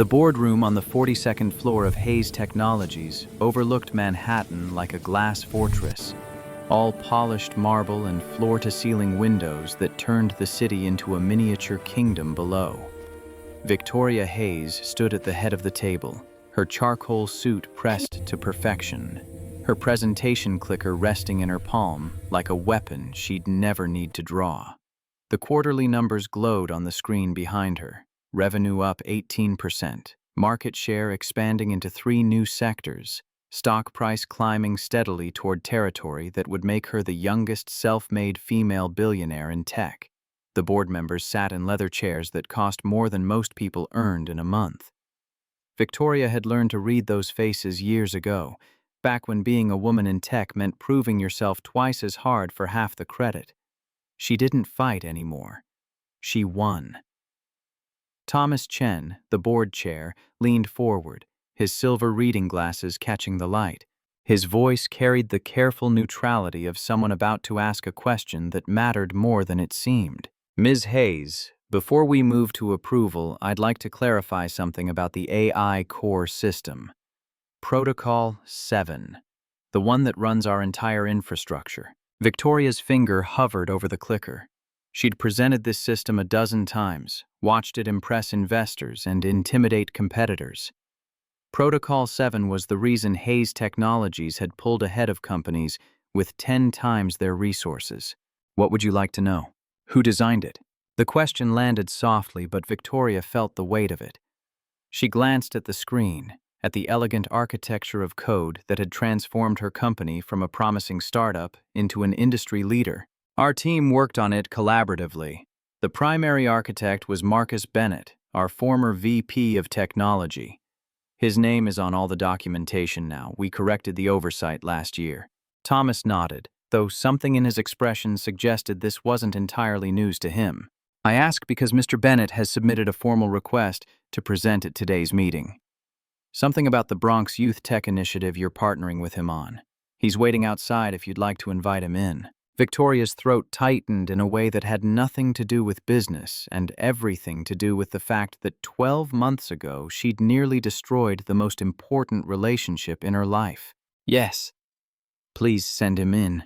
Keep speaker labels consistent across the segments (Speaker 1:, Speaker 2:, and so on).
Speaker 1: The boardroom on the 42nd floor of Hayes Technologies overlooked Manhattan like a glass fortress, all polished marble and floor-to-ceiling windows that turned the city into a miniature kingdom below. Victoria Hayes stood at the head of the table, her charcoal suit pressed to perfection, her presentation clicker resting in her palm like a weapon she'd never need to draw. The quarterly numbers glowed on the screen behind her. Revenue up 18%, market share expanding into 3 new sectors, stock price climbing steadily toward territory that would make her the youngest self-made female billionaire in tech. The board members sat in leather chairs that cost more than most people earned in a month. Victoria had learned to read those faces years ago, back when being a woman in tech meant proving yourself twice as hard for half the credit. She didn't fight anymore. She won. Thomas Chen, the board chair, leaned forward, his silver reading glasses catching the light. His voice carried the careful neutrality of someone about to ask a question that mattered more than it seemed. Ms. Hayes, before we move to approval, I'd like to clarify something about the AI core system. Protocol 7, the one that runs our entire infrastructure. Victoria's finger hovered over the clicker. She'd presented this system a dozen times, watched it impress investors and intimidate competitors. Protocol 7 was the reason Hayes Technologies had pulled ahead of companies with 10 times their resources. What would you like to know? Who designed it? The question landed softly, but Victoria felt the weight of it. She glanced at the screen, at the elegant architecture of code that had transformed her company from a promising startup into an industry leader. Our team worked on it collaboratively. The primary architect was Marcus Bennett, our former VP of Technology. His name is on all the documentation now. We corrected the oversight last year. Thomas nodded, though something in his expression suggested this wasn't entirely news to him. I ask because Mr. Bennett has submitted a formal request to present at today's meeting. Something about the Bronx Youth Tech Initiative you're partnering with him on. He's waiting outside if you'd like to invite him in. Victoria's throat tightened in a way that had nothing to do with business and everything to do with the fact that 12 months ago she'd nearly destroyed the most important relationship in her life. Yes. Please send him in.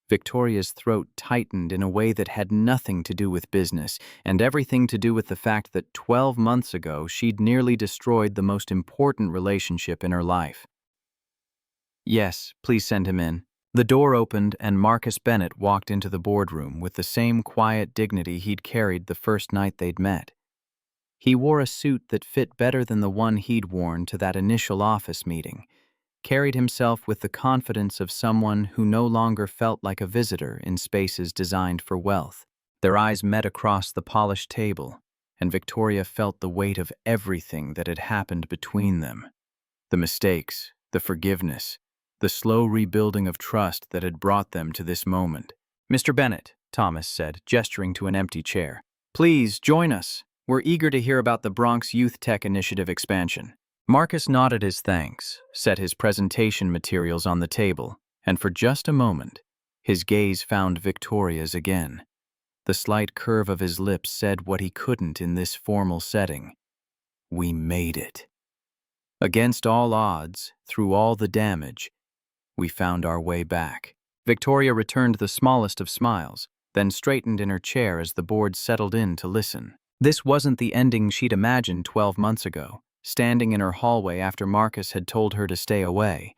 Speaker 1: Victoria's throat tightened in a way that had nothing to do with business and everything to do with the fact that 12 months ago she'd nearly destroyed the most important relationship in her life. Yes, please send him in. The door opened and Marcus Bennett walked into the boardroom with the same quiet dignity he'd carried the first night they'd met. He wore a suit that fit better than the one he'd worn to that initial office meeting, carried himself with the confidence of someone who no longer felt like a visitor in spaces designed for wealth. Their eyes met across the polished table, and Victoria felt the weight of everything that had happened between them. The mistakes, the forgiveness, the slow rebuilding of trust that had brought them to this moment. Mr. Bennett, Thomas said, gesturing to an empty chair. Please join us. We're eager to hear about the Bronx Youth Tech Initiative expansion. Marcus nodded his thanks, set his presentation materials on the table, and for just a moment, his gaze found Victoria's again. The slight curve of his lips said what he couldn't in this formal setting. We made it. Against all odds, through all the damage, we found our way back. Victoria returned the smallest of smiles, then straightened in her chair as the board settled in to listen. This wasn't the ending she'd imagined 12 months ago, standing in her hallway after Marcus had told her to stay away.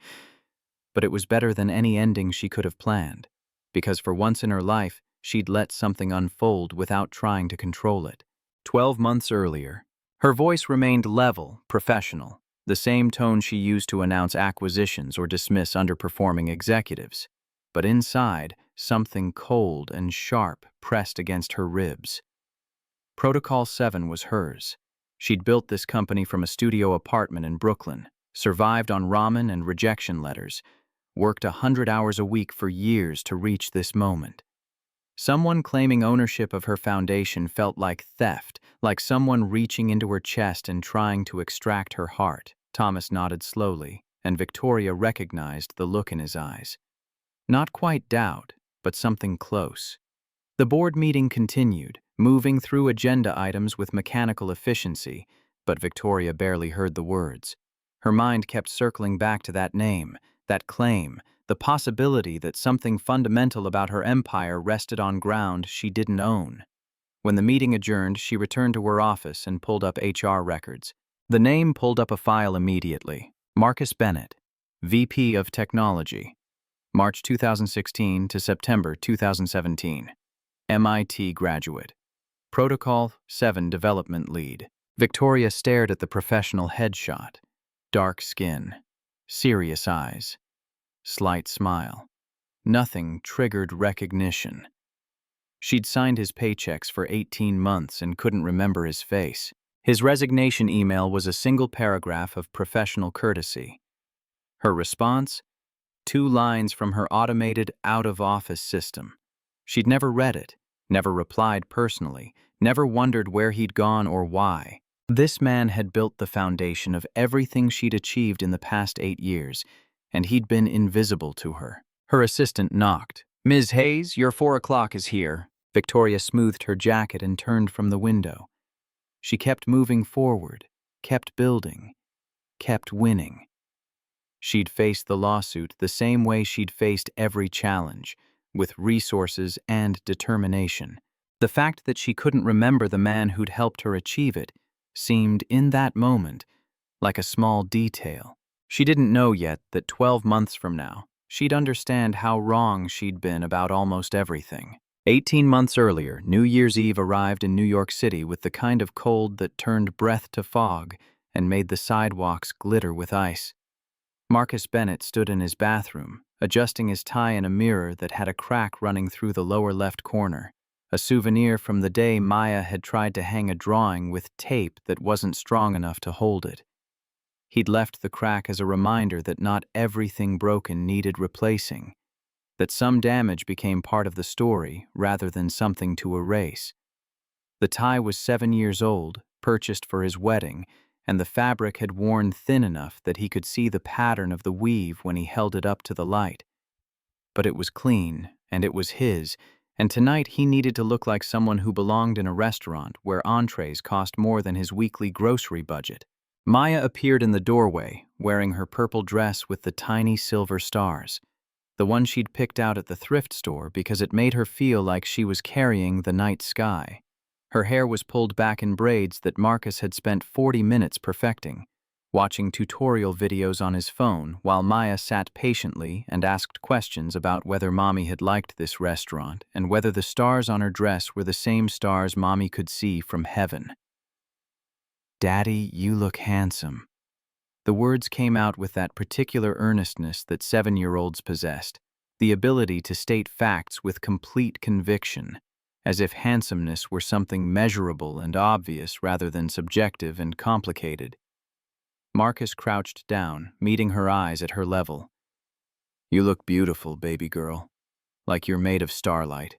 Speaker 1: But it was better than any ending she could have planned, because for once in her life, she'd let something unfold without trying to control it. 12 months earlier, her voice remained level, professional, the same tone she used to announce acquisitions or dismiss underperforming executives. But inside, something cold and sharp pressed against her ribs. Protocol 7 was hers. She'd built this company from a studio apartment in Brooklyn, survived on ramen and rejection letters, worked 100 hours a week for years to reach this moment. Someone claiming ownership of her foundation felt like theft, like someone reaching into her chest and trying to extract her heart. Thomas nodded slowly, and Victoria recognized the look in his eyes. Not quite doubt, but something close. The board meeting continued, moving through agenda items with mechanical efficiency, but Victoria barely heard the words. Her mind kept circling back to that name, that claim, the possibility that something fundamental about her empire rested on ground she didn't own. When the meeting adjourned, she returned to her office and pulled up HR records. The name pulled up a file immediately. Marcus Bennett, VP of Technology, March 2016 to September 2017. MIT graduate. Protocol 7 development lead. Victoria stared at the professional headshot. Dark skin, serious eyes, slight smile. Nothing triggered recognition. She'd signed his paychecks for 18 months and couldn't remember his face. His resignation email was a single paragraph of professional courtesy. Her response? 2 lines from her automated out-of-office system. She'd never read it, never replied personally, never wondered where he'd gone or why. This man had built the foundation of everything she'd achieved in the past 8 years, and he'd been invisible to her. Her assistant knocked. "Ms. Hayes, your 4 o'clock is here." Victoria smoothed her jacket and turned from the window. She kept moving forward, kept building, kept winning. She'd faced the lawsuit the same way she'd faced every challenge, with resources and determination. The fact that she couldn't remember the man who'd helped her achieve it seemed, in that moment, like a small detail. She didn't know yet that 12 months from now, she'd understand how wrong she'd been about almost everything. 18 months earlier, New Year's Eve arrived in New York City with the kind of cold that turned breath to fog and made the sidewalks glitter with ice. Marcus Bennett stood in his bathroom, adjusting his tie in a mirror that had a crack running through the lower left corner, a souvenir from the day Maya had tried to hang a drawing with tape that wasn't strong enough to hold it. He'd left the crack as a reminder that not everything broken needed replacing, that some damage became part of the story rather than something to erase. The tie was 7 years old, purchased for his wedding, and the fabric had worn thin enough that he could see the pattern of the weave when he held it up to the light. But it was clean, and it was his, and tonight he needed to look like someone who belonged in a restaurant where entrees cost more than his weekly grocery budget. Maya appeared in the doorway, wearing her purple dress with the tiny silver stars, the one she'd picked out at the thrift store because it made her feel like she was carrying the night sky. Her hair was pulled back in braids that Marcus had spent 40 minutes perfecting, watching tutorial videos on his phone while Maya sat patiently and asked questions about whether Mommy had liked this restaurant and whether the stars on her dress were the same stars Mommy could see from heaven. "Daddy, you look handsome." The words came out with that particular earnestness that 7-year-olds possessed, the ability to state facts with complete conviction, as if handsomeness were something measurable and obvious rather than subjective and complicated. Marcus crouched down, meeting her eyes at her level. "You look beautiful, baby girl, like you're made of starlight."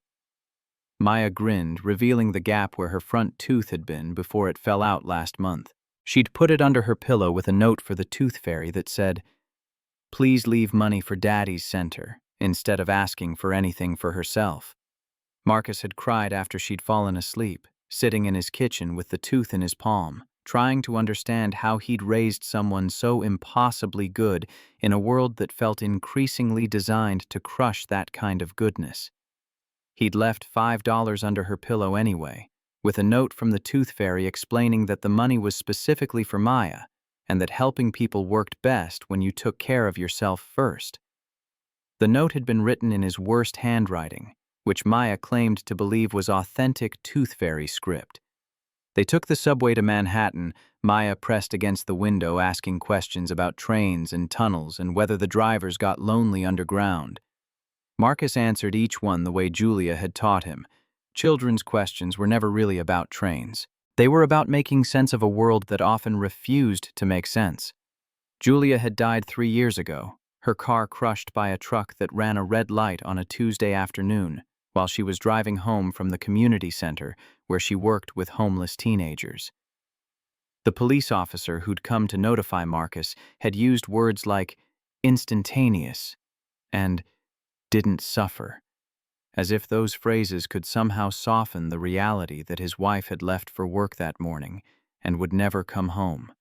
Speaker 1: Maya grinned, revealing the gap where her front tooth had been before it fell out last month. She'd put it under her pillow with a note for the tooth fairy that said, "Please leave money for Daddy's center," instead of asking for anything for herself. Marcus had cried after she'd fallen asleep, sitting in his kitchen with the tooth in his palm, trying to understand how he'd raised someone so impossibly good in a world that felt increasingly designed to crush that kind of goodness. He'd left $5 under her pillow anyway, with a note from the tooth fairy explaining that the money was specifically for Maya, and that helping people worked best when you took care of yourself first. The note had been written in his worst handwriting, which Maya claimed to believe was authentic tooth fairy script. They took the subway to Manhattan, Maya pressed against the window asking questions about trains and tunnels and whether the drivers got lonely underground. Marcus answered each one the way Julia had taught him. Children's questions were never really about trains. They were about making sense of a world that often refused to make sense. Julia had died 3 years ago, her car crushed by a truck that ran a red light on a Tuesday afternoon while she was driving home from the community center where she worked with homeless teenagers. The police officer who'd come to notify Marcus had used words like instantaneous and didn't suffer, as if those phrases could somehow soften the reality that his wife had left for work that morning and would never come home.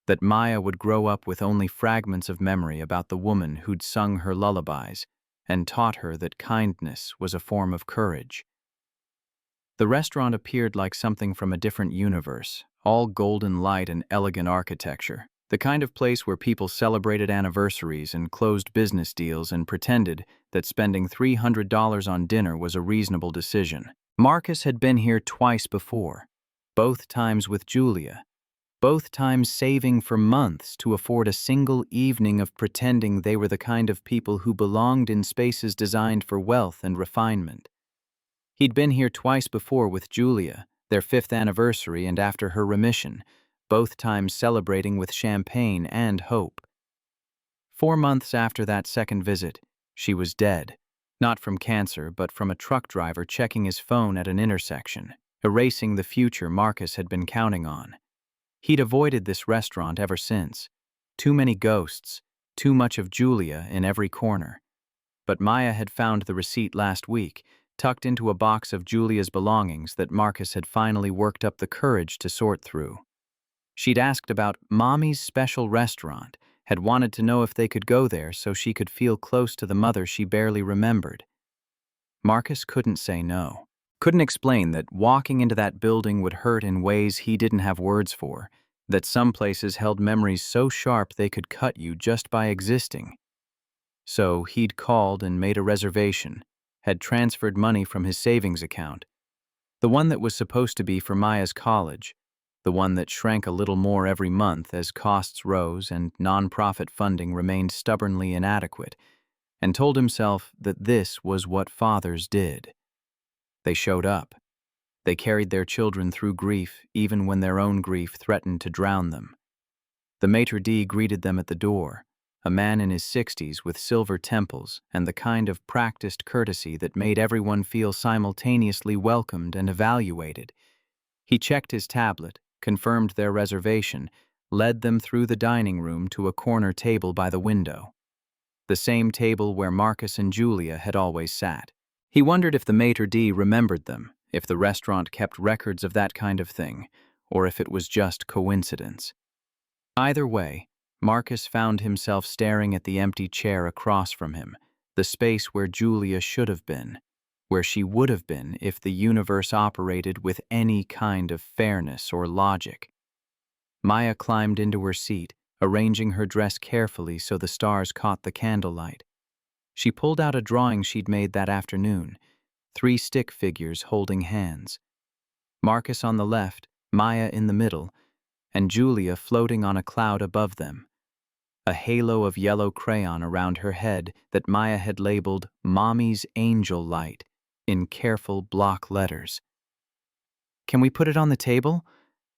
Speaker 1: That Maya would grow up with only fragments of memory about the woman who'd sung her lullabies and taught her that kindness was a form of courage. The restaurant appeared like something from a different universe, all golden light and elegant architecture. The kind of place where people celebrated anniversaries and closed business deals and pretended that spending $300 on dinner was a reasonable decision. Marcus had been here twice before, both times with Julia, both times saving for months to afford a single evening of pretending they were the kind of people who belonged in spaces designed for wealth and refinement. He'd been here twice before with Julia, their 5th anniversary and after her remission, both times celebrating with champagne and hope. 4 months after that second visit, she was dead, not from cancer but from a truck driver checking his phone at an intersection, erasing the future Marcus had been counting on. He'd avoided this restaurant ever since. Too many ghosts, too much of Julia in every corner. But Maya had found the receipt last week, tucked into a box of Julia's belongings that Marcus had finally worked up the courage to sort through. She'd asked about Mommy's special restaurant, had wanted to know if they could go there so she could feel close to the mother she barely remembered. Marcus couldn't say no. Couldn't explain that walking into that building would hurt in ways he didn't have words for, that some places held memories so sharp they could cut you just by existing. So he'd called and made a reservation, had transferred money from his savings account, the one that was supposed to be for Maya's college, the one that shrank a little more every month as costs rose and nonprofit funding remained stubbornly inadequate, and told himself that this was what fathers did. They showed up. They carried their children through grief even when their own grief threatened to drown them. The maitre d' greeted them at the door, a man in his 60s with silver temples and the kind of practiced courtesy that made everyone feel simultaneously welcomed and evaluated. He checked his tablet, confirmed their reservation, led them through the dining room to a corner table by the window, the same table where Marcus and Julia had always sat. He wondered if the maitre d' remembered them, if the restaurant kept records of that kind of thing, or if it was just coincidence. Either way, Marcus found himself staring at the empty chair across from him, the space where Julia should have been, where she would have been if the universe operated with any kind of fairness or logic. Maya climbed into her seat, arranging her dress carefully so the stars caught the candlelight. She pulled out a drawing she'd made that afternoon, 3 stick figures holding hands. Marcus on the left, Maya in the middle, and Julia floating on a cloud above them. A halo of yellow crayon around her head that Maya had labeled Mommy's Angel Light in careful block letters. "Can we put it on the table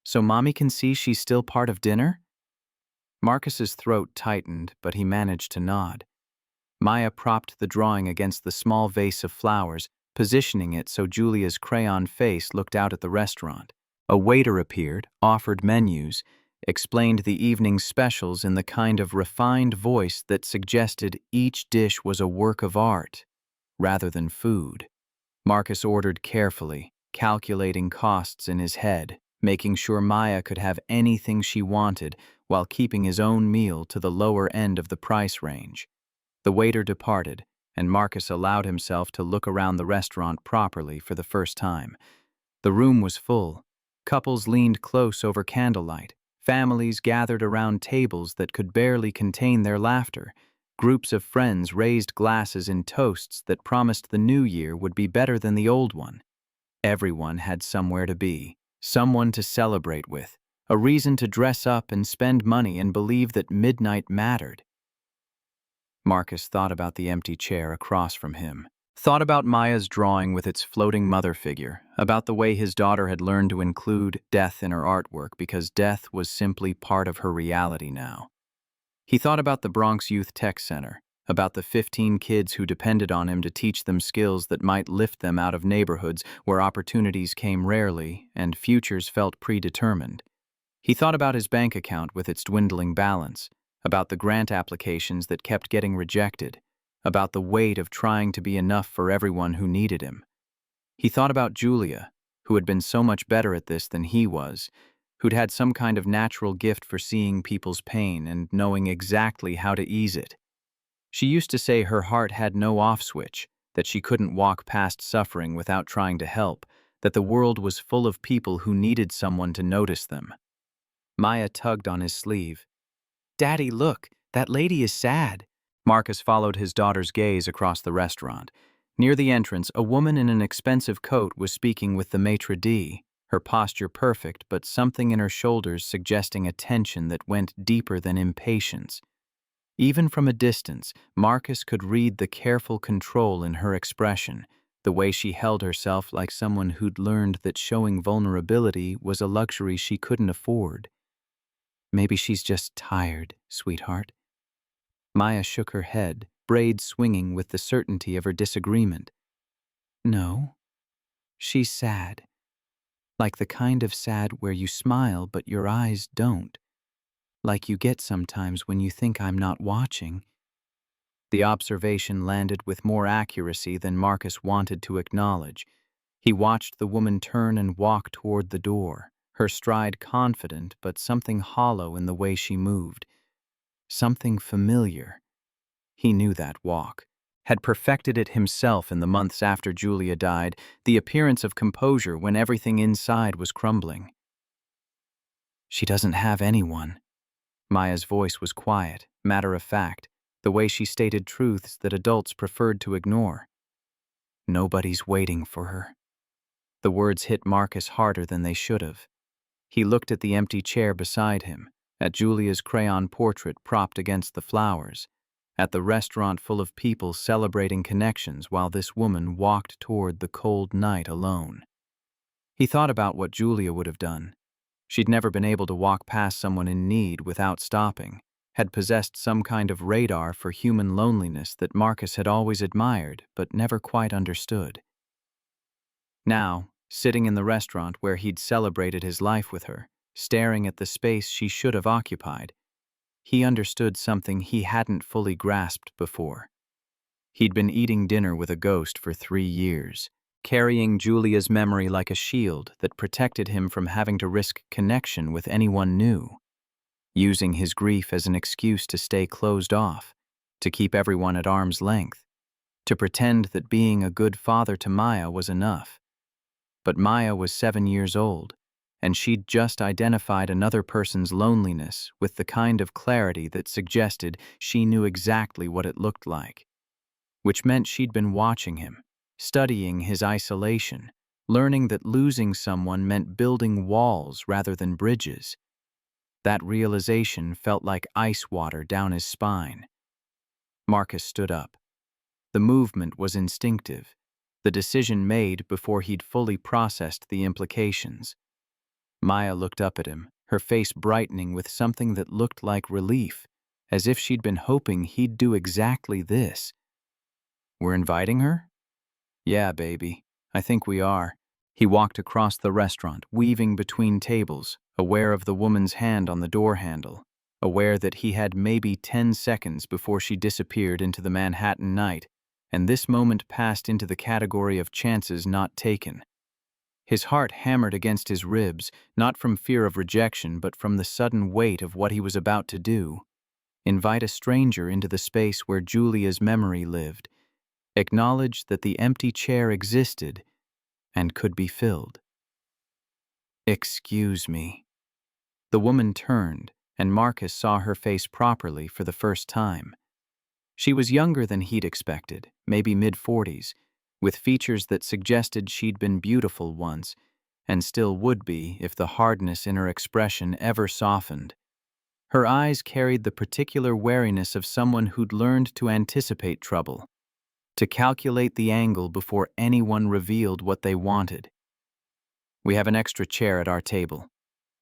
Speaker 1: so Mommy can see she's still part of dinner?" Marcus's throat tightened, but he managed to nod. Maya propped the drawing against the small vase of flowers, positioning it so Julia's crayon face looked out at the restaurant. A waiter appeared, offered menus, explained the evening's specials in the kind of refined voice that suggested each dish was a work of art, rather than food. Marcus ordered carefully, calculating costs in his head, making sure Maya could have anything she wanted while keeping his own meal to the lower end of the price range. The waiter departed, and Marcus allowed himself to look around the restaurant properly for the first time. The room was full. Couples leaned close over candlelight. Families gathered around tables that could barely contain their laughter. Groups of friends raised glasses in toasts that promised the new year would be better than the old one. Everyone had somewhere to be, someone to celebrate with, a reason to dress up and spend money and believe that midnight mattered. Marcus thought about the empty chair across from him, thought about Maya's drawing with its floating mother figure, about the way his daughter had learned to include death in her artwork because death was simply part of her reality now. He thought about the Bronx Youth Tech Center, about the 15 kids who depended on him to teach them skills that might lift them out of neighborhoods where opportunities came rarely and futures felt predetermined. He thought about his bank account with its dwindling balance, about the grant applications that kept getting rejected, about the weight of trying to be enough for everyone who needed him. He thought about Julia, who had been so much better at this than he was, who'd had some kind of natural gift for seeing people's pain and knowing exactly how to ease it. She used to say her heart had no off switch, that she couldn't walk past suffering without trying to help, that the world was full of people who needed someone to notice them. Maya tugged on his sleeve. "Daddy, look, that lady is sad." Marcus followed his daughter's gaze across the restaurant. Near the entrance, a woman in an expensive coat was speaking with the maitre d', her posture perfect, but something in her shoulders suggesting a tension that went deeper than impatience. Even from a distance, Marcus could read the careful control in her expression, the way she held herself like someone who'd learned that showing vulnerability was a luxury she couldn't afford. "Maybe she's just tired, sweetheart." Maya shook her head, braids swinging with the certainty of her disagreement. "No, she's sad. Like the kind of sad where you smile but your eyes don't. Like you get sometimes when you think I'm not watching." The observation landed with more accuracy than Marcus wanted to acknowledge. He watched the woman turn and walk toward the door, her stride confident but something hollow in the way she moved. Something familiar. He knew that walk. Had perfected it himself in the months after Julia died, the appearance of composure when everything inside was crumbling. "She doesn't have anyone." Maya's voice was quiet, matter-of-fact, the way she stated truths that adults preferred to ignore. "Nobody's waiting for her." The words hit Marcus harder than they should have. He looked at the empty chair beside him, at Julia's crayon portrait propped against the flowers, at the restaurant full of people celebrating connections while this woman walked toward the cold night alone. He thought about what Julia would have done. She'd never been able to walk past someone in need without stopping, had possessed some kind of radar for human loneliness that Marcus had always admired but never quite understood. Now, sitting in the restaurant where he'd celebrated his life with her, staring at the space she should have occupied, he understood something he hadn't fully grasped before. He'd been eating dinner with a ghost for 3 years, carrying Julia's memory like a shield that protected him from having to risk connection with anyone new, using his grief as an excuse to stay closed off, to keep everyone at arm's length, to pretend that being a good father to Maya was enough. But Maya was 7 years old, and she'd just identified another person's loneliness with the kind of clarity that suggested she knew exactly what it looked like, which meant she'd been watching him, studying his isolation, learning that losing someone meant building walls rather than bridges. That realization felt like ice water down his spine. Marcus stood up. The movement was instinctive, the decision made before he'd fully processed the implications. Maya looked up at him, her face brightening with something that looked like relief, as if she'd been hoping he'd do exactly this. "We're inviting her?" "Yeah, baby, I think we are." He walked across the restaurant, weaving between tables, aware of the woman's hand on the door handle, aware that he had maybe 10 seconds before she disappeared into the Manhattan night, and this moment passed into the category of chances not taken. His heart hammered against his ribs, not from fear of rejection, but from the sudden weight of what he was about to do. Invite a stranger into the space where Julia's memory lived. Acknowledge that the empty chair existed and could be filled. "Excuse me." The woman turned, and Marcus saw her face properly for the first time. She was younger than he'd expected, maybe mid-40s, with features that suggested she'd been beautiful once, and still would be if the hardness in her expression ever softened. Her eyes carried the particular wariness of someone who'd learned to anticipate trouble, to calculate the angle before anyone revealed what they wanted. "We have an extra chair at our table.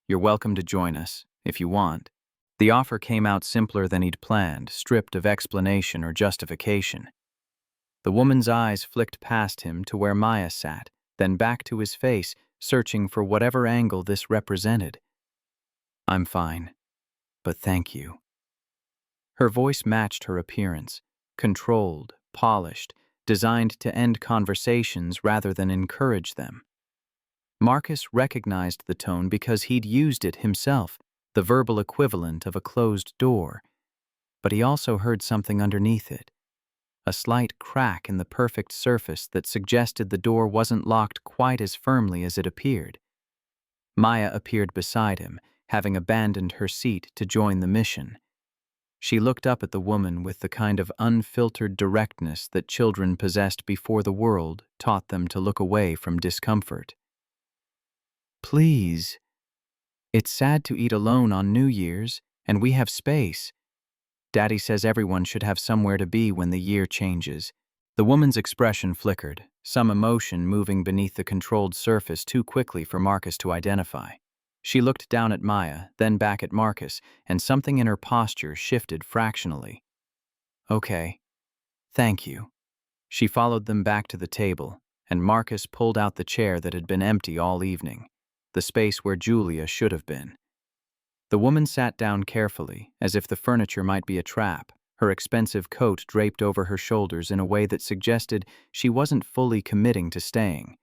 Speaker 1: You're welcome to join us, if you want." The offer came out simpler than he'd planned, stripped of explanation or justification. The woman's eyes flicked past him to where Maya sat, then back to his face, searching for whatever angle this represented. "I'm fine, but thank you." Her voice matched her appearance, controlled, polished, designed to end conversations rather than encourage them. Marcus recognized the tone because he'd used it himself, the verbal equivalent of a closed door. But he also heard something underneath it, a slight crack in the perfect surface that suggested the door wasn't locked quite as firmly as it appeared. Maya appeared beside him, having abandoned her seat to join the mission. She looked up at the woman with the kind of unfiltered directness that children possessed before the world taught them to look away from discomfort. "Please. It's sad to eat alone on New Year's, and we have space. Daddy says everyone should have somewhere to be when the year changes." The woman's expression flickered, some emotion moving beneath the controlled surface too quickly for Marcus to identify. She looked down at Maya, then back at Marcus, and something in her posture shifted fractionally. "Okay. Thank you." She followed them back to the table, and Marcus pulled out the chair that had been empty all evening, the space where Julia should have been. The woman sat down carefully, as if the furniture might be a trap, her expensive coat draped over her shoulders in a way that suggested she wasn't fully committing to staying.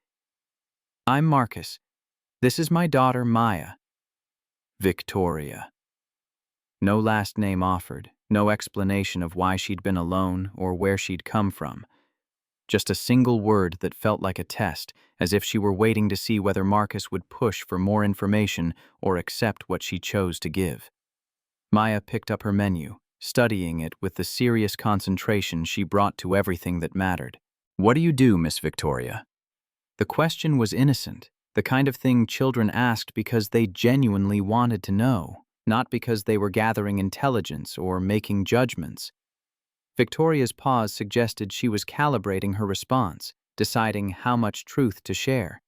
Speaker 1: "I'm Marcus. This is my daughter, Maya." Victoria. No last name offered, no explanation of why she'd been alone or where she'd come from. Just a single word that felt like a test, as if she were waiting to see whether Marcus would push for more information or accept what she chose to give. Maya picked up her menu, studying it with the serious concentration she brought to everything that mattered. "What do you do, Miss Victoria?" The question was innocent, the kind of thing children asked because they genuinely wanted to know, not because they were gathering intelligence or making judgments. Victoria's pause suggested she was calibrating her response, deciding how much truth to share.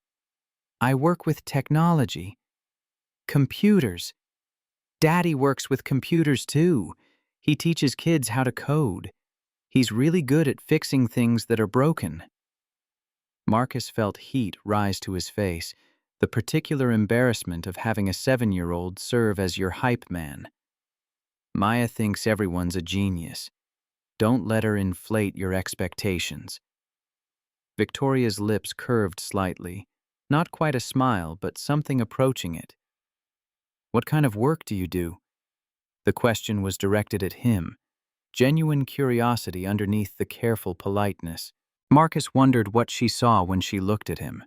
Speaker 1: "I work with technology. Computers. Daddy works with computers too. He teaches kids how to code. He's really good at fixing things that are broken." Marcus felt heat rise to his face, the particular embarrassment of having a 7-year-old serve as your hype man. "Maya thinks everyone's a genius. Don't let her inflate your expectations." Victoria's lips curved slightly, not quite a smile, but something approaching it. "What kind of work do you do?" The question was directed at him, genuine curiosity underneath the careful politeness. Marcus wondered what she saw when she looked at him.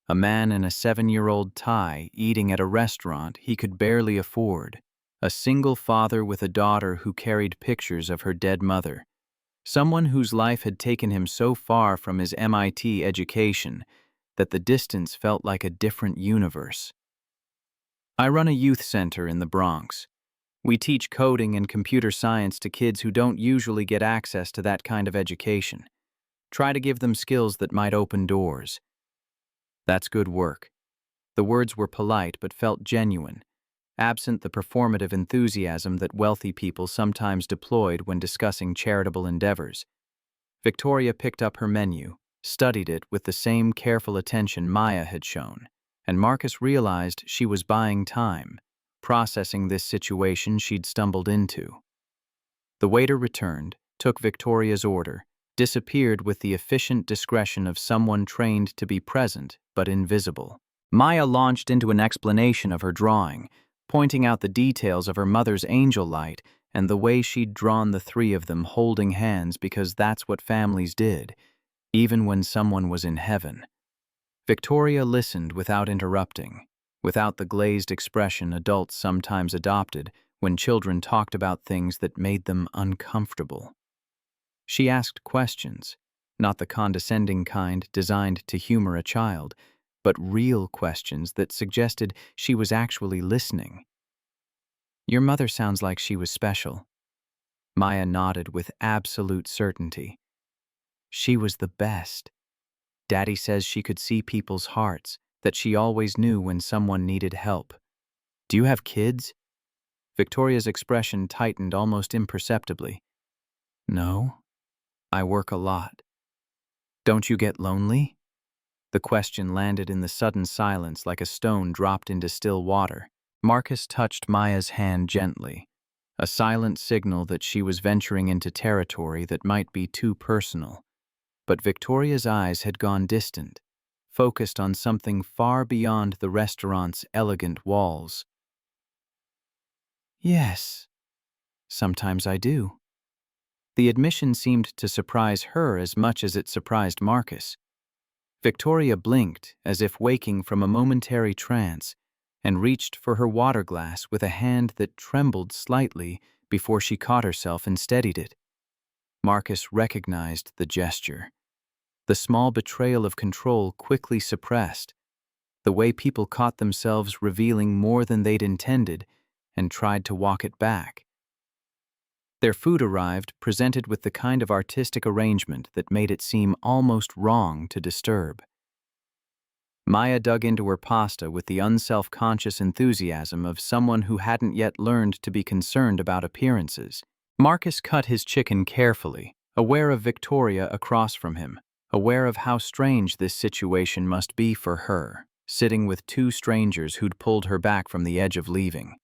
Speaker 1: A man in a 7-year-old tie eating at a restaurant he could barely afford. A single father with a daughter who carried pictures of her dead mother. Someone whose life had taken him so far from his MIT education that the distance felt like a different universe. "I run a youth center in the Bronx. We teach coding and computer science to kids who don't usually get access to that kind of education. Try to give them skills that might open doors." "That's good work." The words were polite but felt genuine, absent the performative enthusiasm that wealthy people sometimes deployed when discussing charitable endeavors. Victoria picked up her menu, studied it with the same careful attention Maya had shown, and Marcus realized she was buying time, processing this situation she'd stumbled into. The waiter returned, took Victoria's order, disappeared with the efficient discretion of someone trained to be present but invisible. Maya launched into an explanation of her drawing, pointing out the details of her mother's angel light and the way she'd drawn the three of them holding hands because that's what families did, even when someone was in heaven. Victoria listened without interrupting, without the glazed expression adults sometimes adopted when children talked about things that made them uncomfortable. She asked questions, not the condescending kind designed to humor a child, but real questions that suggested she was actually listening. "Your mother sounds like she was special." Maya nodded with absolute certainty. "She was the best. Daddy says she could see people's hearts, that she always knew when someone needed help." "Do you have kids?" Victoria's expression tightened almost imperceptibly. "No, I work a lot." "Don't you get lonely?" The question landed in the sudden silence like a stone dropped into still water. Marcus touched Maya's hand gently, a silent signal that she was venturing into territory that might be too personal. But Victoria's eyes had gone distant, focused on something far beyond the restaurant's elegant walls. Yes, sometimes I do. The admission seemed to surprise her as much as it surprised Marcus. Victoria blinked as if waking from a momentary trance and reached for her water glass with a hand that trembled slightly before she caught herself and steadied it. Marcus recognized the gesture. The small betrayal of control quickly suppressed, the way people caught themselves revealing more than they'd intended and tried to walk it back. Their food arrived, presented with the kind of artistic arrangement that made it seem almost wrong to disturb. Maya dug into her pasta with the unself-conscious enthusiasm of someone who hadn't yet learned to be concerned about appearances. Marcus cut his chicken carefully, aware of Victoria across from him, aware of how strange this situation must be for her, sitting with two strangers who'd pulled her back from the edge of leaving.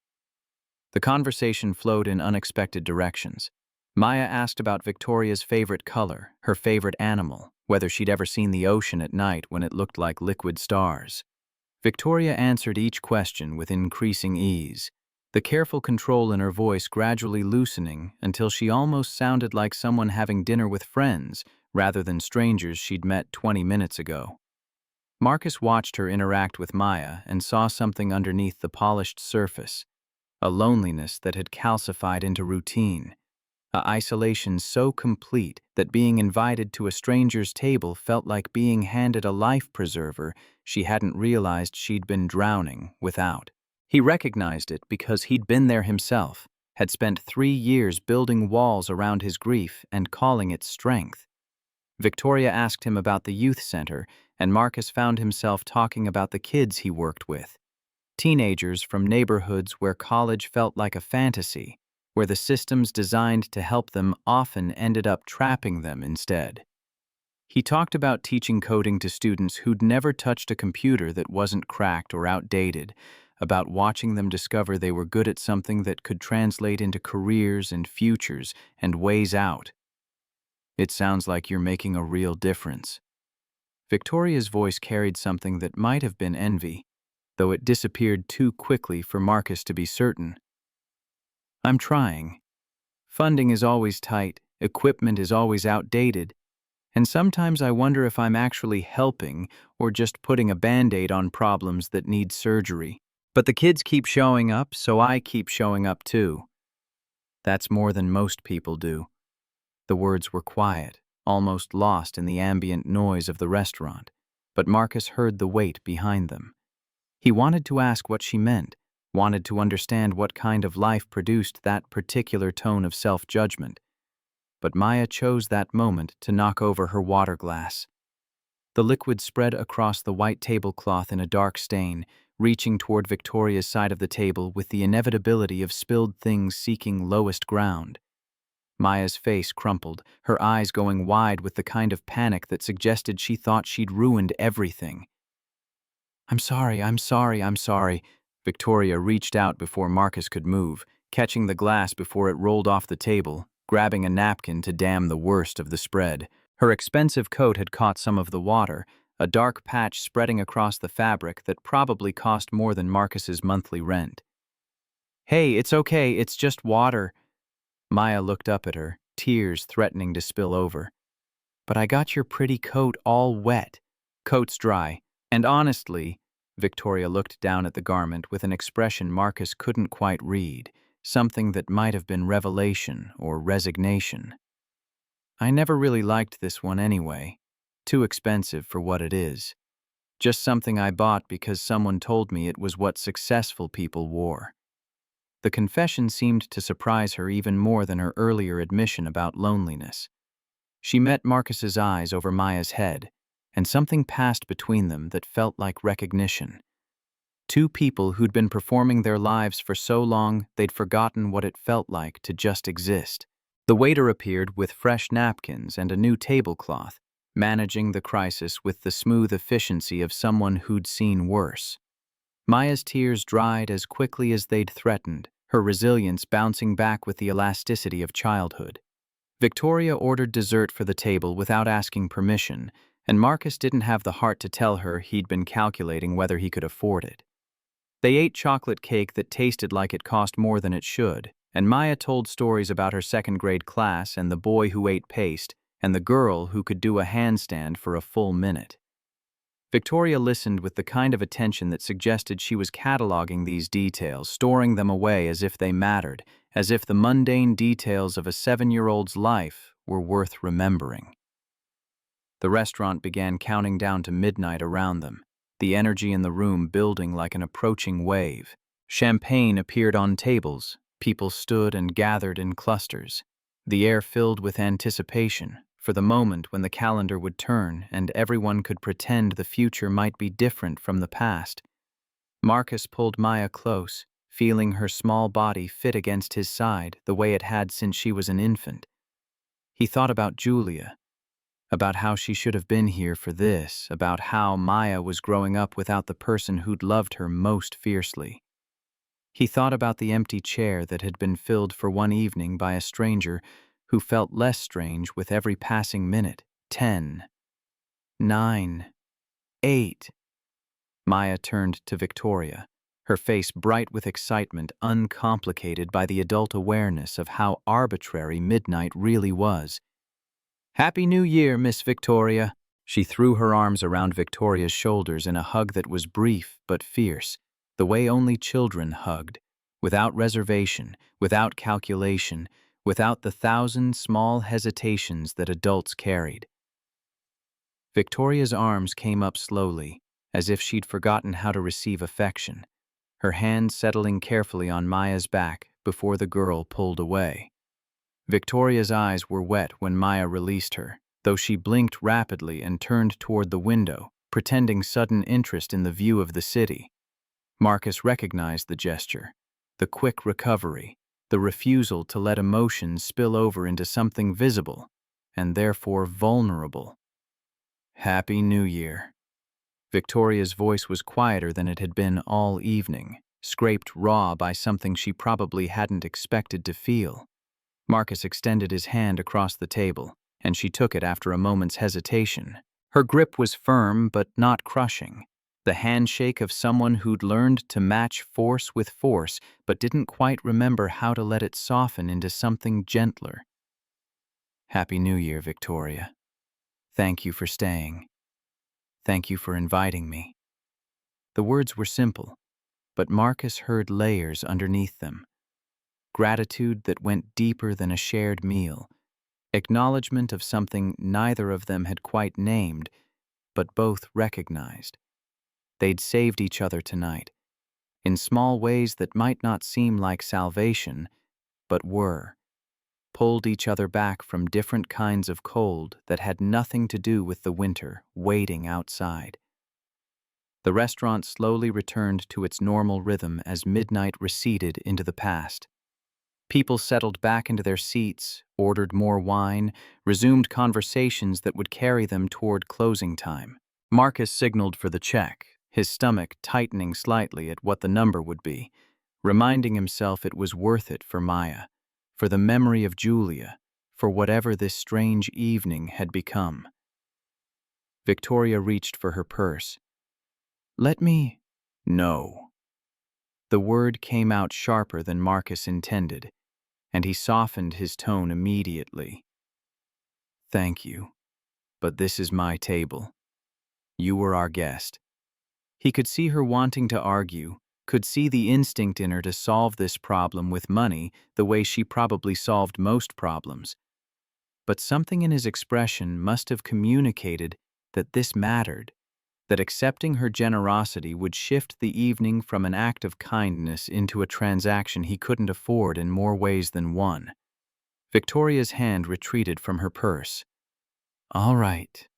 Speaker 1: The conversation flowed in unexpected directions. Maya asked about Victoria's favorite color, her favorite animal, whether she'd ever seen the ocean at night when it looked like liquid stars. Victoria answered each question with increasing ease, the careful control in her voice gradually loosening until she almost sounded like someone having dinner with friends rather than strangers she'd met 20 minutes ago. Marcus watched her interact with Maya and saw something underneath the polished surface, a loneliness that had calcified into routine, a isolation so complete that being invited to a stranger's table felt like being handed a life preserver she hadn't realized she'd been drowning without. He recognized it because he'd been there himself, had spent 3 years building walls around his grief and calling it strength. Victoria asked him about the youth center, and Marcus found himself talking about the kids he worked with. Teenagers from neighborhoods where college felt like a fantasy, where the systems designed to help them often ended up trapping them instead. He talked about teaching coding to students who'd never touched a computer that wasn't cracked or outdated, about watching them discover they were good at something that could translate into careers and futures and ways out. It sounds like you're making a real difference. Victoria's voice carried something that might have been envy, though it disappeared too quickly for Marcus to be certain. I'm trying. Funding is always tight, equipment is always outdated, and sometimes I wonder if I'm actually helping or just putting a Band-Aid on problems that need surgery. But the kids keep showing up, so I keep showing up too. That's more than most people do. The words were quiet, almost lost in the ambient noise of the restaurant, but Marcus heard the weight behind them. He wanted to ask what she meant, wanted to understand what kind of life produced that particular tone of self-judgment. But Maya chose that moment to knock over her water glass. The liquid spread across the white tablecloth in a dark stain, reaching toward Victoria's side of the table with the inevitability of spilled things seeking lowest ground. Maya's face crumpled, her eyes going wide with the kind of panic that suggested she thought she'd ruined everything. I'm sorry. Victoria reached out before Marcus could move, catching the glass before it rolled off the table, grabbing a napkin to dam the worst of the spread. Her expensive coat had caught some of the water, a dark patch spreading across the fabric that probably cost more than Marcus's monthly rent. Hey, it's okay, it's just water. Maya looked up at her, tears threatening to spill over. But I got your pretty coat all wet. Coat's dry. And honestly, Victoria looked down at the garment with an expression Marcus couldn't quite read, something that might have been revelation or resignation. I never really liked this one anyway. Too expensive for what it is. Just something I bought because someone told me it was what successful people wore. The confession seemed to surprise her even more than her earlier admission about loneliness. She met Marcus's eyes over Maya's head, and something passed between them that felt like recognition. Two people who'd been performing their lives for so long they'd forgotten what it felt like to just exist. The waiter appeared with fresh napkins and a new tablecloth, managing the crisis with the smooth efficiency of someone who'd seen worse. Maya's tears dried as quickly as they'd threatened, her resilience bouncing back with the elasticity of childhood. Victoria ordered dessert for the table without asking permission, and Marcus didn't have the heart to tell her he'd been calculating whether he could afford it. They ate chocolate cake that tasted like it cost more than it should, and Maya told stories about her second-grade class and the boy who ate paste and the girl who could do a handstand for a full minute. Victoria listened with the kind of attention that suggested she was cataloging these details, storing them away as if they mattered, as if the mundane details of a 7-year-old's life were worth remembering. The restaurant began counting down to midnight around them, the energy in the room building like an approaching wave. Champagne appeared on tables, people stood and gathered in clusters, the air filled with anticipation for the moment when the calendar would turn and everyone could pretend the future might be different from the past. Marcus pulled Maya close, feeling her small body fit against his side the way it had since she was an infant. He thought about Julia, about how she should have been here for this, about how Maya was growing up without the person who'd loved her most fiercely. He thought about the empty chair that had been filled for one evening by a stranger who felt less strange with every passing minute. 10, 9, 8. Maya turned to Victoria, her face bright with excitement, uncomplicated by the adult awareness of how arbitrary midnight really was. "Happy New Year, Miss Victoria." She threw her arms around Victoria's shoulders in a hug that was brief but fierce, the way only children hugged, without reservation, without calculation, without the 1,000 small hesitations that adults carried. Victoria's arms came up slowly, as if she'd forgotten how to receive affection, her hand settling carefully on Maya's back before the girl pulled away. Victoria's eyes were wet when Maya released her, though she blinked rapidly and turned toward the window, pretending sudden interest in the view of the city. Marcus recognized the gesture, the quick recovery, the refusal to let emotions spill over into something visible, and therefore vulnerable. "Happy New Year." Victoria's voice was quieter than it had been all evening, scraped raw by something she probably hadn't expected to feel. Marcus extended his hand across the table, and she took it after a moment's hesitation. Her grip was firm but not crushing, the handshake of someone who'd learned to match force with force but didn't quite remember how to let it soften into something gentler. "Happy New Year, Victoria. Thank you for staying. Thank you for inviting me." The words were simple, but Marcus heard layers underneath them. Gratitude that went deeper than a shared meal, acknowledgement of something neither of them had quite named, but both recognized. They'd saved each other tonight, in small ways that might not seem like salvation, but were. Pulled each other back from different kinds of cold that had nothing to do with the winter waiting outside. The restaurant slowly returned to its normal rhythm as midnight receded into the past. People settled back into their seats, ordered more wine, resumed conversations that would carry them toward closing time. Marcus signaled for the check, his stomach tightening slightly at what the number would be, reminding himself it was worth it for Maya, for the memory of Julia, for whatever this strange evening had become. Victoria reached for her purse. "Let me—" "No." The word came out sharper than Marcus intended, and he softened his tone immediately. "Thank you, but this is my table. You were our guest." He could see her wanting to argue, could see the instinct in her to solve this problem with money the way she probably solved most problems. But something in his expression must have communicated that this mattered, that accepting her generosity would shift the evening from an act of kindness into a transaction he couldn't afford in more ways than one. Victoria's hand retreated from her purse. "All right."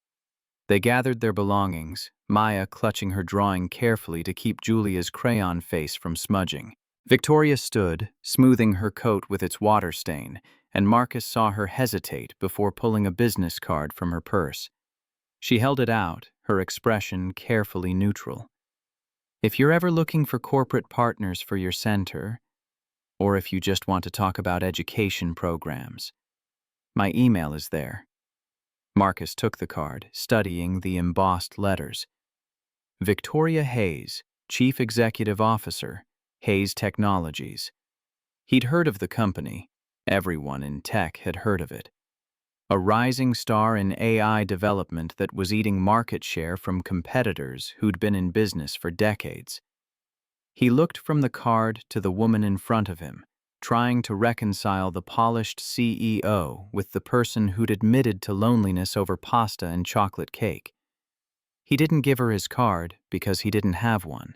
Speaker 1: They gathered their belongings, Maya clutching her drawing carefully to keep Julia's crayon face from smudging. Victoria stood, smoothing her coat with its water stain, and Marcus saw her hesitate before pulling a business card from her purse. She held it out, her expression carefully neutral. "If you're ever looking for corporate partners for your center, or if you just want to talk about education programs, my email is there." Marcus took the card, studying the embossed letters. Victoria Hayes, Chief Executive Officer, Hayes Technologies. He'd heard of the company. Everyone in tech had heard of it. A rising star in AI development that was eating market share from competitors who'd been in business for decades. He looked from the card to the woman in front of him, trying to reconcile the polished CEO with the person who'd admitted to loneliness over pasta and chocolate cake. He didn't give her his card because he didn't have one.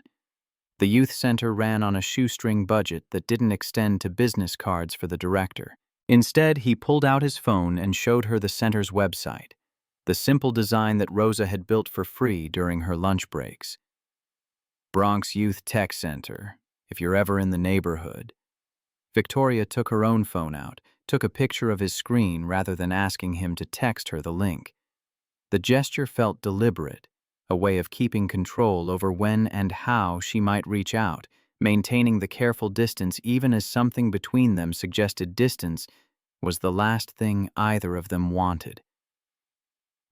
Speaker 1: The youth center ran on a shoestring budget that didn't extend to business cards for the director. Instead, he pulled out his phone and showed her the center's website, the simple design that Rosa had built for free during her lunch breaks. Bronx Youth Tech Center, if you're ever in the neighborhood. Victoria took her own phone out, took a picture of his screen rather than asking him to text her the link. The gesture felt deliberate, a way of keeping control over when and how she might reach out, maintaining the careful distance even as something between them suggested distance was the last thing either of them wanted.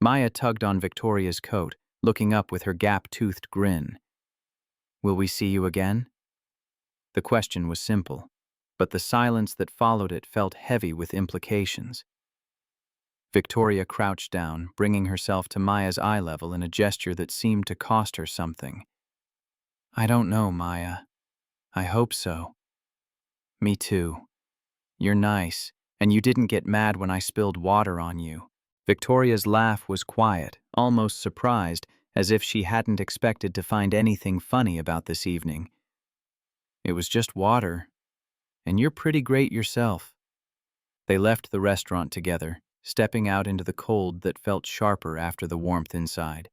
Speaker 1: Maya tugged on Victoria's coat, looking up with her gap-toothed grin. "Will we see you again?" The question was simple, but the silence that followed it felt heavy with implications. Victoria crouched down, bringing herself to Maya's eye level in a gesture that seemed to cost her something. "I don't know, Maya. I hope so." "Me too. You're nice, and you didn't get mad when I spilled water on you." Victoria's laugh was quiet, almost surprised, as if she hadn't expected to find anything funny about this evening. "It was just water, and you're pretty great yourself." They left the restaurant together, stepping out into the cold that felt sharper after the warmth inside.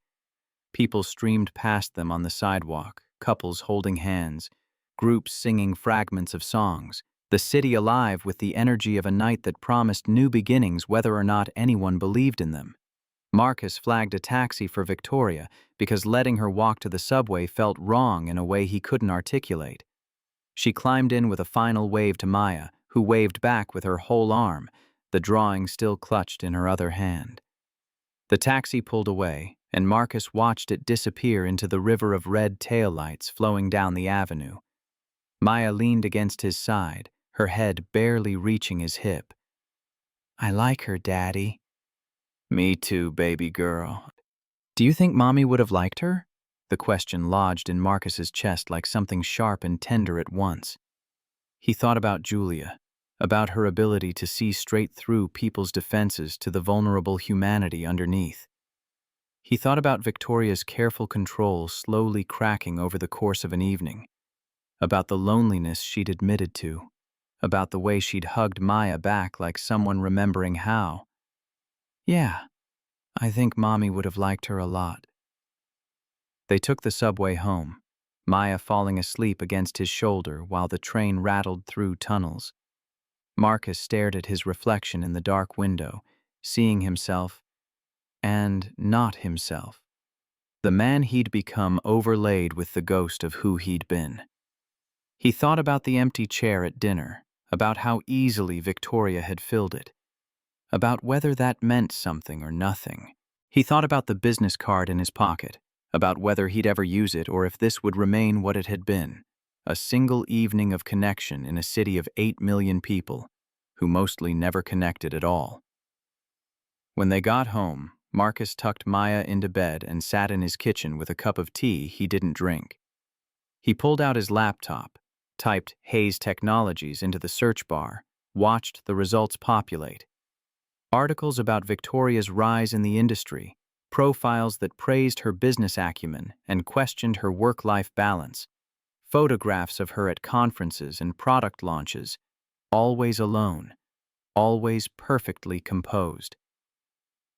Speaker 1: People streamed past them on the sidewalk, couples holding hands, groups singing fragments of songs, the city alive with the energy of a night that promised new beginnings whether or not anyone believed in them. Marcus flagged a taxi for Victoria because letting her walk to the subway felt wrong in a way he couldn't articulate. She climbed in with a final wave to Maya, who waved back with her whole arm, the drawing still clutched in her other hand. The taxi pulled away, and Marcus watched it disappear into the river of red taillights flowing down the avenue. Maya leaned against his side, her head barely reaching his hip. "I like her, Daddy." "Me too, baby girl." "Do you think Mommy would have liked her?" The question lodged in Marcus's chest like something sharp and tender at once. He thought about Julia, about her ability to see straight through people's defenses to the vulnerable humanity underneath. He thought about Victoria's careful control slowly cracking over the course of an evening, about the loneliness she'd admitted to, about the way she'd hugged Maya back like someone remembering how. "Yeah, I think Mommy would have liked her a lot." They took the subway home, Maya falling asleep against his shoulder while the train rattled through tunnels. Marcus stared at his reflection in the dark window, seeing himself and not himself. The man he'd become overlaid with the ghost of who he'd been. He thought about the empty chair at dinner, about how easily Victoria had filled it, about whether that meant something or nothing. He thought about the business card in his pocket, about whether he'd ever use it or if this would remain what it had been, a single evening of connection in a city of 8 million people, who mostly never connected at all. When they got home, Marcus tucked Maya into bed and sat in his kitchen with a cup of tea he didn't drink. He pulled out his laptop, typed Hayes Technologies into the search bar, watched the results populate. Articles about Victoria's rise in the industry, profiles that praised her business acumen and questioned her work-life balance, photographs of her at conferences and product launches, always alone, always perfectly composed.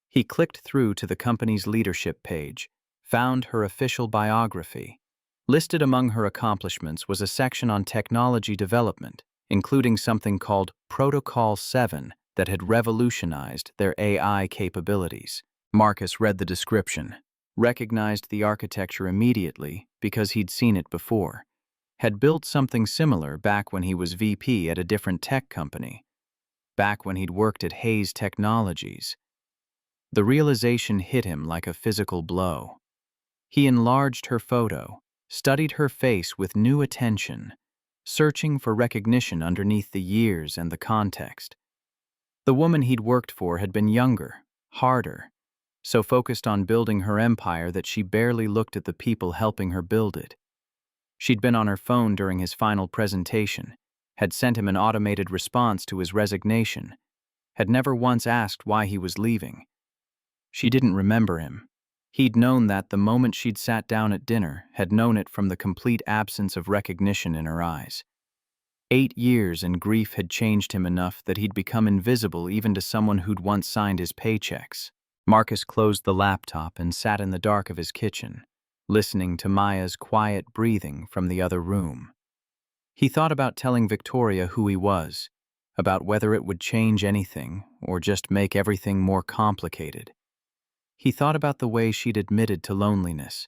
Speaker 1: He clicked through to the company's leadership page, found her official biography. Listed among her accomplishments was a section on technology development, including something called Protocol 7 that had revolutionized their AI capabilities. Marcus read the description, recognized the architecture immediately because he'd seen it before, had built something similar back when he was VP at a different tech company, back when he'd worked at Hayes Technologies. The realization hit him like a physical blow. He enlarged her photo, studied her face with new attention, searching for recognition underneath the years and the context. The woman he'd worked for had been younger, harder, so focused on building her empire that she barely looked at the people helping her build it. She'd been on her phone during his final presentation, had sent him an automated response to his resignation, had never once asked why he was leaving. She didn't remember him. He'd known that the moment she'd sat down at dinner, had known it from the complete absence of recognition in her eyes. 8 years and grief had changed him enough that he'd become invisible even to someone who'd once signed his paychecks. Marcus closed the laptop and sat in the dark of his kitchen, listening to Maya's quiet breathing from the other room. He thought about telling Victoria who he was, about whether it would change anything or just make everything more complicated. He thought about the way she'd admitted to loneliness,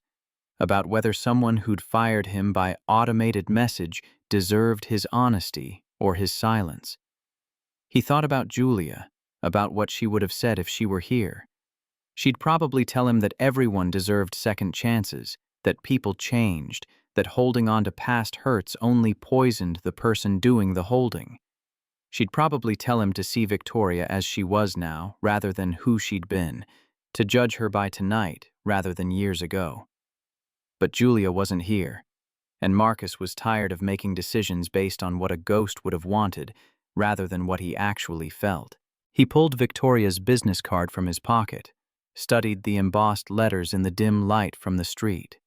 Speaker 1: about whether someone who'd fired him by automated message deserved his honesty or his silence. He thought about Julia, about what she would have said if she were here. She'd probably tell him that everyone deserved second chances, that people changed, that holding on to past hurts only poisoned the person doing the holding. She'd probably tell him to see Victoria as she was now rather than who she'd been, to judge her by tonight rather than years ago. But Julia wasn't here, and Marcus was tired of making decisions based on what a ghost would have wanted rather than what he actually felt. He pulled Victoria's business card from his pocket, studied the embossed letters in the dim light from the street.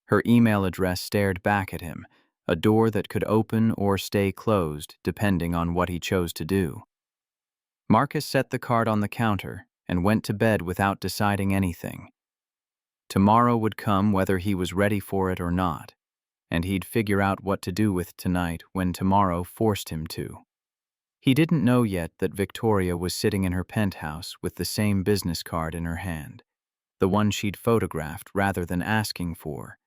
Speaker 1: Her email address stared back at him, a door that could open or stay closed depending on what he chose to do. Marcus set the card on the counter and went to bed without deciding anything. Tomorrow would come whether he was ready for it or not, and he'd figure out what to do with tonight when tomorrow forced him to. He didn't know yet that Victoria was sitting in her penthouse with the same business card in her hand, the one she'd photographed rather than asking for,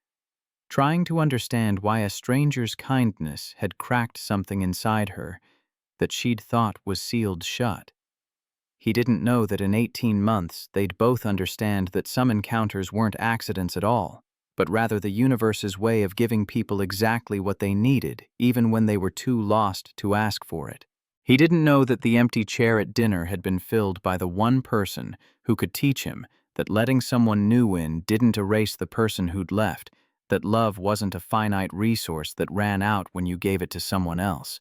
Speaker 1: trying to understand why a stranger's kindness had cracked something inside her that she'd thought was sealed shut. He didn't know that in 18 months they'd both understand that some encounters weren't accidents at all, but rather the universe's way of giving people exactly what they needed, even when they were too lost to ask for it. He didn't know that the empty chair at dinner had been filled by the one person who could teach him that letting someone new in didn't erase the person who'd left, that love wasn't a finite resource that ran out when you gave it to someone else.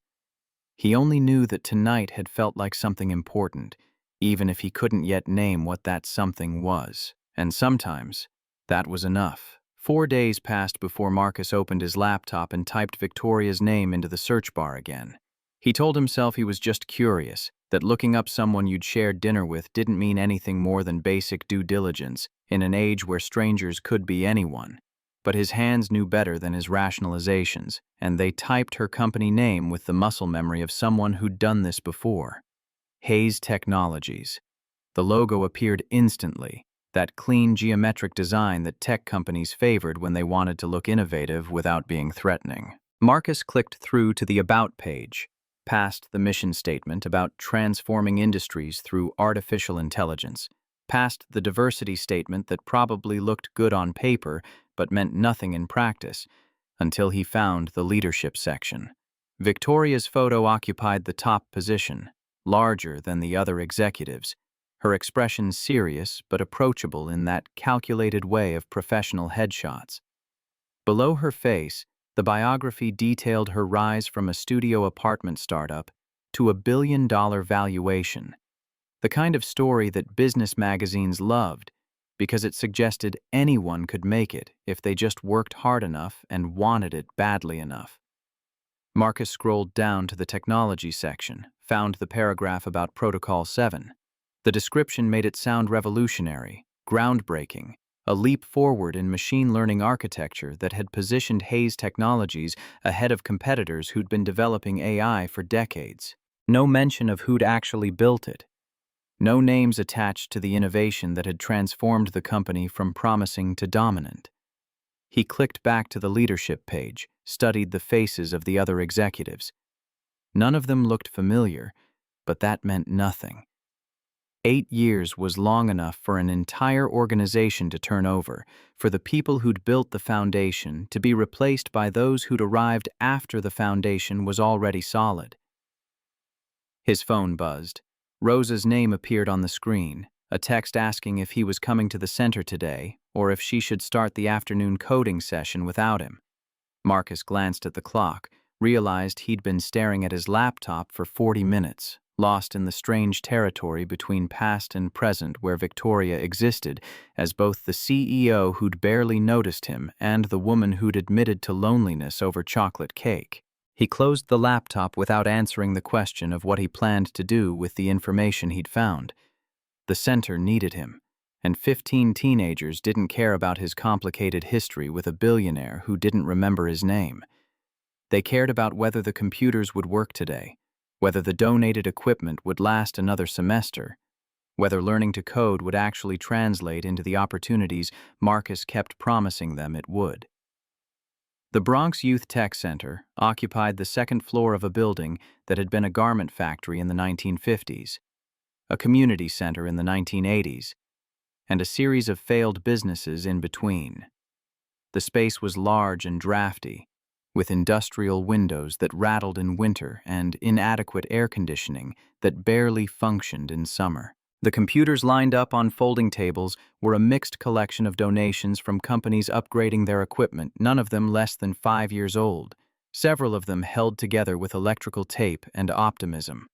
Speaker 1: He only knew that tonight had felt like something important, even if he couldn't yet name what that something was. And sometimes, that was enough. 4 days passed before Marcus opened his laptop and typed Victoria's name into the search bar again. He told himself he was just curious, that looking up someone you'd shared dinner with didn't mean anything more than basic due diligence in an age where strangers could be anyone. But his hands knew better than his rationalizations, and they typed her company name with the muscle memory of someone who'd done this before. Hayes Technologies. The logo appeared instantly, that clean geometric design that tech companies favored when they wanted to look innovative without being threatening. Marcus clicked through to the About page, past the mission statement about transforming industries through artificial intelligence, past the diversity statement that probably looked good on paper but meant nothing in practice, until he found the leadership section. Victoria's photo occupied the top position, larger than the other executives, her expression serious but approachable in that calculated way of professional headshots. Below her face, the biography detailed her rise from a studio apartment startup to a billion-dollar valuation, the kind of story that business magazines loved because it suggested anyone could make it if they just worked hard enough and wanted it badly enough. Marcus scrolled down to the technology section, found the paragraph about Protocol 7. The description made it sound revolutionary, groundbreaking, a leap forward in machine learning architecture that had positioned Hayes Technologies ahead of competitors who'd been developing AI for decades. No mention of who'd actually built it. No names attached to the innovation that had transformed the company from promising to dominant. He clicked back to the leadership page, studied the faces of the other executives. None of them looked familiar, but that meant nothing. 8 years was long enough for an entire organization to turn over, for the people who'd built the foundation to be replaced by those who'd arrived after the foundation was already solid. His phone buzzed. Rosa's name appeared on the screen, a text asking if he was coming to the center today or if she should start the afternoon coding session without him. Marcus glanced at the clock, realized he'd been staring at his laptop for 40 minutes, lost in the strange territory between past and present where Victoria existed as both the CEO who'd barely noticed him and the woman who'd admitted to loneliness over chocolate cake. He closed the laptop without answering the question of what he planned to do with the information he'd found. The center needed him, and 15 teenagers didn't care about his complicated history with a billionaire who didn't remember his name. They cared about whether the computers would work today, whether the donated equipment would last another semester, whether learning to code would actually translate into the opportunities Marcus kept promising them it would. The Bronx Youth Tech Center occupied the second floor of a building that had been a garment factory in the 1950s, a community center in the 1980s, and a series of failed businesses in between. The space was large and drafty, with industrial windows that rattled in winter and inadequate air conditioning that barely functioned in summer. The computers lined up on folding tables were a mixed collection of donations from companies upgrading their equipment, none of them less than 5 years old, several of them held together with electrical tape and optimism.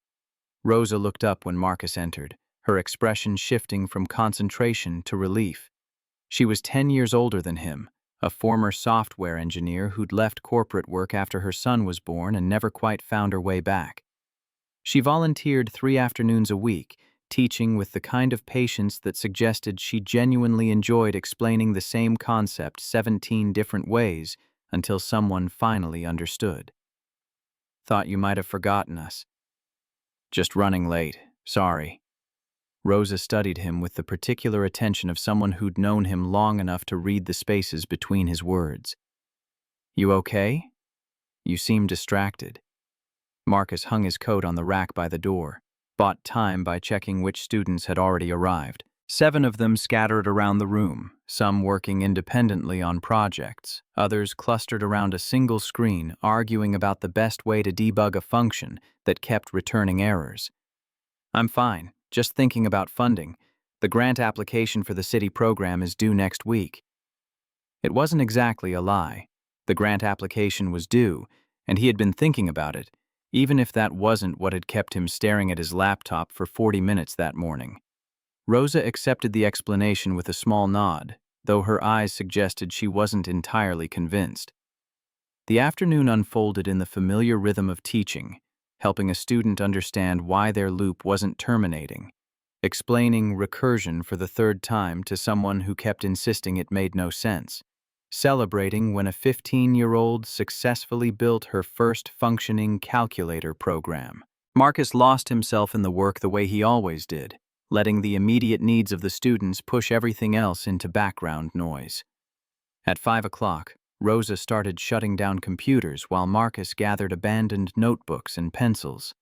Speaker 1: Rosa looked up when Marcus entered, her expression shifting from concentration to relief. She was 10 years older than him, a former software engineer who'd left corporate work after her son was born and never quite found her way back. She volunteered 3 afternoons a week, teaching with the kind of patience that suggested she genuinely enjoyed explaining the same concept 17 different ways until someone finally understood. "Thought you might have forgotten us." "Just running late, sorry." Rosa studied him with the particular attention of someone who'd known him long enough to read the spaces between his words. "You okay? You seem distracted." Marcus hung his coat on the rack by the door, bought time by checking which students had already arrived. 7 of them scattered around the room, some working independently on projects, others clustered around a single screen arguing about the best way to debug a function that kept returning errors. "I'm fine, just thinking about funding. The grant application for the city program is due next week." It wasn't exactly a lie. The grant application was due, and he had been thinking about it, even if that wasn't what had kept him staring at his laptop for 40 minutes that morning. Rosa accepted the explanation with a small nod, though her eyes suggested she wasn't entirely convinced. The afternoon unfolded in the familiar rhythm of teaching, helping a student understand why their loop wasn't terminating, explaining recursion for the 3rd time to someone who kept insisting it made no sense, celebrating when a 15-year-old successfully built her first functioning calculator program. Marcus lost himself in the work the way he always did, letting the immediate needs of the students push everything else into background noise. At 5 o'clock, Rosa started shutting down computers while Marcus gathered abandoned notebooks and pencils.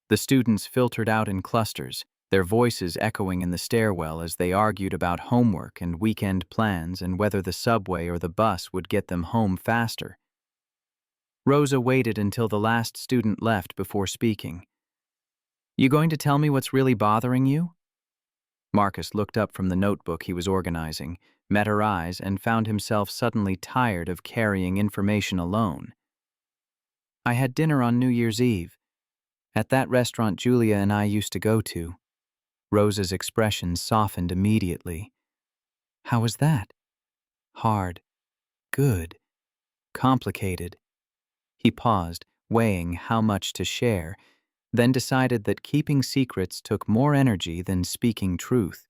Speaker 1: The students filtered out in clusters, their voices echoing in the stairwell as they argued about homework and weekend plans and whether the subway or the bus would get them home faster. Rosa waited until the last student left before speaking. "You going to tell me what's really bothering you?" Marcus looked up from the notebook he was organizing, met her eyes, and found himself suddenly tired of carrying information alone. "I had dinner on New Year's Eve, at that restaurant Julia and I used to go to." Rosa's expression softened immediately. "How was that?" "Hard. Good. Complicated." He paused, weighing how much to share, then decided that keeping secrets took more energy than speaking truth.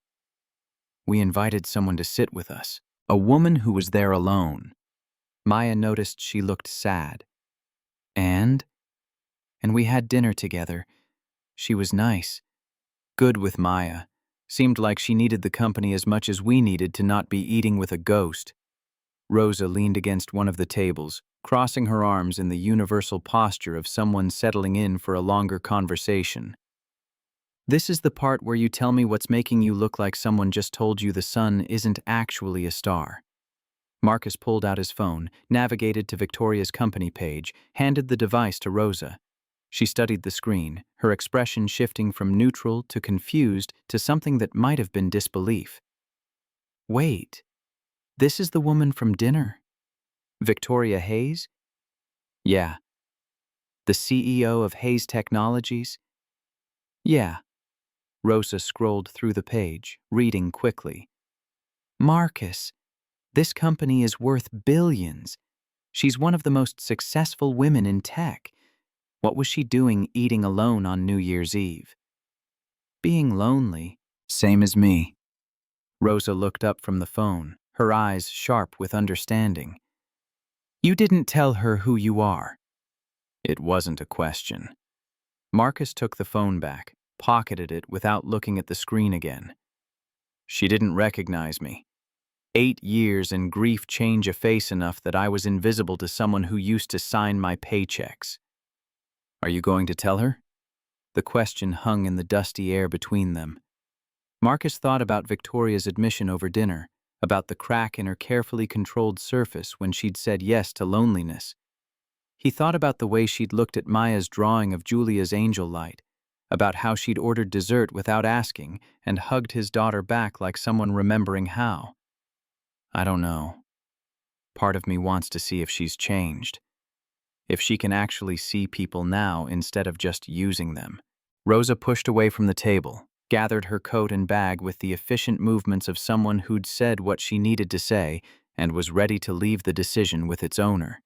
Speaker 1: "We invited someone to sit with us, a woman who was there alone." Maya noticed she looked sad. And we had dinner together. She was nice. Good with Maya. Seemed like she needed the company as much as we needed to not be eating with a ghost. Rosa leaned against one of the tables, crossing her arms in the universal posture of someone settling in for a longer conversation. This is the part where you tell me what's making you look like someone just told you the sun isn't actually a star. Marcus pulled out his phone, navigated to Victoria's company page, handed the device to Rosa. She studied the screen, her expression shifting from neutral to confused to something that might have been disbelief. Wait, this is the woman from dinner? Victoria Hayes? Yeah. The CEO of Hayes Technologies? Yeah. Rosa scrolled through the page, reading quickly. Marcus, this company is worth billions. She's one of the most successful women in tech. What was she doing eating alone on New Year's Eve? Being lonely. Same as me. Rosa looked up from the phone, her eyes sharp with understanding. You didn't tell her who you are. It wasn't a question. Marcus took the phone back, pocketed it without looking at the screen again. She didn't recognize me. 8 years and grief change a face enough that I was invisible to someone who used to sign my paychecks. Are you going to tell her? The question hung in the dusty air between them. Marcus thought about Victoria's admission over dinner, about the crack in her carefully controlled surface when she'd said yes to loneliness. He thought about the way she'd looked at Maya's drawing of Julia's angel light, about how she'd ordered dessert without asking and hugged his daughter back like someone remembering how. I don't know. Part of me wants to see if she's changed. If she can actually see people now instead of just using them. Rosa pushed away from the table, gathered her coat and bag with the efficient movements of someone who'd said what she needed to say and was ready to leave the decision with its owner.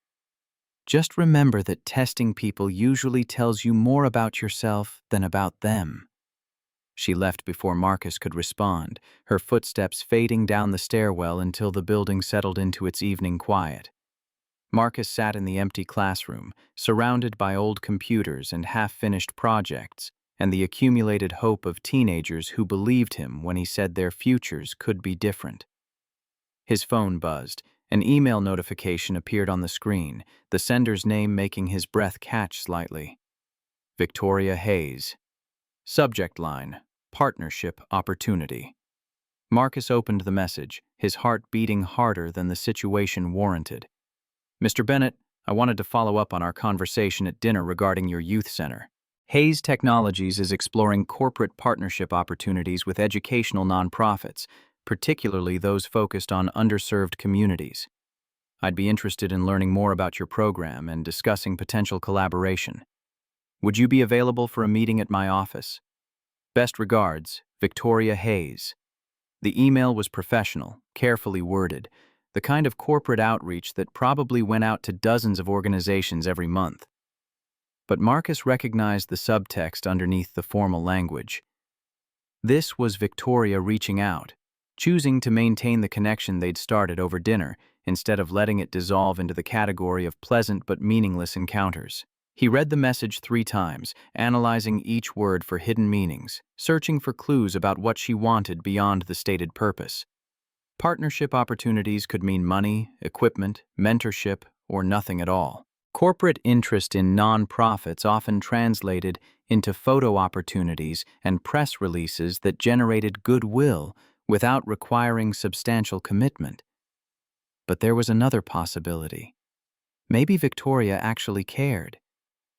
Speaker 1: Just remember that testing people usually tells you more about yourself than about them. She left before Marcus could respond, her footsteps fading down the stairwell until the building settled into its evening quiet. Marcus sat in the empty classroom, surrounded by old computers and half-finished projects, and the accumulated hope of teenagers who believed him when he said their futures could be different. His phone buzzed. An email notification appeared on the screen, the sender's name making his breath catch slightly. Victoria Hayes. Subject line: Partnership Opportunity. Marcus opened the message, his heart beating harder than the situation warranted. Mr. Bennett, I wanted to follow up on our conversation at dinner regarding your youth center. Hayes Technologies is exploring corporate partnership opportunities with educational nonprofits, particularly those focused on underserved communities. I'd be interested in learning more about your program and discussing potential collaboration. Would you be available for a meeting at my office? Best regards, Victoria Hayes. The email was professional, carefully worded, the kind of corporate outreach that probably went out to dozens of organizations every month. But Marcus recognized the subtext underneath the formal language. This was Victoria reaching out, choosing to maintain the connection they'd started over dinner instead of letting it dissolve into the category of pleasant but meaningless encounters. He read the message 3 times, analyzing each word for hidden meanings, searching for clues about what she wanted beyond the stated purpose. Partnership opportunities could mean money, equipment, mentorship, or nothing at all. Corporate interest in nonprofits often translated into photo opportunities and press releases that generated goodwill without requiring substantial commitment. But there was another possibility. Maybe Victoria actually cared.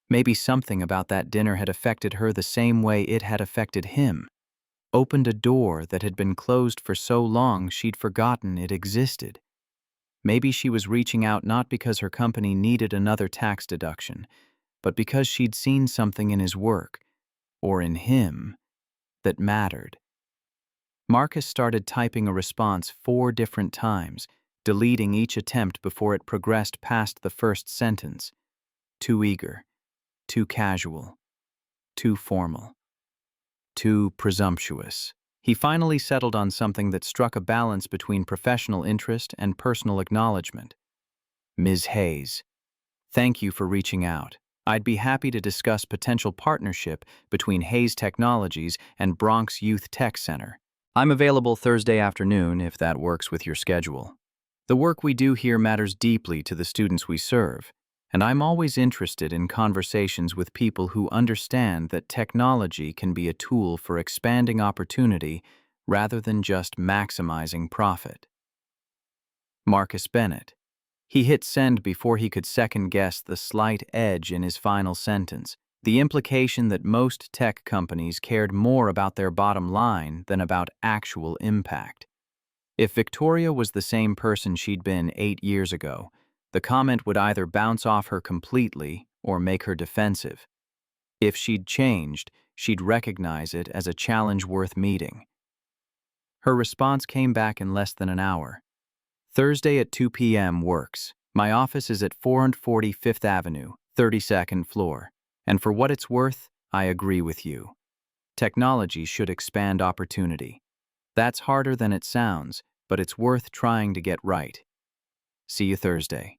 Speaker 1: Maybe something about that dinner had affected her the same way it had affected him, opened a door that had been closed for so long she'd forgotten it existed. Maybe she was reaching out not because her company needed another tax deduction, but because she'd seen something in his work, or in him, that mattered. Marcus started typing a response 4 different times, deleting each attempt before it progressed past the first sentence. Too eager, too casual, too formal, too presumptuous. He finally settled on something that struck a balance between professional interest and personal acknowledgement. Ms. Hayes, thank you for reaching out. I'd be happy to discuss potential partnership between Hayes Technologies and Bronx Youth Tech Center. I'm available Thursday afternoon if that works with your schedule. The work we do here matters deeply to the students we serve, and I'm always interested in conversations with people who understand that technology can be a tool for expanding opportunity rather than just maximizing profit. Marcus Bennett. He hit send before he could second-guess the slight edge in his final sentence, the implication that most tech companies cared more about their bottom line than about actual impact. If Victoria was the same person she'd been 8 years ago, the comment would either bounce off her completely or make her defensive. If she'd changed, she'd recognize it as a challenge worth meeting. Her response came back in less than an hour. Thursday at 2 p.m. works. My office is at 440 Fifth Avenue, 32nd floor. And for what it's worth, I agree with you. Technology should expand opportunity. That's harder than it sounds, but it's worth trying to get right. See you Thursday.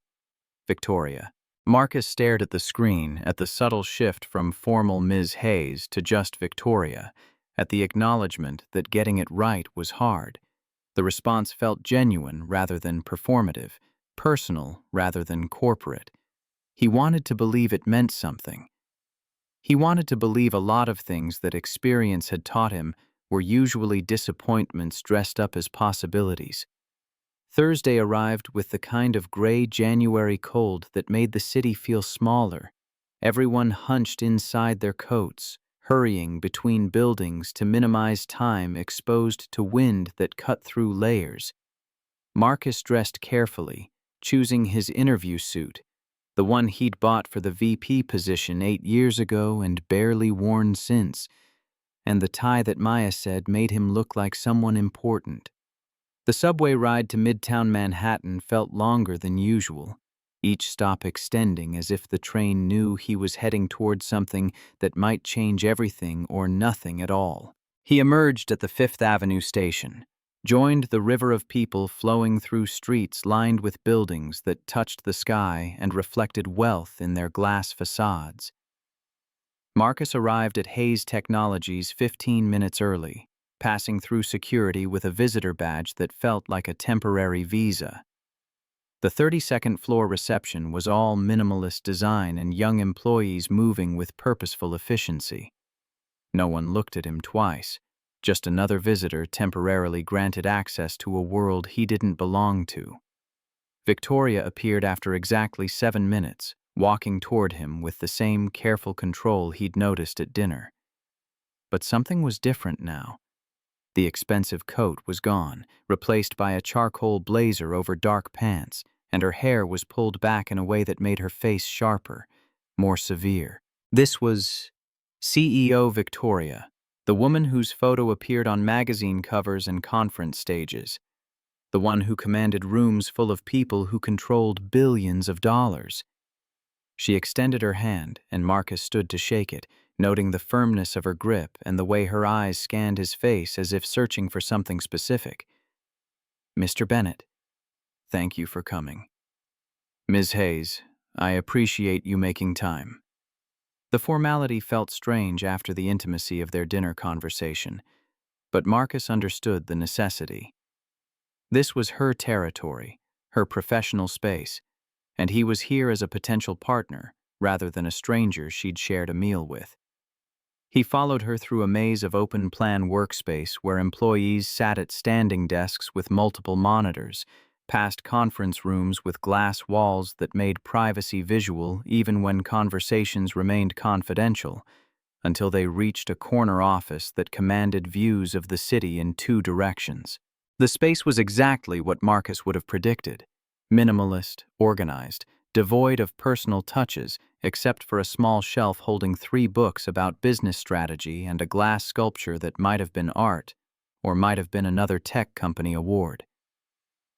Speaker 1: Victoria. Marcus stared at the screen, at the subtle shift from formal Ms. Hayes to just Victoria, at the acknowledgement that getting it right was hard. The response felt genuine rather than performative, personal rather than corporate. He wanted to believe it meant something. He wanted to believe a lot of things that experience had taught him were usually disappointments dressed up as possibilities. Thursday arrived with the kind of gray January cold that made the city feel smaller. Everyone hunched inside their coats, hurrying between buildings to minimize time exposed to wind that cut through layers. Marcus dressed carefully, choosing his interview suit, the one he'd bought for the VP position 8 years ago and barely worn since, and the tie that Maya said made him look like someone important. The subway ride to Midtown Manhattan felt longer than usual, each stop extending as if the train knew he was heading toward something that might change everything or nothing at all. He emerged at the Fifth Avenue station, joined the river of people flowing through streets lined with buildings that touched the sky and reflected wealth in their glass facades. Marcus arrived at Hayes Technologies 15 minutes early, passing through security with a visitor badge that felt like a temporary visa. The 32nd floor reception was all minimalist design and young employees moving with purposeful efficiency. No one looked at him twice, just another visitor temporarily granted access to a world he didn't belong to. Victoria appeared after exactly 7 minutes, walking toward him with the same careful control he'd noticed at dinner. But something was different now. The expensive coat was gone, replaced by a charcoal blazer over dark pants, and her hair was pulled back in a way that made her face sharper, more severe. This was CEO Victoria, the woman whose photo appeared on magazine covers and conference stages, the one who commanded rooms full of people who controlled billions of dollars. She extended her hand, and Marcus stood to shake it, noting the firmness of her grip and the way her eyes scanned his face as if searching for something specific. Mr. Bennett, thank you for coming. Ms. Hayes, I appreciate you making time. The formality felt strange after the intimacy of their dinner conversation, but Marcus understood the necessity. This was her territory, her professional space, and he was here as a potential partner rather than a stranger she'd shared a meal with. He followed her through a maze of open-plan workspace where employees sat at standing desks with multiple monitors, past conference rooms with glass walls that made privacy visual even when conversations remained confidential, until they reached a corner office that commanded views of the city in 2 directions. The space was exactly what Marcus would have predicted: minimalist, organized, devoid of personal touches, except for a small shelf holding 3 books about business strategy and a glass sculpture that might have been art, or might have been another tech company award.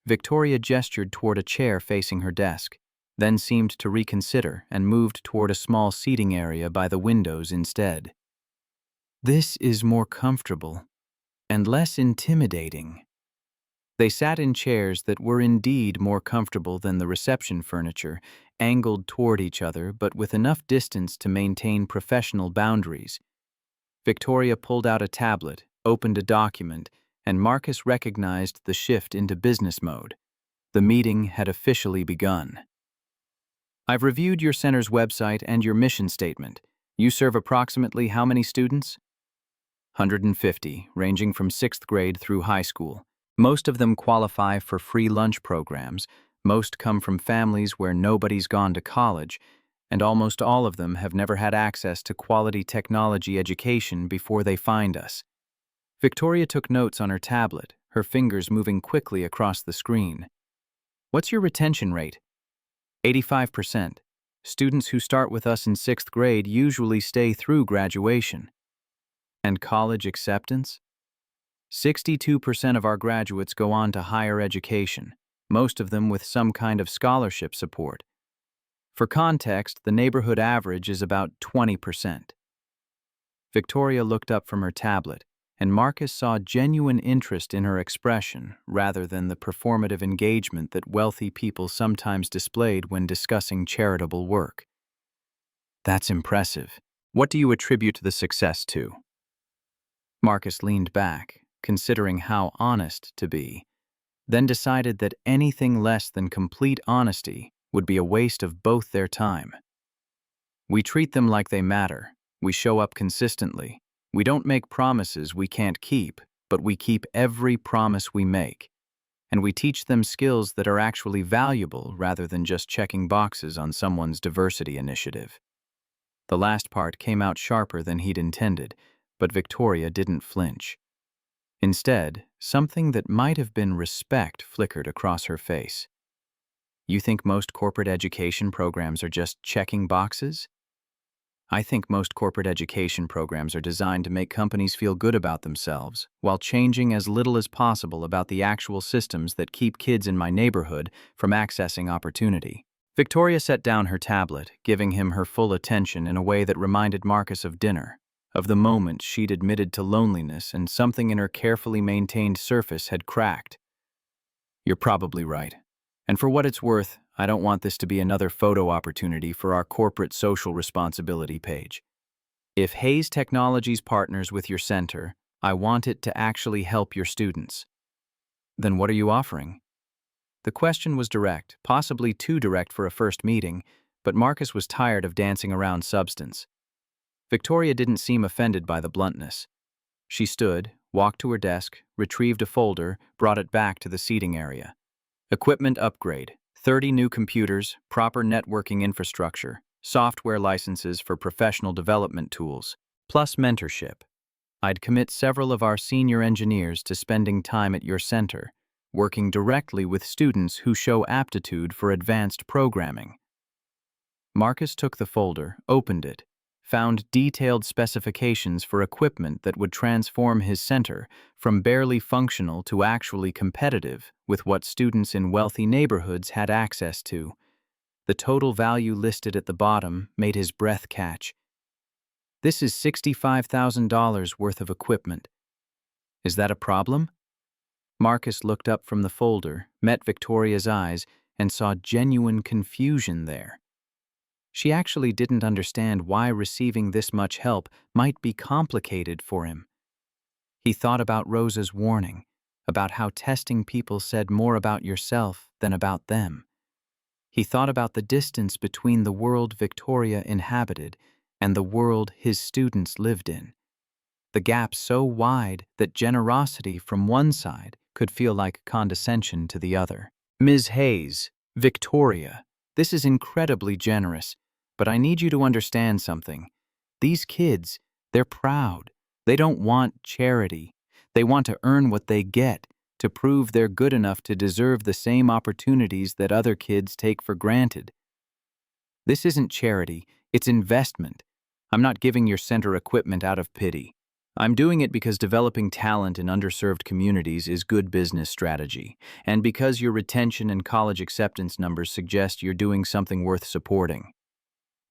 Speaker 1: Victoria gestured toward a chair facing her desk, then seemed to reconsider and moved toward a small seating area by the windows instead. This is more comfortable and less intimidating. They sat in chairs that were indeed more comfortable than the reception furniture, angled toward each other but with enough distance to maintain professional boundaries. Victoria pulled out a tablet, opened a document, and Marcus recognized the shift into business mode. The meeting had officially begun. I've reviewed your center's website and your mission statement. You serve approximately how many students? 150, ranging from 6th grade through high school. Most of them qualify for free lunch programs, most come from families where nobody's gone to college, and almost all of them have never had access to quality technology education before they find us. Victoria took notes on her tablet, her fingers moving quickly across the screen. What's your retention rate? 85%. Students who start with us in 6th grade usually stay through graduation. And college acceptance? 62% of our graduates go on to higher education, most of them with some kind of scholarship support. For context, the neighborhood average is about 20%. Victoria looked up from her tablet, and Marcus saw genuine interest in her expression rather than the performative engagement that wealthy people sometimes displayed when discussing charitable work. That's impressive. What do you attribute the success to? Marcus leaned back, considering how honest to be, then decided that anything less than complete honesty would be a waste of both their time. We treat them like they matter. We show up consistently. We don't make promises we can't keep, but we keep every promise we make. And we teach them skills that are actually valuable rather than just checking boxes on someone's diversity initiative. The last part came out sharper than he'd intended, but Victoria didn't flinch. Instead, something that might have been respect flickered across her face. You think most corporate education programs are just checking boxes? I think most corporate education programs are designed to make companies feel good about themselves, while changing as little as possible about the actual systems that keep kids in my neighborhood from accessing opportunity. Victoria set down her tablet, giving him her full attention in a way that reminded Marcus of dinner, of the moment she'd admitted to loneliness and something in her carefully maintained surface had cracked. You're probably right. And for what it's worth, I don't want this to be another photo opportunity for our corporate social responsibility page. If Hayes Technologies partners with your center, I want it to actually help your students. Then what are you offering? The question was direct, possibly too direct for a first meeting, but Marcus was tired of dancing around substance. Victoria didn't seem offended by the bluntness. She stood, walked to her desk, retrieved a folder, brought it back to the seating area. Equipment upgrade, 30 new computers, proper networking infrastructure, software licenses for professional development tools, plus mentorship. I'd commit several of our senior engineers to spending time at your center, working directly with students who show aptitude for advanced programming. Marcus took the folder, opened it, found detailed specifications for equipment that would transform his center from barely functional to actually competitive with what students in wealthy neighborhoods had access to. The total value listed at the bottom made his breath catch. This is $65,000 worth of equipment. Is that a problem? Marcus looked up from the folder, met Victoria's eyes, and saw genuine confusion there. She actually didn't understand why receiving this much help might be complicated for him. He thought about Rosa's warning, about how testing people said more about yourself than about them. He thought about the distance between the world Victoria inhabited and the world his students lived in. The gap so wide that generosity from one side could feel like condescension to the other. Ms. Hayes, Victoria, this is incredibly generous. But I need you to understand something. These kids, they're proud. They don't want charity. They want to earn what they get, to prove they're good enough to deserve the same opportunities that other kids take for granted. This isn't charity, it's investment. I'm not giving your center equipment out of pity. I'm doing it because developing talent in underserved communities is good business strategy, and because your retention and college acceptance numbers suggest you're doing something worth supporting.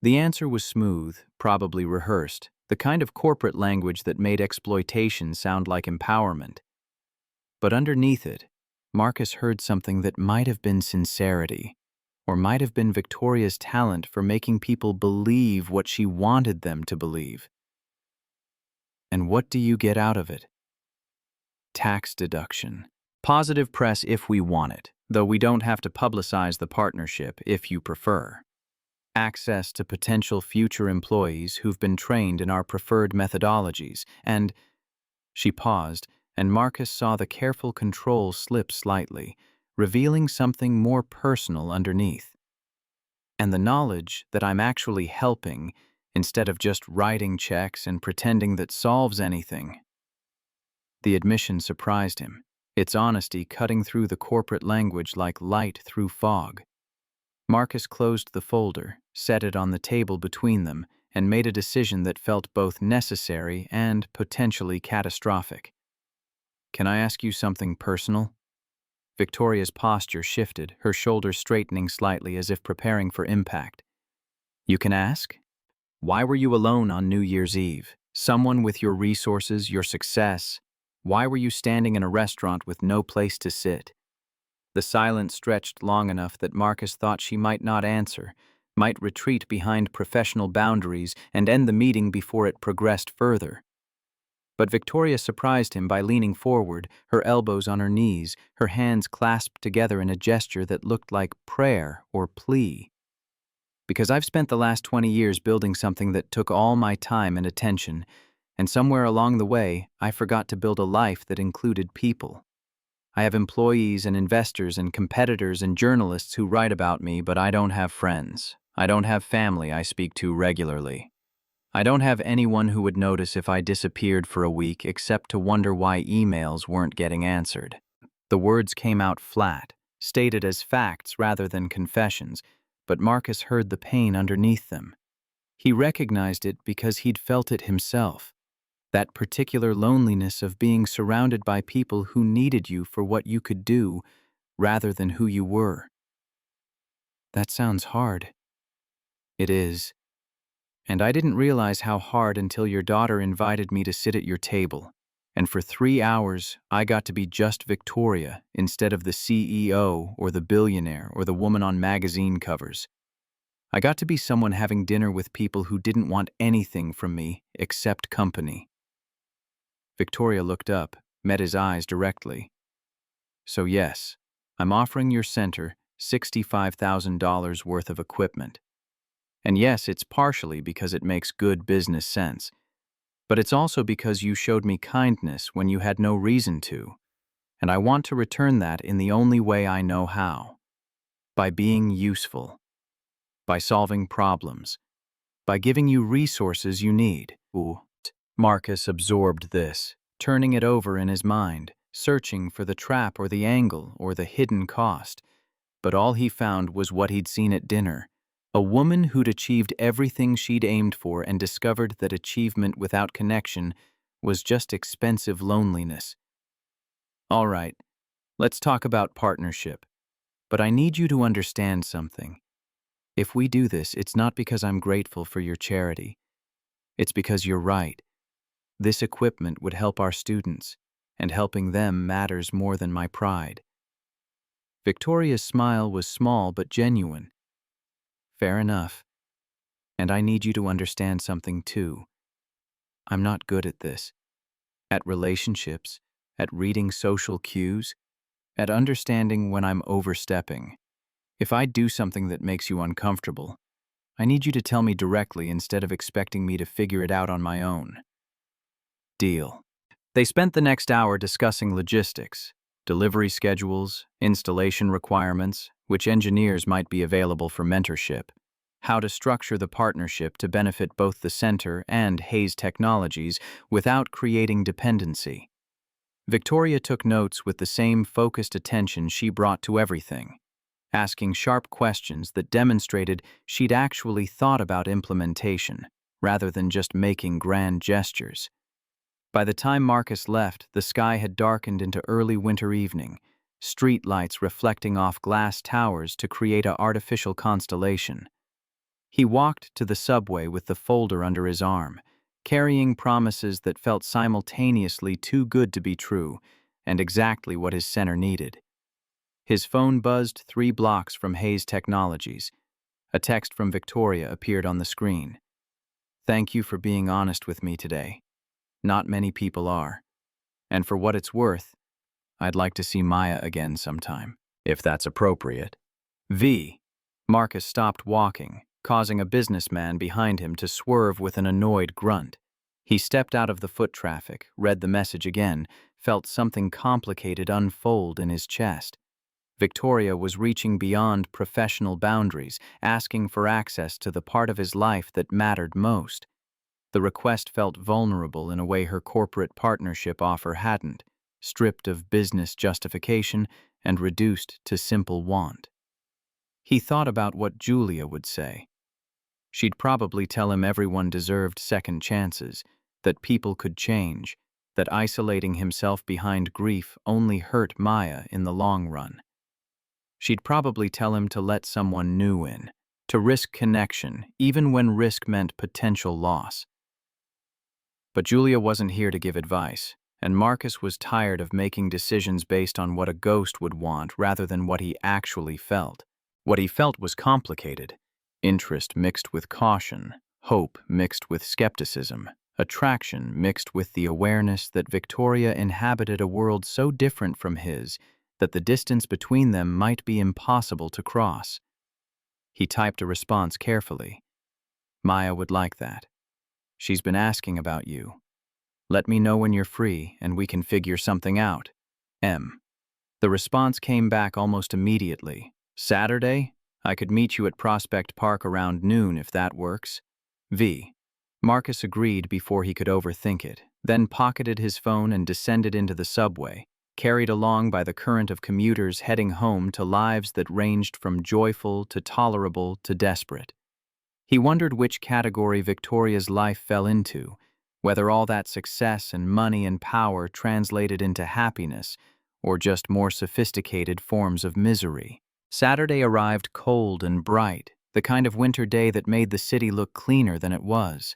Speaker 1: The answer was smooth, probably rehearsed, the kind of corporate language that made exploitation sound like empowerment. But underneath it, Marcus heard something that might have been sincerity, or might have been Victoria's talent for making people believe what she wanted them to believe. And what do you get out of it? Tax deduction. Positive press if we want it, though we don't have to publicize the partnership if you prefer. access to potential future employees who've been trained in our preferred methodologies, and she paused, and Marcus saw the careful control slip slightly, revealing something more personal underneath. And the knowledge that I'm actually helping, instead of just writing checks and pretending that solves anything. The admission surprised him, its honesty cutting through the corporate language like light through fog. Marcus closed the folder, set it on the table between them, and made a decision that felt both necessary and potentially catastrophic. "Can I ask you something personal?" Victoria's posture shifted, her shoulders straightening slightly as if preparing for impact. "You can ask? Why were you alone on New Year's Eve? Someone with your resources, your success. Why were you standing in a restaurant with no place to sit?" The silence stretched long enough that Marcus thought she might not answer, might retreat behind professional boundaries and end the meeting before it progressed further. But Victoria surprised him by leaning forward, her elbows on her knees, her hands clasped together in a gesture that looked like prayer or plea. "Because I've spent the last 20 years building something that took all my time and attention, and somewhere along the way, I forgot to build a life that included people. I have employees and investors and competitors and journalists who write about me, but I don't have friends. I don't have family I speak to regularly. I don't have anyone who would notice if I disappeared for a week except to wonder why emails weren't getting answered." The words came out flat, stated as facts rather than confessions, but Marcus heard the pain underneath them. He recognized it because he'd felt it himself, that particular loneliness of being surrounded by people who needed you for what you could do rather than who you were. "That sounds hard." "It is. And I didn't realize how hard until your daughter invited me to sit at your table. And for 3 hours, I got to be just Victoria instead of the CEO or the billionaire or the woman on magazine covers. I got to be someone having dinner with people who didn't want anything from me except company." Victoria looked up, met his eyes directly. "So yes, I'm offering your center $65,000 worth of equipment. And yes, it's partially because it makes good business sense. But it's also because you showed me kindness when you had no reason to. And I want to return that in the only way I know how. By being useful. By solving problems. By giving you resources you need." Ooh. Marcus absorbed this, turning it over in his mind, searching for the trap or the angle or the hidden cost. But all he found was what he'd seen at dinner. A woman who'd achieved everything she'd aimed for and discovered that achievement without connection was just expensive loneliness. "All right, let's talk about partnership. But I need you to understand something. If we do this, it's not because I'm grateful for your charity. It's because you're right. This equipment would help our students, and helping them matters more than my pride." Victoria's smile was small but genuine. "Fair enough. And I need you to understand something too. I'm not good at this. At relationships, at reading social cues, at understanding when I'm overstepping. If I do something that makes you uncomfortable, I need you to tell me directly instead of expecting me to figure it out on my own." Deal. They spent the next hour discussing logistics, delivery schedules, installation requirements, which engineers might be available for mentorship, how to structure the partnership to benefit both the center and Hayes Technologies without creating dependency. Victoria took notes with the same focused attention she brought to everything, asking sharp questions that demonstrated she'd actually thought about implementation, rather than just making grand gestures. By the time Marcus left, the sky had darkened into early winter evening, street lights reflecting off glass towers to create an artificial constellation. He walked to the subway with the folder under his arm, carrying promises that felt simultaneously too good to be true and exactly what his center needed. His phone buzzed 3 blocks from Hayes Technologies. A text from Victoria appeared on the screen. "Thank you for being honest with me today. Not many people are. And for what it's worth, I'd like to see Maya again sometime, if that's appropriate." V. Marcus stopped walking, causing a businessman behind him to swerve with an annoyed grunt. He stepped out of the foot traffic, read the message again, felt something complicated unfold in his chest. Victoria was reaching beyond professional boundaries, asking for access to the part of his life that mattered most. The request felt vulnerable in a way her corporate partnership offer hadn't, stripped of business justification and reduced to simple want. He thought about what Julia would say. She'd probably tell him everyone deserved second chances, that people could change, that isolating himself behind grief only hurt Maya in the long run. She'd probably tell him to let someone new in, to risk connection, even when risk meant potential loss. But Julia wasn't here to give advice, and Marcus was tired of making decisions based on what a ghost would want rather than what he actually felt. What he felt was complicated. Interest mixed with caution, hope mixed with skepticism, attraction mixed with the awareness that Victoria inhabited a world so different from his that the distance between them might be impossible to cross. He typed a response carefully. Maya would like that. She's been asking about you. Let me know when you're free and we can figure something out. M. The response came back almost immediately. Saturday? I could meet you at Prospect Park around noon if that works. V. Marcus agreed before he could overthink it, then pocketed his phone and descended into the subway, carried along by the current of commuters heading home to lives that ranged from joyful to tolerable to desperate. He wondered which category Victoria's life fell into, whether all that success and money and power translated into happiness or just more sophisticated forms of misery. Saturday arrived cold and bright, the kind of winter day that made the city look cleaner than it was.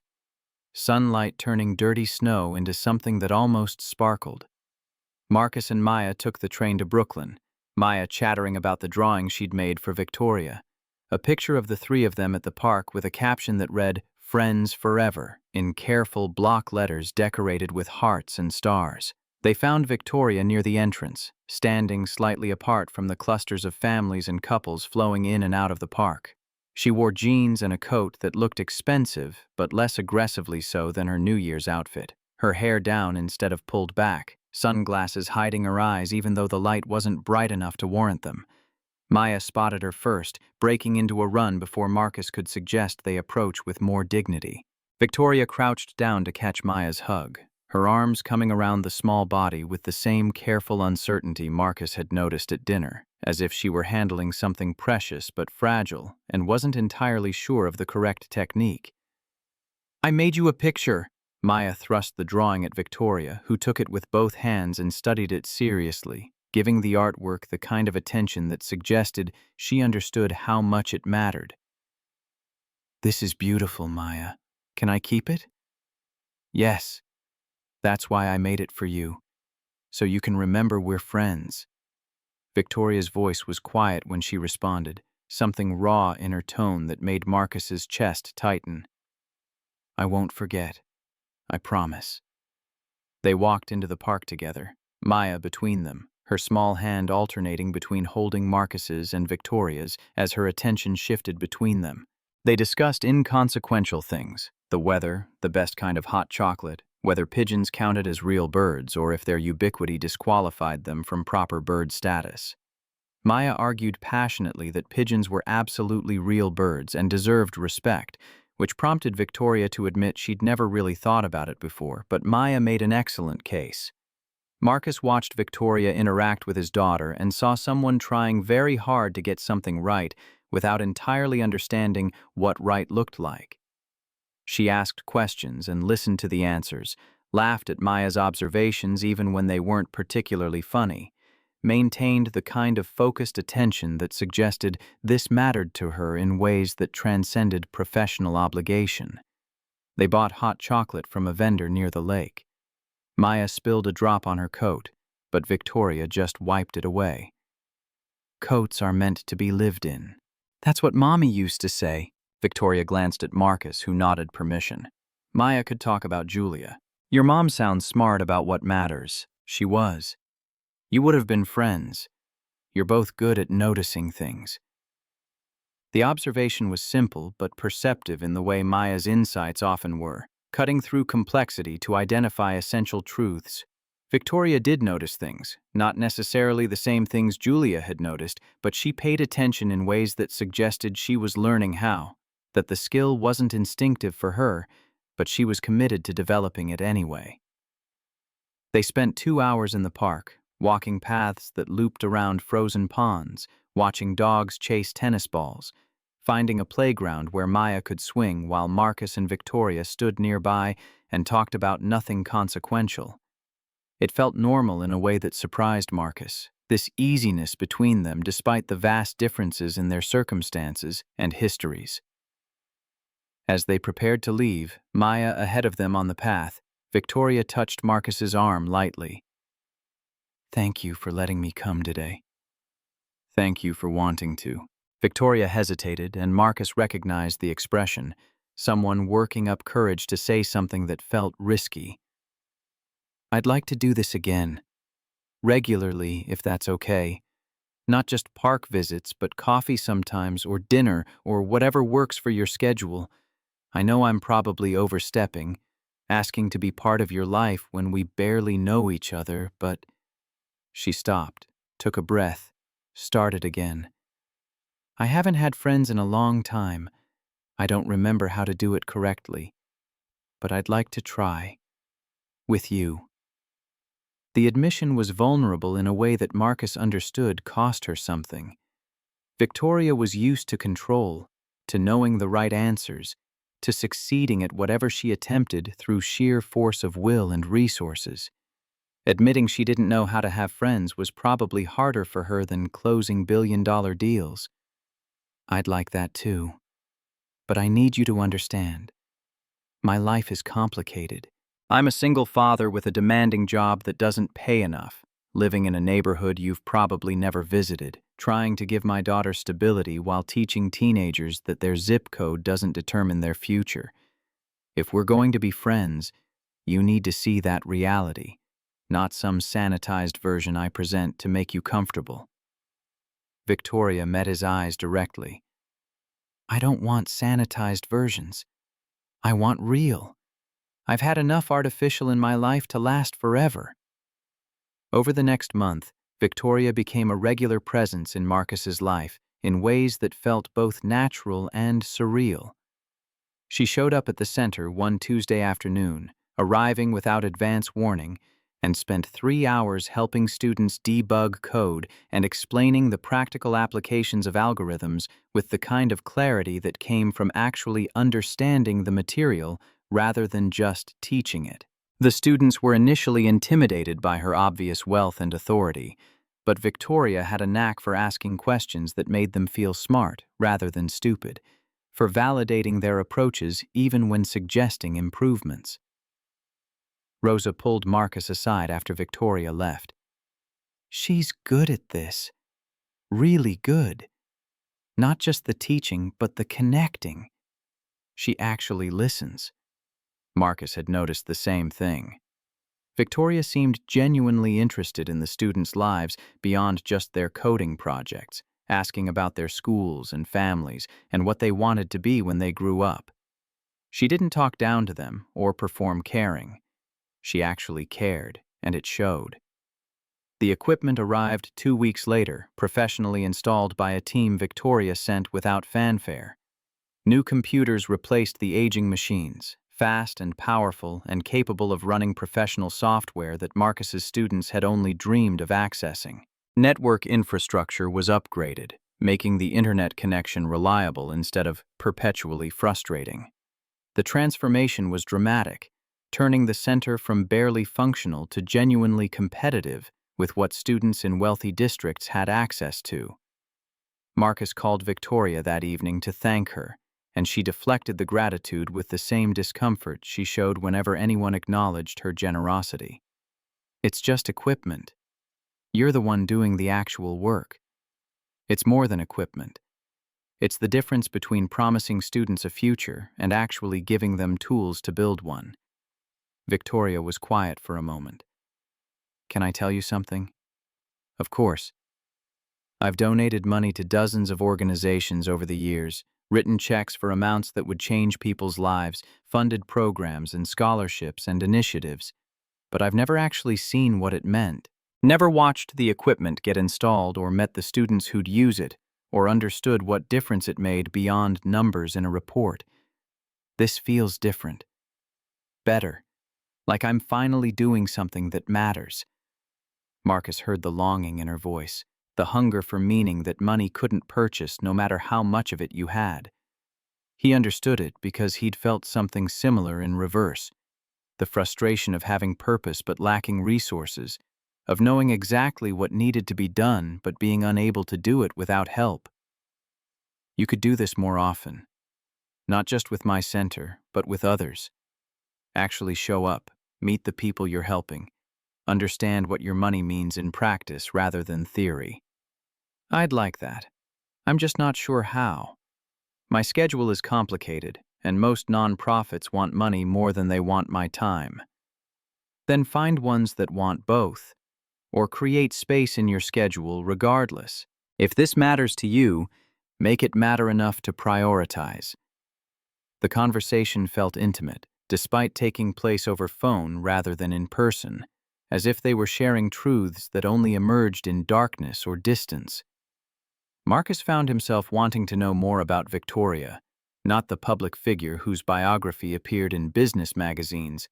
Speaker 1: Sunlight turning dirty snow into something that almost sparkled. Marcus and Maya took the train to Brooklyn, Maya chattering about the drawing she'd made for Victoria. A picture of the three of them at the park with a caption that read, "Friends Forever," in careful block letters decorated with hearts and stars. They found Victoria near the entrance, standing slightly apart from the clusters of families and couples flowing in and out of the park. She wore jeans and a coat that looked expensive, but less aggressively so than her New Year's outfit. Her hair down instead of pulled back, sunglasses hiding her eyes even though the light wasn't bright enough to warrant them. Maya spotted her first, breaking into a run before Marcus could suggest they approach with more dignity. Victoria crouched down to catch Maya's hug, her arms coming around the small body with the same careful uncertainty Marcus had noticed at dinner, as if she were handling something precious but fragile and wasn't entirely sure of the correct technique. "I made you a picture." Maya thrust the drawing at Victoria, who took it with both hands and studied it seriously, giving the artwork the kind of attention that suggested she understood how much it mattered. "This is beautiful, Maya. Can I keep it?" "Yes. That's why I made it for you. So you can remember we're friends." Victoria's voice was quiet when she responded, something raw in her tone that made Marcus's chest tighten. "I won't forget. I promise." They walked into the park together, Maya between them, her small hand alternating between holding Marcus's and Victoria's as her attention shifted between them. They discussed inconsequential things, the weather, the best kind of hot chocolate, whether pigeons counted as real birds or if their ubiquity disqualified them from proper bird status. Maya argued passionately that pigeons were absolutely real birds and deserved respect, which prompted Victoria to admit she'd never really thought about it before, but Maya made an excellent case. Marcus watched Victoria interact with his daughter and saw someone trying very hard to get something right without entirely understanding what right looked like. She asked questions and listened to the answers, laughed at Maya's observations even when they weren't particularly funny, maintained the kind of focused attention that suggested this mattered to her in ways that transcended professional obligation. They bought hot chocolate from a vendor near the lake. Maya spilled a drop on her coat, but Victoria just wiped it away. "Coats are meant to be lived in." "That's what Mommy used to say." Victoria glanced at Marcus, who nodded permission. Maya could talk about Julia. "Your mom sounds smart about what matters." She was. "You would have been friends. You're both good at noticing things." The observation was simple but perceptive in the way Maya's insights often were, cutting through complexity to identify essential truths. Victoria did notice things, not necessarily the same things Julia had noticed, but she paid attention in ways that suggested she was learning how, that the skill wasn't instinctive for her, but she was committed to developing it anyway. They spent 2 hours in the park, walking paths that looped around frozen ponds, watching dogs chase tennis balls, finding a playground where Maya could swing while Marcus and Victoria stood nearby and talked about nothing consequential. It felt normal in a way that surprised Marcus, this easiness between them despite the vast differences in their circumstances and histories. As they prepared to leave, Maya ahead of them on the path, Victoria touched Marcus's arm lightly. "Thank you for letting me come today." "Thank you for wanting to." Victoria hesitated, and Marcus recognized the expression, someone working up courage to say something that felt risky. "I'd like to do this again. Regularly, if that's okay. Not just park visits, but coffee sometimes, or dinner, or whatever works for your schedule. I know I'm probably overstepping, asking to be part of your life when we barely know each other, but—" She stopped, took a breath, started again. "I haven't had friends in a long time. I don't remember how to do it correctly. But I'd like to try. With you." The admission was vulnerable in a way that Marcus understood cost her something. Victoria was used to control, to knowing the right answers, to succeeding at whatever she attempted through sheer force of will and resources. Admitting she didn't know how to have friends was probably harder for her than closing billion-dollar deals. "I'd like that too. But I need you to understand. My life is complicated. I'm a single father with a demanding job that doesn't pay enough, living in a neighborhood you've probably never visited, trying to give my daughter stability while teaching teenagers that their zip code doesn't determine their future. If we're going to be friends, you need to see that reality, not some sanitized version I present to make you comfortable." Victoria met his eyes directly. "I don't want sanitized versions. I want real. I've had enough artificial in my life to last forever." Over the next month, Victoria became a regular presence in Marcus's life in ways that felt both natural and surreal. She showed up at the center one Tuesday afternoon, arriving without advance warning, and spent 3 hours helping students debug code and explaining the practical applications of algorithms with the kind of clarity that came from actually understanding the material rather than just teaching it. The students were initially intimidated by her obvious wealth and authority, but Victoria had a knack for asking questions that made them feel smart rather than stupid, for validating their approaches even when suggesting improvements. Rosa pulled Marcus aside after Victoria left. "She's good at this. Really good. Not just the teaching, but the connecting. She actually listens." Marcus had noticed the same thing. Victoria seemed genuinely interested in the students' lives beyond just their coding projects, asking about their schools and families and what they wanted to be when they grew up. She didn't talk down to them or perform caring. She actually cared, and it showed. The equipment arrived 2 weeks later, professionally installed by a team Victoria sent without fanfare. New computers replaced the aging machines, fast and powerful and capable of running professional software that Marcus's students had only dreamed of accessing. Network infrastructure was upgraded, making the internet connection reliable instead of perpetually frustrating. The transformation was dramatic, turning the center from barely functional to genuinely competitive with what students in wealthy districts had access to. Marcus called Victoria that evening to thank her, and she deflected the gratitude with the same discomfort she showed whenever anyone acknowledged her generosity. "It's just equipment. You're the one doing the actual work. It's more than equipment. It's the difference between promising students a future and actually giving them tools to build one." Victoria was quiet for a moment. "Can I tell you something?" "Of course." I've donated money to dozens of organizations over the years, written checks for amounts that would change people's lives, funded programs and scholarships and initiatives, but I've never actually seen what it meant. Never watched the equipment get installed or met the students who'd use it, or understood what difference it made beyond numbers in a report. This feels different. Better. Like I'm finally doing something that matters. Marcus heard the longing in her voice, the hunger for meaning that money couldn't purchase no matter how much of it you had. He understood it because he'd felt something similar in reverse. The frustration of having purpose but lacking resources, of knowing exactly what needed to be done but being unable to do it without help. You could do this more often. Not just with my center, but with others. Actually show up, meet the people you're helping, understand what your money means in practice rather than theory. I'd like that. I'm just not sure how. My schedule is complicated, and most nonprofits want money more than they want my time. Then find ones that want both, or create space in your schedule regardless. If this matters to you, make it matter enough to prioritize. The conversation felt intimate, despite taking place over phone rather than in person, as if they were sharing truths that only emerged in darkness or distance. Marcus found himself wanting to know more about Victoria, not the public figure whose biography appeared in business magazines,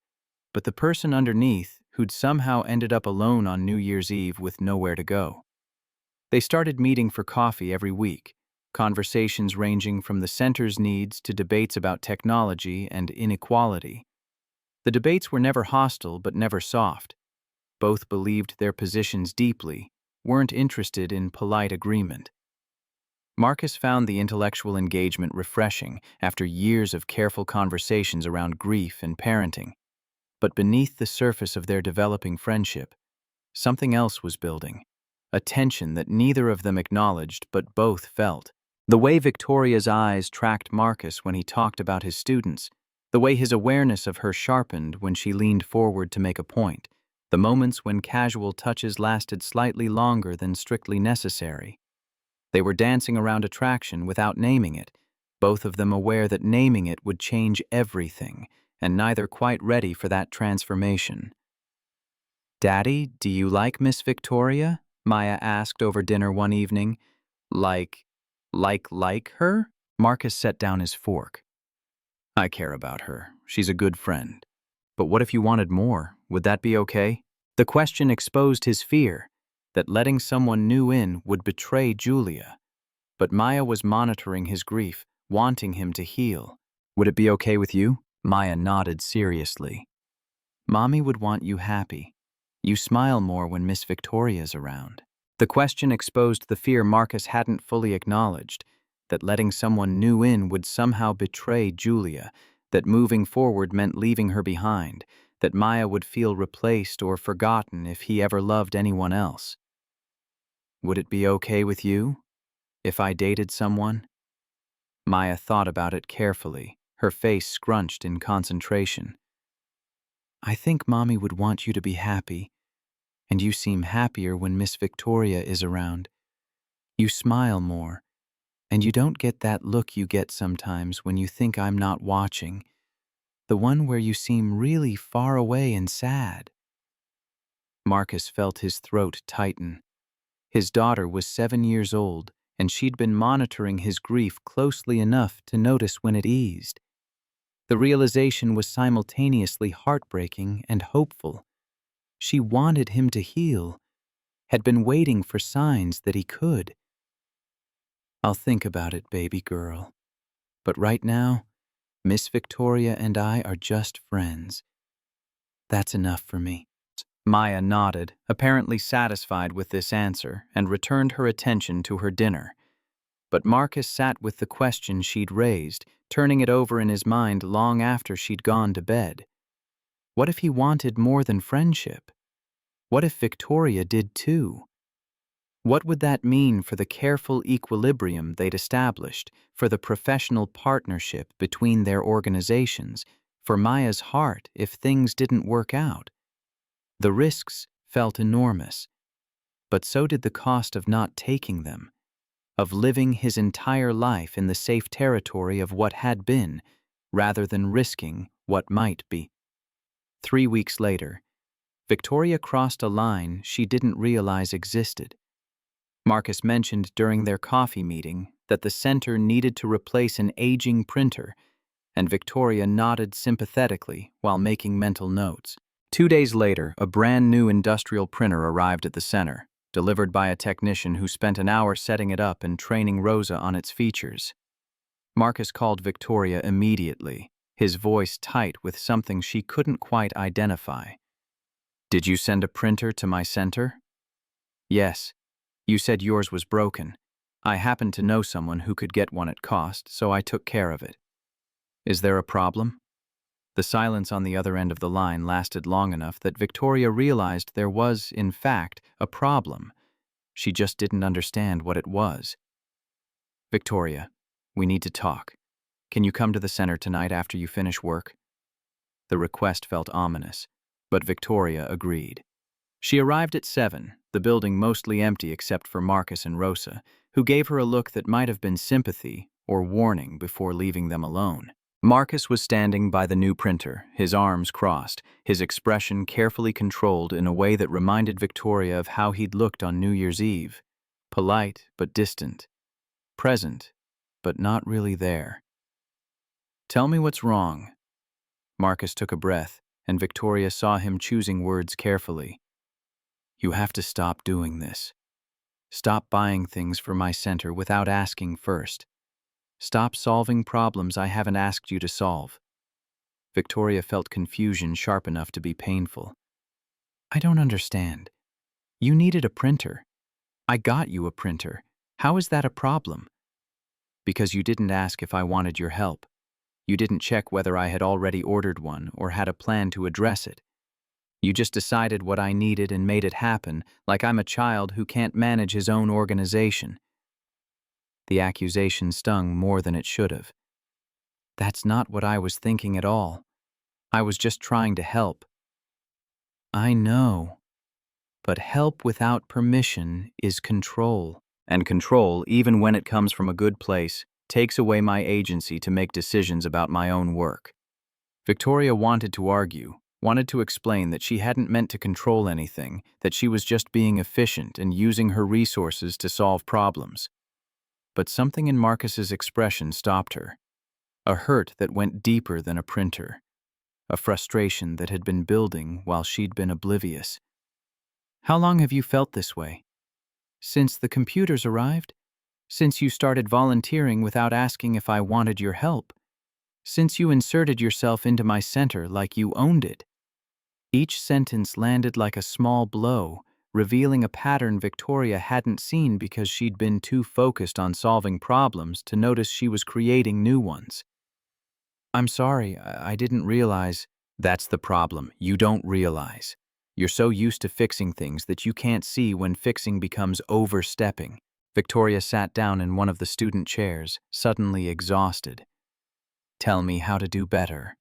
Speaker 1: but the person underneath who'd somehow ended up alone on New Year's Eve with nowhere to go. They started meeting for coffee every week, conversations ranging from the center's needs to debates about technology and inequality. The debates were never hostile but never soft. Both believed their positions deeply, weren't interested in polite agreement. Marcus found the intellectual engagement refreshing after years of careful conversations around grief and parenting. But beneath the surface of their developing friendship, something else was building, a tension that neither of them acknowledged but both felt. The way Victoria's eyes tracked Marcus when he talked about his students, the way his awareness of her sharpened when she leaned forward to make a point, the moments when casual touches lasted slightly longer than strictly necessary. They were dancing around attraction without naming it, both of them aware that naming it would change everything, and neither quite ready for that transformation. "Daddy, do you like Miss Victoria?" Maya asked over dinner one evening. Like her? Marcus set down his fork. "I care about her. She's a good friend. But what if you wanted more? Would that be okay?" The question exposed his fear that letting someone new in would betray Julia. But Maya was monitoring his grief, wanting him to heal. "Would it be okay with you?" Maya nodded seriously. "Mommy would want you happy. You smile more when Miss Victoria's around." The question exposed the fear Marcus hadn't fully acknowledged, that letting someone new in would somehow betray Julia, that moving forward meant leaving her behind, that Maya would feel replaced or forgotten if he ever loved anyone else. "Would it be okay with you if I dated someone?" Maya thought about it carefully, her face scrunched in concentration. "I think Mommy would want you to be happy, and you seem happier when Miss Victoria is around. You smile more, and you don't get that look you get sometimes when you think I'm not watching, the one where you seem really far away and sad." Marcus felt his throat tighten. His daughter was 7 years old, and she'd been monitoring his grief closely enough to notice when it eased. The realization was simultaneously heartbreaking and hopeful. She wanted him to heal, had been waiting for signs that he could. "I'll think about it, baby girl. But right now, Miss Victoria and I are just friends. That's enough for me." Maya nodded, apparently satisfied with this answer, and returned her attention to her dinner. But Marcus sat with the question she'd raised, turning it over in his mind long after she'd gone to bed. What if he wanted more than friendship? What if Victoria did too? What would that mean for the careful equilibrium they'd established, for the professional partnership between their organizations, for Maya's heart if things didn't work out? The risks felt enormous. but so did the cost of not taking them, of living his entire life in the safe territory of what had been, rather than risking what might be. 3 weeks later, Victoria crossed a line she didn't realize existed. Marcus mentioned during their coffee meeting that the center needed to replace an aging printer, and Victoria nodded sympathetically while making mental notes. 2 days later, a brand new industrial printer arrived at the center, delivered by a technician who spent an hour setting it up and training Rosa on its features. Marcus called Victoria immediately, his voice tight with something she couldn't quite identify. "Did you send a printer to my center?" "Yes. You said yours was broken. I happened to know someone who could get one at cost, so I took care of it." "Is there a problem?" The silence on the other end of the line lasted long enough that Victoria realized there was, in fact, a problem. She just didn't understand what it was. "Victoria, we need to talk. Can you come to the center tonight after you finish work?" The request felt ominous, but Victoria agreed. She arrived at 7, the building mostly empty except for Marcus and Rosa, who gave her a look that might have been sympathy or warning before leaving them alone. Marcus was standing by the new printer, his arms crossed, his expression carefully controlled in a way that reminded Victoria of how he'd looked on New Year's Eve. Polite but distant. Present, but not really there. "Tell me what's wrong." Marcus took a breath, and Victoria saw him choosing words carefully. "You have to stop doing this. Stop buying things for my center without asking first. Stop solving problems I haven't asked you to solve." Victoria felt confusion sharp enough to be painful. "I don't understand. You needed a printer. I got you a printer. How is that a problem?" "Because you didn't ask if I wanted your help. You didn't check whether I had already ordered one or had a plan to address it. You just decided what I needed and made it happen, like I'm a child who can't manage his own organization." The accusation stung more than it should have. "That's not what I was thinking at all. I was just trying to help." "I know. But help without permission is control. And control, even when it comes from a good place, takes away my agency to make decisions about my own work." Victoria wanted to argue, wanted to explain that she hadn't meant to control anything, that she was just being efficient and using her resources to solve problems. But something in Marcus's expression stopped her. A hurt that went deeper than a printer. A frustration that had been building while she'd been oblivious. "How long have you felt this way?" "Since the computers arrived. Since you started volunteering without asking if I wanted your help. Since you inserted yourself into my center like you owned it." Each sentence landed like a small blow, revealing a pattern Victoria hadn't seen because she'd been too focused on solving problems to notice she was creating new ones. "I'm sorry, I didn't realize." "That's the problem. You don't realize. You're so used to fixing things that you can't see when fixing becomes overstepping." Victoria sat down in one of the student chairs, suddenly exhausted. "Tell me how to do better."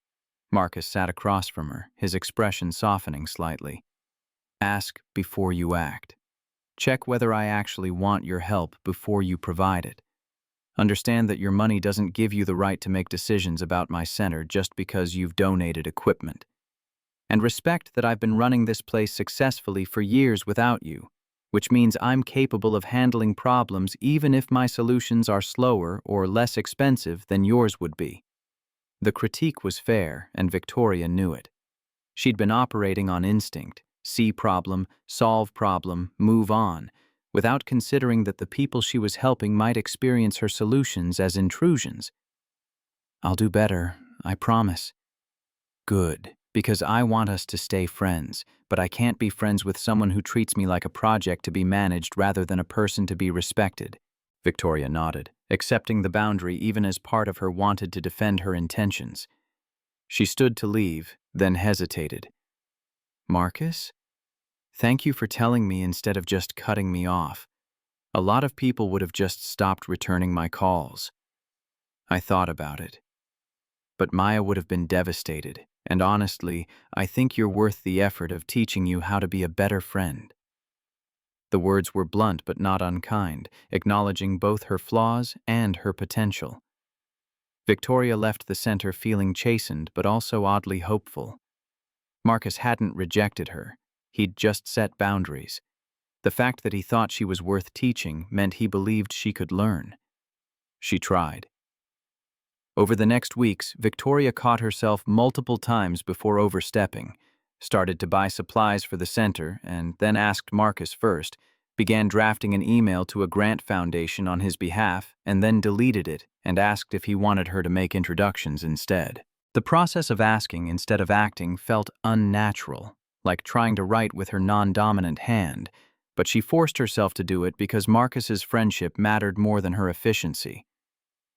Speaker 1: Marcus sat across from her, his expression softening slightly. "Ask before you act. Check whether I actually want your help before you provide it. Understand that your money doesn't give you the right to make decisions about my center just because you've donated equipment. And respect that I've been running this place successfully for years without you, which means I'm capable of handling problems even if my solutions are slower or less expensive than yours would be." The critique was fair, and Victoria knew it. She'd been operating on instinct, see problem, solve problem, move on, without considering that the people she was helping might experience her solutions as intrusions. "I'll do better, I promise." "Good, because I want us to stay friends, but I can't be friends with someone who treats me like a project to be managed rather than a person to be respected." Victoria nodded, accepting the boundary even as part of her wanted to defend her intentions. She stood to leave, then hesitated. "Marcus? Thank you for telling me instead of just cutting me off. A lot of people would have just stopped returning my calls." "I thought about it. But Maya would have been devastated, and honestly, I think you're worth the effort of teaching you how to be a better friend." The words were blunt but not unkind, acknowledging both her flaws and her potential. Victoria left the center feeling chastened but also oddly hopeful. Marcus hadn't rejected her. He'd just set boundaries. The fact that he thought she was worth teaching meant he believed she could learn. She tried. Over the next weeks, Victoria caught herself multiple times before overstepping, started to buy supplies for the center, and then asked Marcus first, began drafting an email to a grant foundation on his behalf, and then deleted it and asked if he wanted her to make introductions instead. The process of asking instead of acting felt unnatural, like trying to write with her non-dominant hand, but she forced herself to do it because Marcus's friendship mattered more than her efficiency.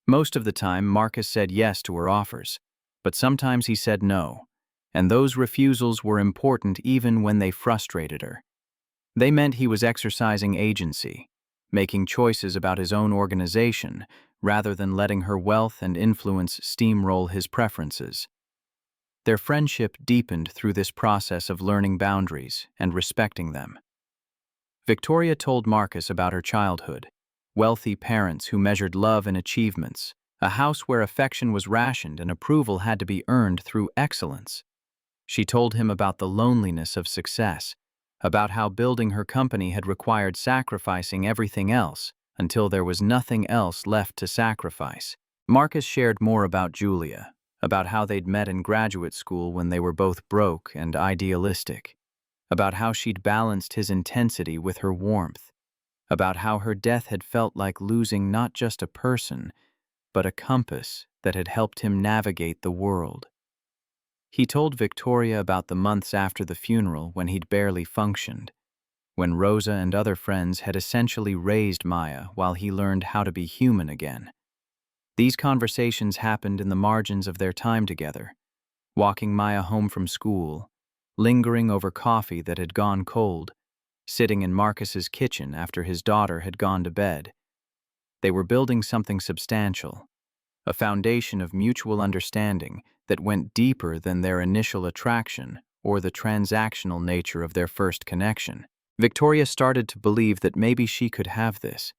Speaker 1: Most of the time, Marcus said yes to her offers, but sometimes he said no, and those refusals were important even when they frustrated her. They meant he was exercising agency, making choices about his own organization, rather than letting her wealth and influence steamroll his preferences. Their friendship deepened through this process of learning boundaries and respecting them. Victoria told Marcus about her childhood, wealthy parents who measured love in achievements, a house where affection was rationed and approval had to be earned through excellence. She told him about the loneliness of success, about how building her company had required sacrificing everything else until there was nothing else left to sacrifice. Marcus shared more about Julia, about how they'd met in graduate school when they were both broke and idealistic, about how she'd balanced his intensity with her warmth, about how her death had felt like losing not just a person, but a compass that had helped him navigate the world. He told Victoria about the months after the funeral when he'd barely functioned, when Rosa and other friends had essentially raised Maya while he learned how to be human again. These conversations happened in the margins of their time together, walking Maya home from school, lingering over coffee that had gone cold, sitting in Marcus's kitchen after his daughter had gone to bed. They were building something substantial, a foundation of mutual understanding that went deeper than their initial attraction or the transactional nature of their first connection. Victoria started to believe that maybe she could have this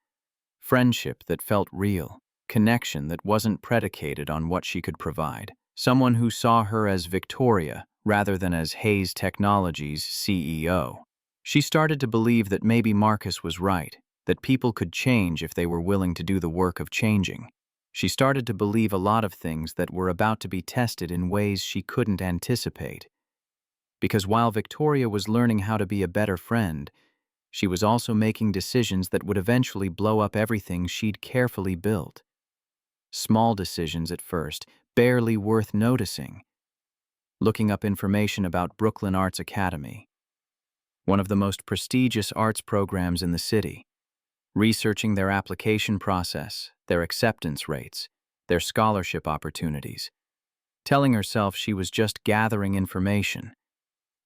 Speaker 1: friendship that felt real, connection that wasn't predicated on what she could provide, someone who saw her as Victoria rather than as Hayes Technologies' CEO. She started to believe that maybe Marcus was right, that people could change if they were willing to do the work of changing. She started to believe a lot of things that were about to be tested in ways she couldn't anticipate. Because while Victoria was learning how to be a better friend, she was also making decisions that would eventually blow up everything she'd carefully built. Small decisions at first, barely worth noticing. Looking up information about Brooklyn Arts Academy, one of the most prestigious arts programs in the city, researching their application process, their acceptance rates, their scholarship opportunities, telling herself she was just gathering information,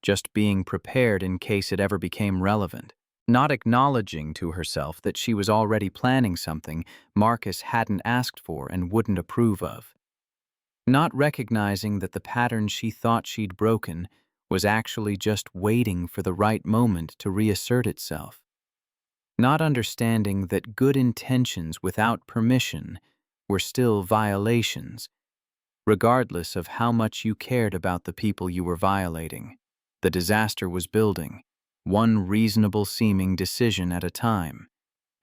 Speaker 1: just being prepared in case it ever became relevant, not acknowledging to herself that she was already planning something Marcus hadn't asked for and wouldn't approve of, not recognizing that the pattern she thought she'd broken was actually just waiting for the right moment to reassert itself, not understanding that good intentions without permission were still violations, regardless of how much you cared about the people you were violating. The disaster was building, one reasonable-seeming decision at a time,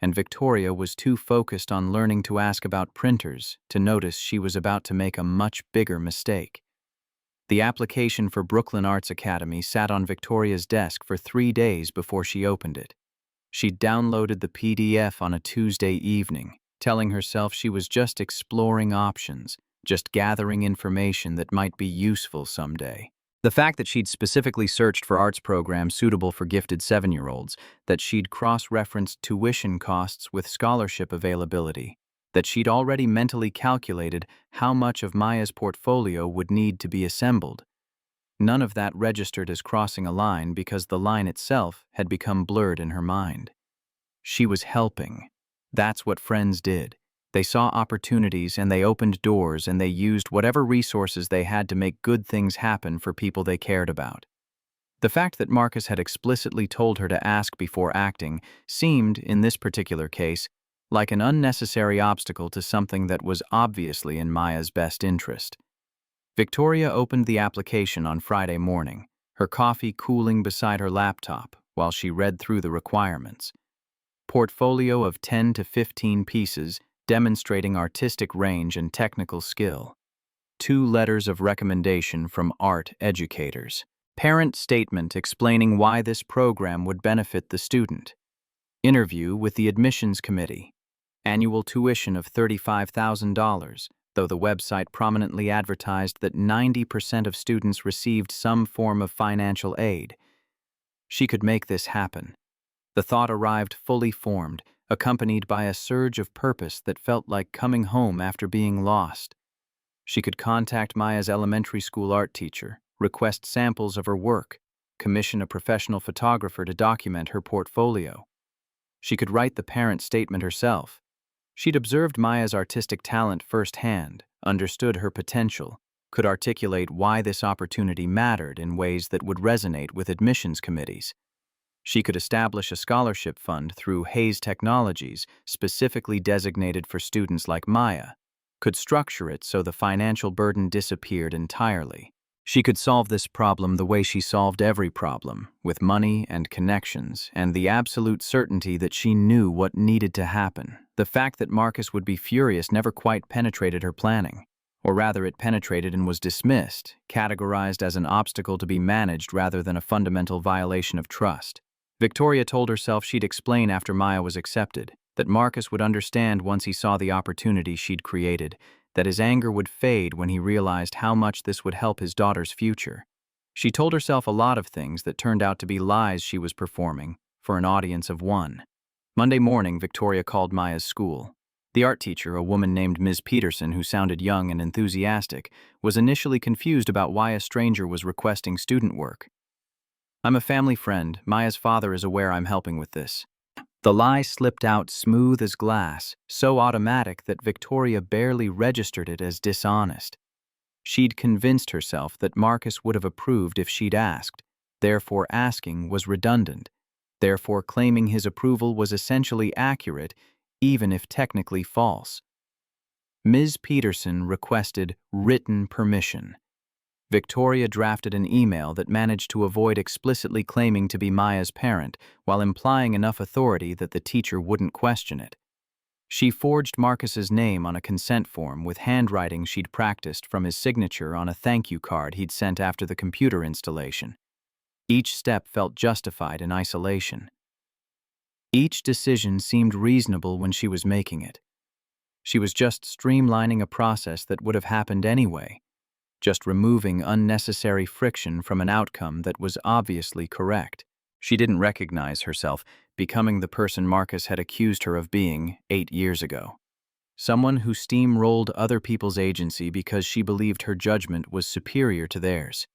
Speaker 1: and Victoria was too focused on learning to ask about printers to notice she was about to make a much bigger mistake. The application for Brooklyn Arts Academy sat on Victoria's desk for 3 days before she opened it. She'd downloaded the PDF on a Tuesday evening, telling herself she was just exploring options, just gathering information that might be useful someday. The fact that she'd specifically searched for arts programs suitable for gifted 7-year-olds, that she'd cross-referenced tuition costs with scholarship availability, that she'd already mentally calculated how much of Maya's portfolio would need to be assembled. None of that registered as crossing a line because the line itself had become blurred in her mind. She was helping. That's what friends did. They saw opportunities and they opened doors and they used whatever resources they had to make good things happen for people they cared about. The fact that Marcus had explicitly told her to ask before acting seemed, in this particular case, like an unnecessary obstacle to something that was obviously in Maya's best interest. Victoria opened the application on Friday morning, her coffee cooling beside her laptop while she read through the requirements. Portfolio of 10 to 15 pieces demonstrating artistic range and technical skill. 2 letters of recommendation from art educators. Parent statement explaining why this program would benefit the student. Interview with the admissions committee. Annual tuition of $35,000, though the website prominently advertised that 90% of students received some form of financial aid. She could make this happen. The thought arrived fully formed, accompanied by a surge of purpose that felt like coming home after being lost. She could contact Maya's elementary school art teacher, request samples of her work, commission a professional photographer to document her portfolio. She could write the parent statement herself. She'd observed Maya's artistic talent firsthand, understood her potential, could articulate why this opportunity mattered in ways that would resonate with admissions committees. She could establish a scholarship fund through Hayes Technologies specifically designated for students like Maya, could structure it so the financial burden disappeared entirely. She could solve this problem the way she solved every problem, with money and connections, and the absolute certainty that she knew what needed to happen. The fact that Marcus would be furious never quite penetrated her planning. Or rather, it penetrated and was dismissed, categorized as an obstacle to be managed rather than a fundamental violation of trust. Victoria told herself she'd explain after Maya was accepted, that Marcus would understand once he saw the opportunity she'd created, that his anger would fade when he realized how much this would help his daughter's future. She told herself a lot of things that turned out to be lies she was performing, for an audience of one. Monday morning, Victoria called Maya's school. The art teacher, a woman named Ms. Peterson who sounded young and enthusiastic, was initially confused about why a stranger was requesting student work. "I'm a family friend. Maya's father is aware I'm helping with this." The lie slipped out smooth as glass, so automatic that Victoria barely registered it as dishonest. She'd convinced herself that Marcus would have approved if she'd asked, therefore asking was redundant, therefore claiming his approval was essentially accurate, even if technically false. Ms. Peterson requested written permission. Victoria drafted an email that managed to avoid explicitly claiming to be Maya's parent while implying enough authority that the teacher wouldn't question it. She forged Marcus's name on a consent form with handwriting she'd practiced from his signature on a thank you card he'd sent after the computer installation. Each step felt justified in isolation. Each decision seemed reasonable when she was making it. She was just streamlining a process that would have happened anyway, just removing unnecessary friction from an outcome that was obviously correct. She didn't recognize herself becoming the person Marcus had accused her of being 8 years ago. Someone who steamrolled other people's agency because she believed her judgment was superior to theirs.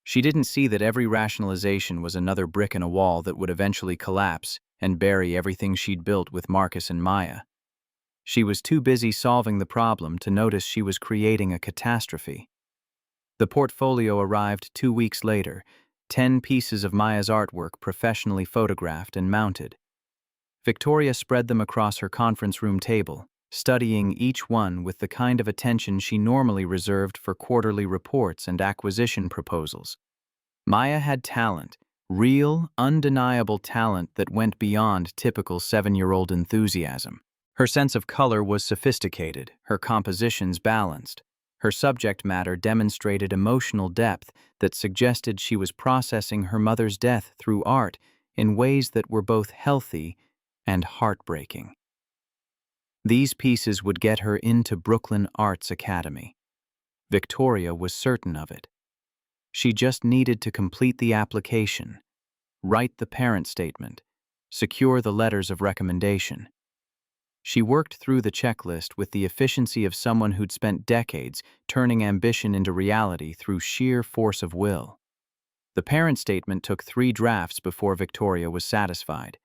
Speaker 1: She didn't see that every rationalization was another brick in a wall that would eventually collapse and bury everything she'd built with Marcus and Maya. She was too busy solving the problem to notice she was creating a catastrophe. The portfolio arrived 2 weeks later, 10 pieces of Maya's artwork professionally photographed and mounted. Victoria spread them across her conference room table, studying each one with the kind of attention she normally reserved for quarterly reports and acquisition proposals. Maya had talent, real, undeniable talent that went beyond typical 7-year-old enthusiasm. Her sense of color was sophisticated, her compositions balanced. Her subject matter demonstrated emotional depth that suggested she was processing her mother's death through art in ways that were both healthy and heartbreaking. These pieces would get her into Brooklyn Arts Academy. Victoria was certain of it. She just needed to complete the application, write the parent statement, secure the letters of recommendation. She worked through the checklist with the efficiency of someone who'd spent decades turning ambition into reality through sheer force of will. The parent statement took 3 drafts before Victoria was satisfied.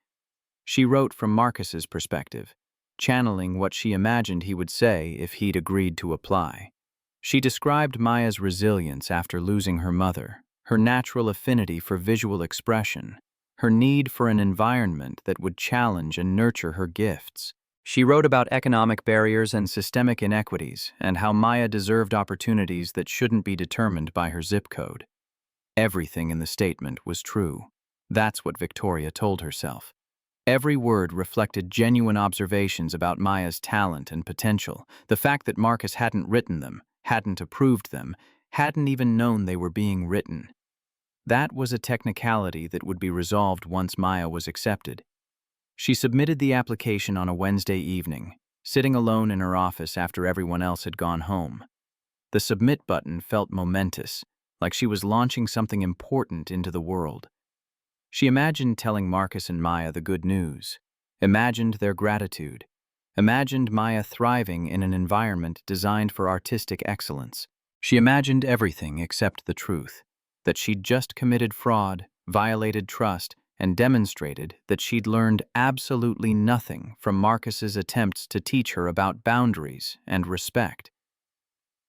Speaker 1: She wrote from Marcus's perspective, channeling what she imagined he would say if he'd agreed to apply. She described Maya's resilience after losing her mother, her natural affinity for visual expression, her need for an environment that would challenge and nurture her gifts. She wrote about economic barriers and systemic inequities and how Maya deserved opportunities that shouldn't be determined by her zip code. Everything in the statement was true. That's what Victoria told herself. Every word reflected genuine observations about Maya's talent and potential. The fact that Marcus hadn't written them, hadn't approved them, hadn't even known they were being written. That was a technicality that would be resolved once Maya was accepted. She submitted the application on a Wednesday evening, sitting alone in her office after everyone else had gone home. The submit button felt momentous, like she was launching something important into the world. She imagined telling Marcus and Maya the good news, imagined their gratitude, imagined Maya thriving in an environment designed for artistic excellence. She imagined everything except the truth, that she'd just committed fraud, violated trust, and demonstrated that she'd learned absolutely nothing from Marcus's attempts to teach her about boundaries and respect.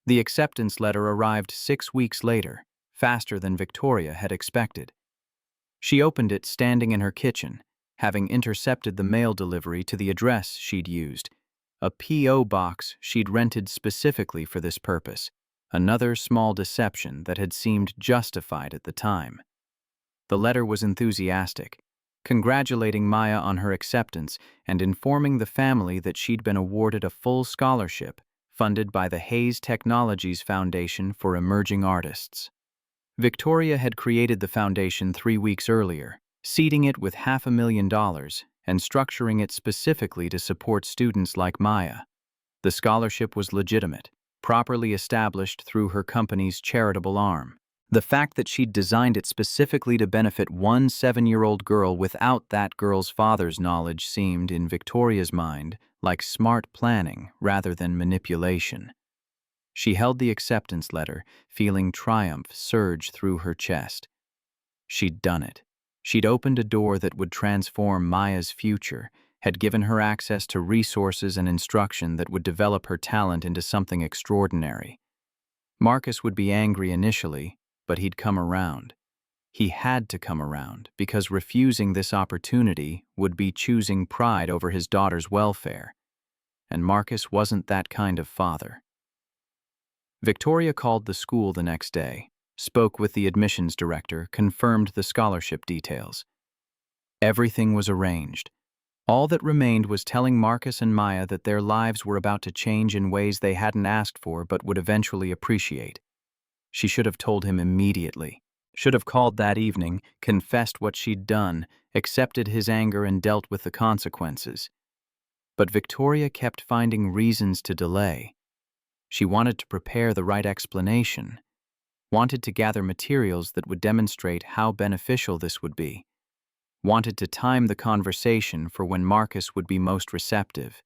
Speaker 1: The acceptance letter arrived 6 weeks later, faster than Victoria had expected. She opened it standing in her kitchen, having intercepted the mail delivery to the address she'd used, a P.O. box she'd rented specifically for this purpose, another small deception that had seemed justified at the time. The letter was enthusiastic, congratulating Maya on her acceptance and informing the family that she'd been awarded a full scholarship funded by the Hayes Technologies Foundation for Emerging Artists. Victoria had created the foundation 3 weeks earlier, seeding it with $500,000 and structuring it specifically to support students like Maya. The scholarship was legitimate, properly established through her company's charitable arm. The fact that she'd designed it specifically to benefit one 7-year-old girl without that girl's father's knowledge seemed, in Victoria's mind, like smart planning rather than manipulation. She held the acceptance letter, feeling triumph surge through her chest. She'd done it. She'd opened a door that would transform Maya's future, had given her access to resources and instruction that would develop her talent into something extraordinary. Marcus would be angry initially, but he'd come around. He had to come around, because refusing this opportunity would be choosing pride over his daughter's welfare. And Marcus wasn't that kind of father. Victoria called the school the next day, spoke with the admissions director, confirmed the scholarship details. Everything was arranged. All that remained was telling Marcus and Maya that their lives were about to change in ways they hadn't asked for but would eventually appreciate. She should have told him immediately, should have called that evening, confessed what she'd done, accepted his anger and dealt with the consequences. But Victoria kept finding reasons to delay. She wanted to prepare the right explanation, wanted to gather materials that would demonstrate how beneficial this would be, wanted to time the conversation for when Marcus would be most receptive.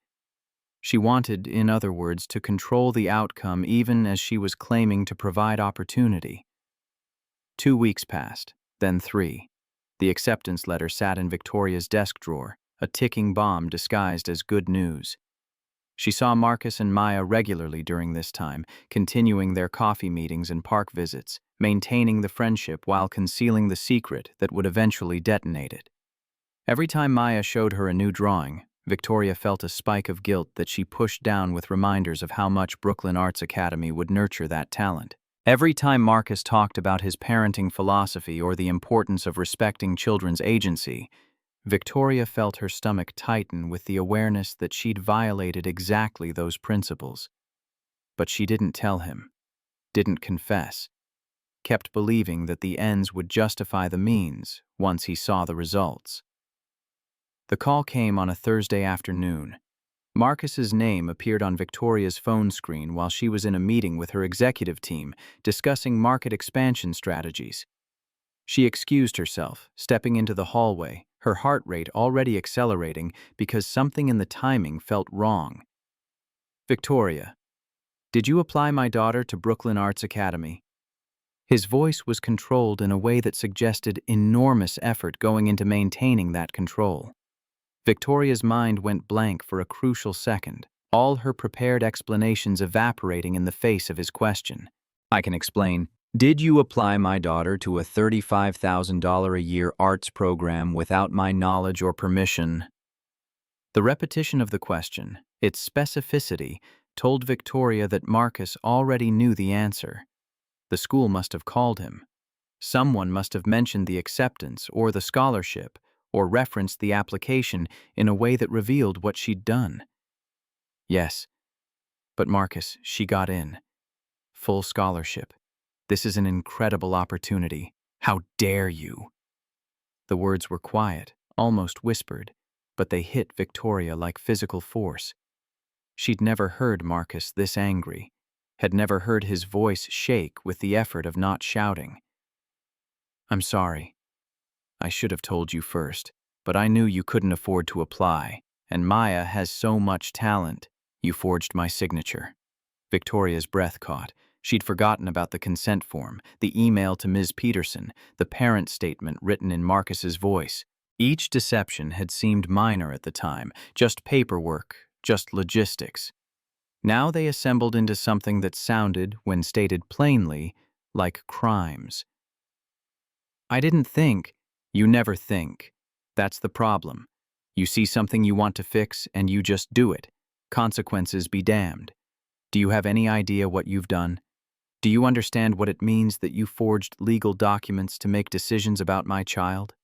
Speaker 1: She wanted, in other words, to control the outcome even as she was claiming to provide opportunity. 2 weeks passed, then 3. The acceptance letter sat in Victoria's desk drawer, a ticking bomb disguised as good news. She saw Marcus and Maya regularly during this time, continuing their coffee meetings and park visits, maintaining the friendship while concealing the secret that would eventually detonate it. Every time Maya showed her a new drawing, Victoria felt a spike of guilt that she pushed down with reminders of how much Brooklyn Arts Academy would nurture that talent. Every time Marcus talked about his parenting philosophy or the importance of respecting children's agency, Victoria felt her stomach tighten with the awareness that she'd violated exactly those principles. But she didn't tell him, didn't confess, kept believing that the ends would justify the means once he saw the results. The call came on a Thursday afternoon. Marcus's name appeared on Victoria's phone screen while she was in a meeting with her executive team discussing market expansion strategies. She excused herself, stepping into the hallway, her heart rate already accelerating because something in the timing felt wrong. "Victoria, did you apply my daughter to Brooklyn Arts Academy?" His voice was controlled in a way that suggested enormous effort going into maintaining that control. Victoria's mind went blank for a crucial second, all her prepared explanations evaporating in the face of his question. "I can explain. Did you apply my daughter to a $35,000 a year arts program without my knowledge or permission? The repetition of the question, its specificity, told Victoria that Marcus already knew the answer. The school must have called him. Someone must have mentioned the acceptance or the scholarship or referenced the application in a way that revealed what she'd done. Yes, but Marcus, she got in. Full scholarship. This is an incredible opportunity. How dare you? The words were quiet, almost whispered, but they hit Victoria like physical force. She'd never heard Marcus this angry, had never heard his voice shake with the effort of not shouting. I'm sorry. I should have told you first, but I knew you couldn't afford to apply, and Maya has so much talent. You forged my signature. Victoria's breath caught. She'd forgotten about the consent form, the email to Ms. Peterson, the parent statement written in Marcus's voice. Each deception had seemed minor at the time, just paperwork, just logistics. Now they assembled into something that sounded, when stated plainly, like crimes. I didn't think. You never think. That's the problem. You see something you want to fix and you just do it. Consequences be damned. Do you have any idea what you've done? Do you understand what it means that you forged legal documents to make decisions about my child?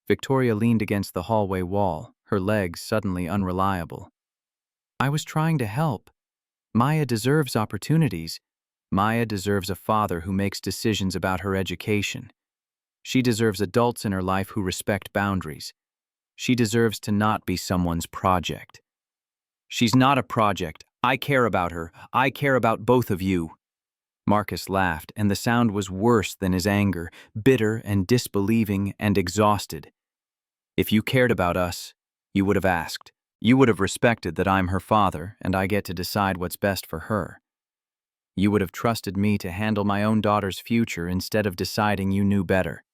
Speaker 1: Victoria leaned against the hallway wall, her legs suddenly unreliable. I was trying to help. Maya deserves opportunities. Maya deserves a father who makes decisions about her education. She deserves adults in her life who respect boundaries. She deserves to not be someone's project. She's not a project. I care about her. I care about both of you. Marcus laughed, and the sound was worse than his anger, bitter and disbelieving and exhausted. If you cared about us, you would have asked. You would have respected that I'm her father and I get to decide what's best for her. You would have trusted me to handle my own daughter's future instead of deciding you knew better.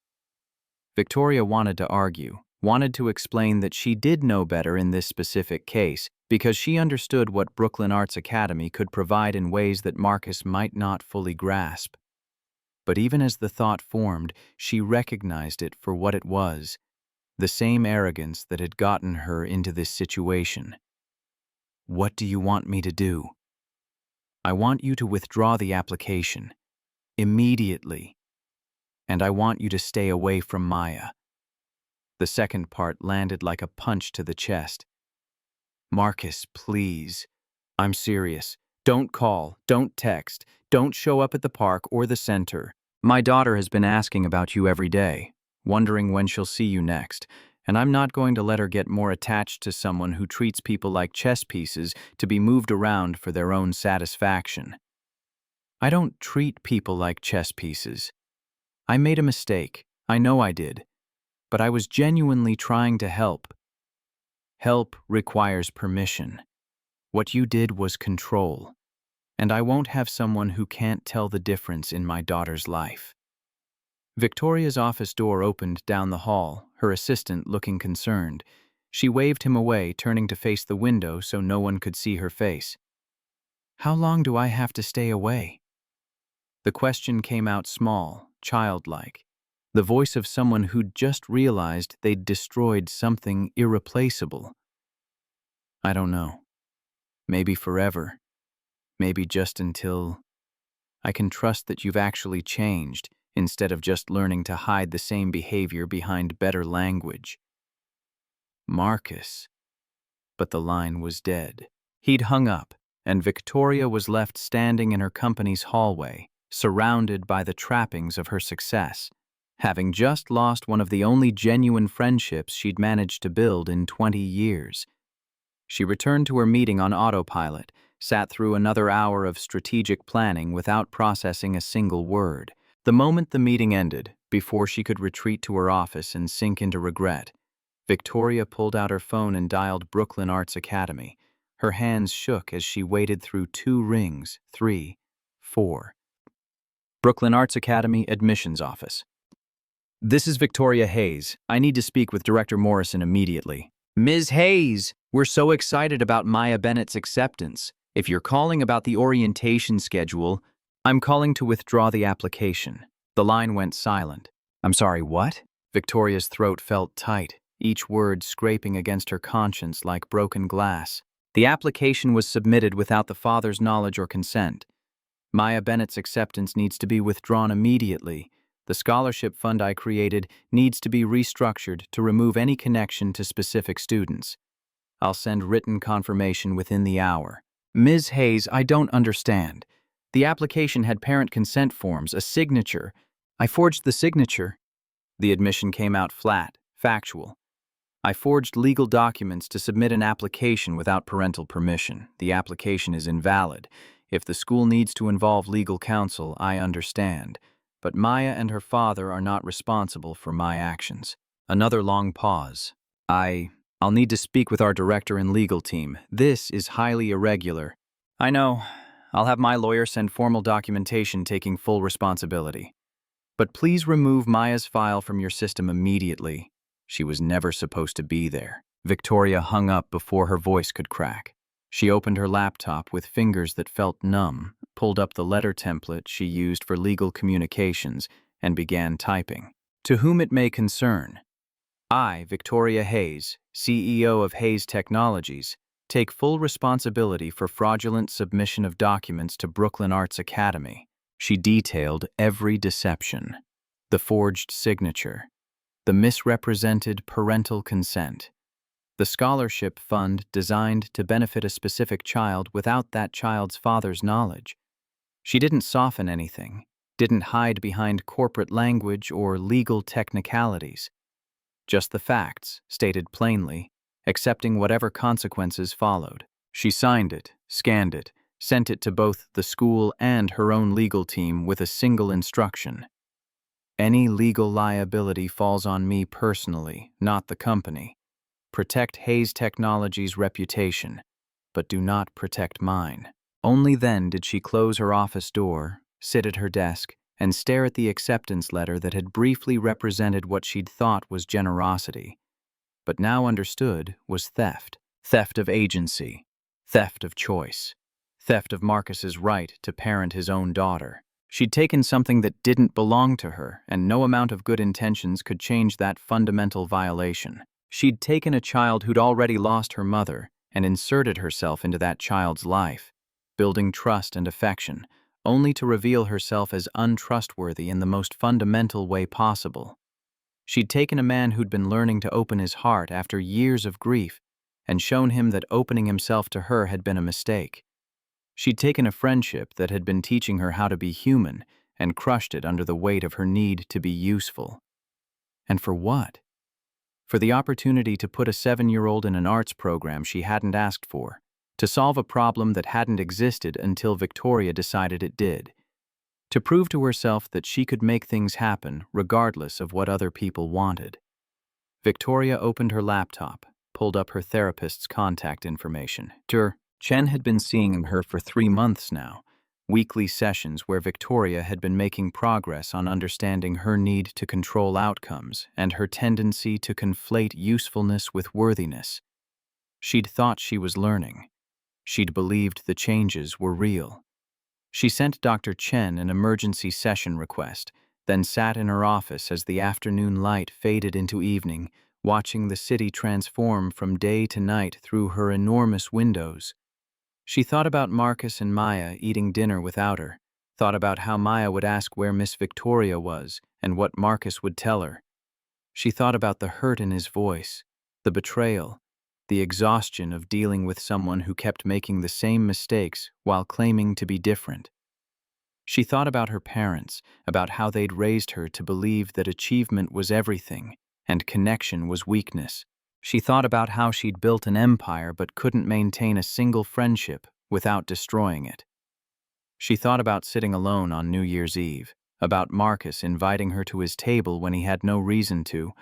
Speaker 1: Victoria wanted to argue, wanted to explain that she did know better in this specific case because she understood what Brooklyn Arts Academy could provide in ways that Marcus might not fully grasp. But even as the thought formed, she recognized it for what it was, the same arrogance that had gotten her into this situation. What do you want me to do? I want you to withdraw the application. Immediately. And I want you to stay away from Maya. The second part landed like a punch to the chest. Marcus, please. I'm serious. Don't call, don't text, don't show up at the park or the center. My daughter has been asking about you every day, wondering when she'll see you next, and I'm not going to let her get more attached to someone who treats people like chess pieces to be moved around for their own satisfaction. I don't treat people like chess pieces. I made a mistake. I know I did. But I was genuinely trying to help. Help requires permission. What you did was control. And I won't have someone who can't tell the difference in my daughter's life. Victoria's office door opened down the hall, her assistant looking concerned. She waved him away, turning to face the window so no one could see her face. How long do I have to stay away? The question came out small, childlike. The voice of someone who'd just realized they'd destroyed something irreplaceable. I don't know. Maybe forever. Maybe just until I can trust that you've actually changed instead of just learning to hide the same behavior behind better language. Marcus. But the line was dead. He'd hung up, and Victoria was left standing in her company's hallway, surrounded by the trappings of her success, having just lost one of the only genuine friendships she'd managed to build in 20 years. She returned to her meeting on autopilot, sat through another hour of strategic planning without processing a single word. The moment the meeting ended, before she could retreat to her office and sink into regret, Victoria pulled out her phone and dialed Brooklyn Arts Academy. Her hands shook as she waded through 2 rings, 3, 4. Brooklyn Arts Academy Admissions Office. This is Victoria Hayes. I need to speak with Director Morrison immediately. Ms. Hayes, we're so excited about Maya Bennett's acceptance. If you're calling about the orientation schedule, I'm calling to withdraw the application. The line went silent. I'm sorry, what? Victoria's throat felt tight, each word scraping against her conscience like broken glass. The application was submitted without the father's knowledge or consent. Maya Bennett's acceptance needs to be withdrawn immediately. The scholarship fund I created needs to be restructured to remove any connection to specific students. I'll send written confirmation within the hour. Ms. Hayes, I don't understand. The application had parent consent forms, a signature. I forged the signature. The admission came out flat, factual. I forged legal documents to submit an application without parental permission. The application is invalid. If the school needs to involve legal counsel, I understand. But Maya and her father are not responsible for my actions. Another long pause. I'll need to speak with our director and legal team. This is highly irregular. I know. I'll have my lawyer send formal documentation taking full responsibility. But please remove Maya's file from your system immediately. She was never supposed to be there. Victoria hung up before her voice could crack. She opened her laptop with fingers that felt numb, pulled up the letter template she used for legal communications, and began typing. To whom it may concern. I, Victoria Hayes, CEO of Hayes Technologies, take full responsibility for fraudulent submission of documents to Brooklyn Arts Academy. She detailed every deception. The forged signature. The misrepresented parental consent. The scholarship fund designed to benefit a specific child without that child's father's knowledge. She didn't soften anything, didn't hide behind corporate language or legal technicalities. Just the facts, stated plainly, accepting whatever consequences followed. She signed it, scanned it, sent it to both the school and her own legal team with a single instruction. Any legal liability falls on me personally, not the company. Protect Hayes Technologies' reputation, but do not protect mine. Only then did she close her office door, sit at her desk, and stare at the acceptance letter that had briefly represented what she'd thought was generosity, but now understood was theft. Theft of agency, theft of choice, theft of Marcus's right to parent his own daughter. She'd taken something that didn't belong to her, and no amount of good intentions could change that fundamental violation. She'd taken a child who'd already lost her mother and inserted herself into that child's life, building trust and affection, only to reveal herself as untrustworthy in the most fundamental way possible. She'd taken a man who'd been learning to open his heart after years of grief and shown him that opening himself to her had been a mistake. She'd taken a friendship that had been teaching her how to be human and crushed it under the weight of her need to be useful. And for what? For the opportunity to put a 7-year-old in an arts program she hadn't asked for, to solve a problem that hadn't existed until Victoria decided it did, to prove to herself that she could make things happen regardless of what other people wanted. Victoria opened her laptop, pulled up her therapist's contact information. Chen had been seeing her for 3 months now, weekly sessions where Victoria had been making progress on understanding her need to control outcomes and her tendency to conflate usefulness with worthiness. She'd thought she was learning. She'd believed the changes were real. She sent Dr. Chen an emergency session request, then sat in her office as the afternoon light faded into evening, watching the city transform from day to night through her enormous windows. She thought about Marcus and Maya eating dinner without her, thought about how Maya would ask where Miss Victoria was and what Marcus would tell her. She thought about the hurt in his voice, the betrayal, the exhaustion of dealing with someone who kept making the same mistakes while claiming to be different. She thought about her parents, about how they'd raised her to believe that achievement was everything and connection was weakness. She thought about how she'd built an empire but couldn't maintain a single friendship without destroying it. She thought about sitting alone on New Year's Eve, about Marcus inviting her to his table when he had no reason to,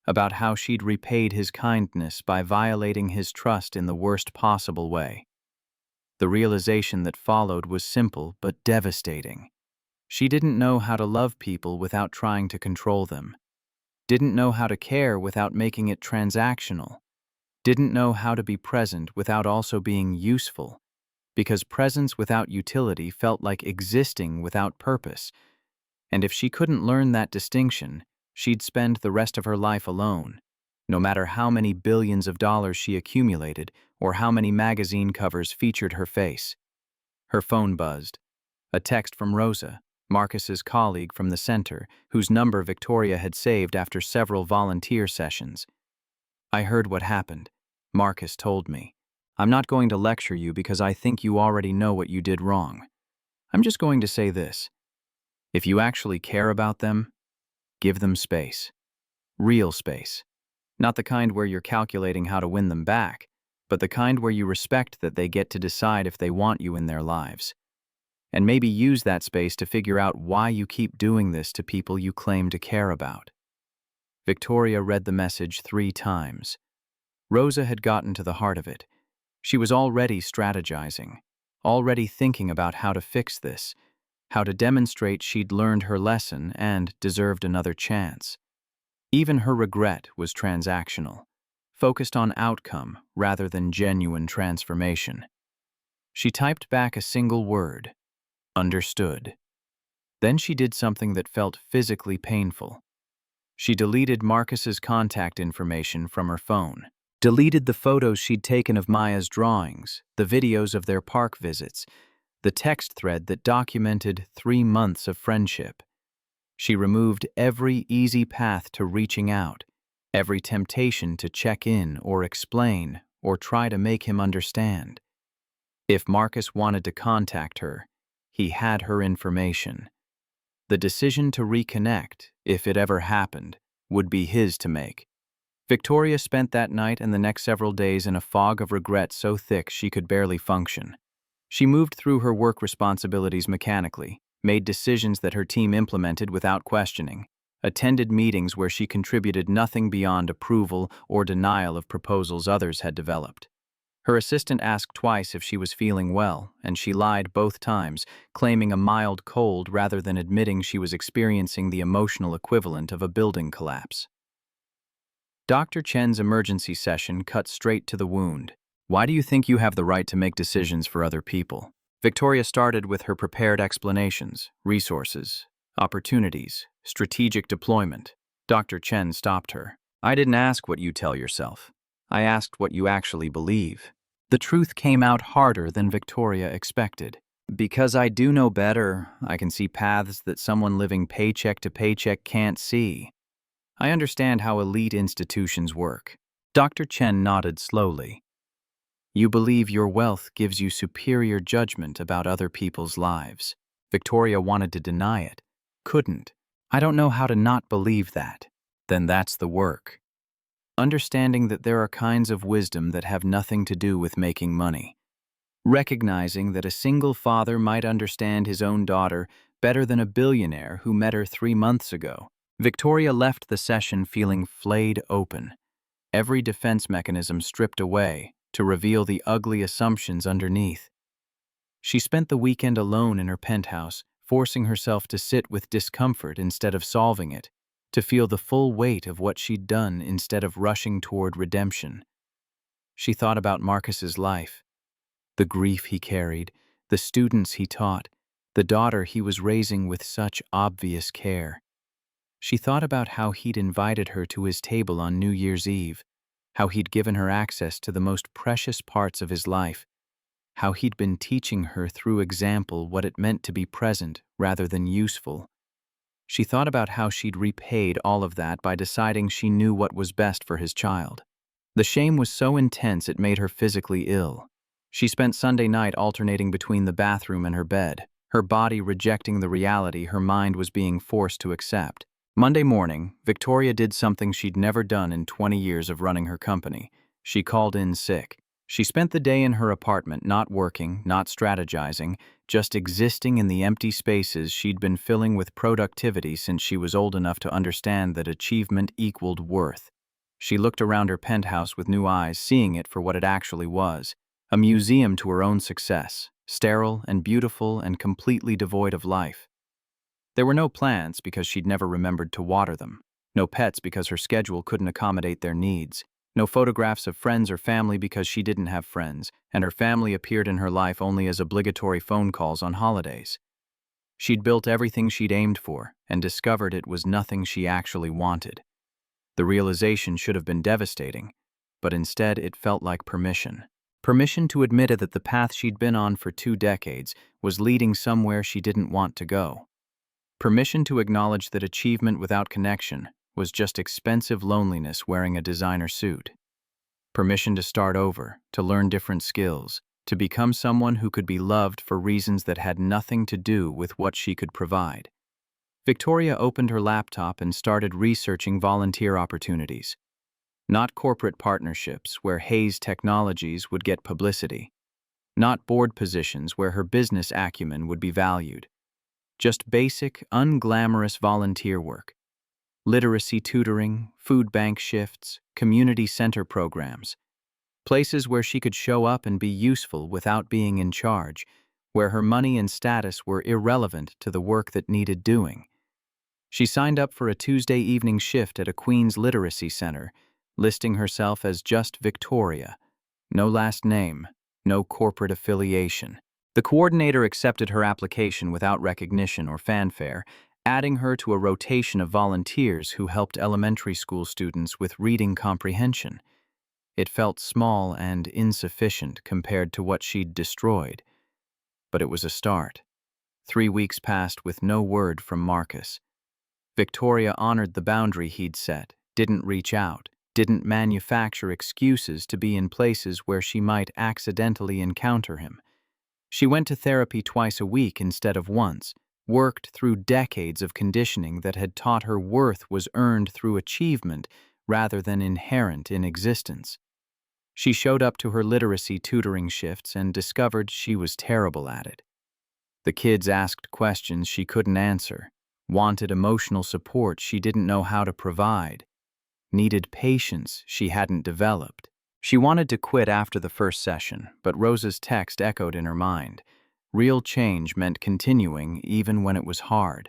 Speaker 1: about how she'd repaid his kindness by violating his trust in the worst possible way. The realization that followed was simple but devastating. She didn't know how to love people without trying to control them, didn't know how to care without making it transactional, didn't know how to be present without also being useful, because presence without utility felt like existing without purpose, and if she couldn't learn that distinction, she'd spend the rest of her life alone, no matter how many billions of dollars she accumulated or how many magazine covers featured her face. Her phone buzzed. A text from Rosa, Marcus's colleague from the center, whose number Victoria had saved after several volunteer sessions. "I heard what happened. Marcus told me. I'm not going to lecture you because I think you already know what you did wrong. I'm just going to say this. If you actually care about them, give them space. Real space. Not the kind where you're calculating how to win them back, but the kind where you respect that they get to decide if they want you in their lives. And maybe use that space to figure out why you keep doing this to people you claim to care about." Victoria read the message 3 times. Rosa had gotten to the heart of it. She was already strategizing, already thinking about how to fix this, how to demonstrate she'd learned her lesson and deserved another chance. Even her regret was transactional, focused on outcome rather than genuine transformation. She typed back a single word: understood. Then she did something that felt physically painful. She deleted Marcus's contact information from her phone, deleted the photos she'd taken of Maya's drawings, the videos of their park visits, the text thread that documented 3 months of friendship. She removed every easy path to reaching out, every temptation to check in or explain or try to make him understand. If Marcus wanted to contact her, he had her information. The decision to reconnect, if it ever happened, would be his to make. Victoria spent that night and the next several days in a fog of regret so thick she could barely function. She moved through her work responsibilities mechanically, made decisions that her team implemented without questioning, attended meetings where she contributed nothing beyond approval or denial of proposals others had developed. Her assistant asked twice if she was feeling well, and she lied both times, claiming a mild cold rather than admitting she was experiencing the emotional equivalent of a building collapse. Dr. Chen's emergency session cut straight to the wound. "Why do you think you have the right to make decisions for other people?" Victoria started with her prepared explanations, resources, opportunities, strategic deployment. Dr. Chen stopped her. "I didn't ask what you tell yourself. I asked what you actually believe." The truth came out harder than Victoria expected. "Because I do know better, I can see paths that someone living paycheck to paycheck can't see. I understand how elite institutions work." Dr. Chen nodded slowly. "You believe your wealth gives you superior judgment about other people's lives." Victoria wanted to deny it. Couldn't. "I don't know how to not believe that." "Then that's the work. Understanding that there are kinds of wisdom that have nothing to do with making money. Recognizing that a single father might understand his own daughter better than a billionaire who met her 3 months ago." Victoria left the session feeling flayed open, every defense mechanism stripped away to reveal the ugly assumptions underneath. She spent the weekend alone in her penthouse, forcing herself to sit with discomfort instead of solving it, to feel the full weight of what she'd done instead of rushing toward redemption. She thought about Marcus's life, the grief he carried, the students he taught, the daughter he was raising with such obvious care. She thought about how he'd invited her to his table on New Year's Eve, how he'd given her access to the most precious parts of his life, how he'd been teaching her through example what it meant to be present rather than useful. She thought about how she'd repaid all of that by deciding she knew what was best for his child. The shame was so intense it made her physically ill. She spent Sunday night alternating between the bathroom and her bed, her body rejecting the reality her mind was being forced to accept. Monday morning, Victoria did something she'd never done in 20 years of running her company. She called in sick. She spent the day in her apartment, not working, not strategizing, just existing in the empty spaces she'd been filling with productivity since she was old enough to understand that achievement equaled worth. She looked around her penthouse with new eyes, seeing it for what it actually was, a museum to her own success, sterile and beautiful and completely devoid of life. There were no plants because she'd never remembered to water them, no pets because her schedule couldn't accommodate their needs, No photographs of friends or family because she didn't have friends, and her family appeared in her life only as obligatory phone calls on holidays. She'd built everything she'd aimed for, and discovered it was nothing she actually wanted. The realization should have been devastating, but instead it felt like permission. Permission to admit that the path she'd been on for 2 decades was leading somewhere she didn't want to go. Permission to acknowledge that achievement without connection was just expensive loneliness wearing a designer suit. Permission to start over, to learn different skills, to become someone who could be loved for reasons that had nothing to do with what she could provide. Victoria opened her laptop and started researching volunteer opportunities. Not corporate partnerships where Hayes Technologies would get publicity. Not board positions where her business acumen would be valued. Just basic, unglamorous volunteer work. Literacy tutoring, food bank shifts, community center programs. Places where she could show up and be useful without being in charge, where her money and status were irrelevant to the work that needed doing. She signed up for a Tuesday evening shift at a Queens literacy center, listing herself as just Victoria. No last name, no corporate affiliation. The coordinator accepted her application without recognition or fanfare, adding her to a rotation of volunteers who helped elementary school students with reading comprehension. It felt small and insufficient compared to what she'd destroyed. But it was a start. 3 weeks passed with no word from Marcus. Victoria honored the boundary he'd set, didn't reach out, didn't manufacture excuses to be in places where she might accidentally encounter him. She went to therapy twice a week instead of once, worked through decades of conditioning that had taught her worth was earned through achievement rather than inherent in existence. She showed up to her literacy tutoring shifts and discovered she was terrible at it. The kids asked questions she couldn't answer, wanted emotional support she didn't know how to provide, needed patience she hadn't developed. She wanted to quit after the first session, but Rosa's text echoed in her mind. Real change meant continuing even when it was hard,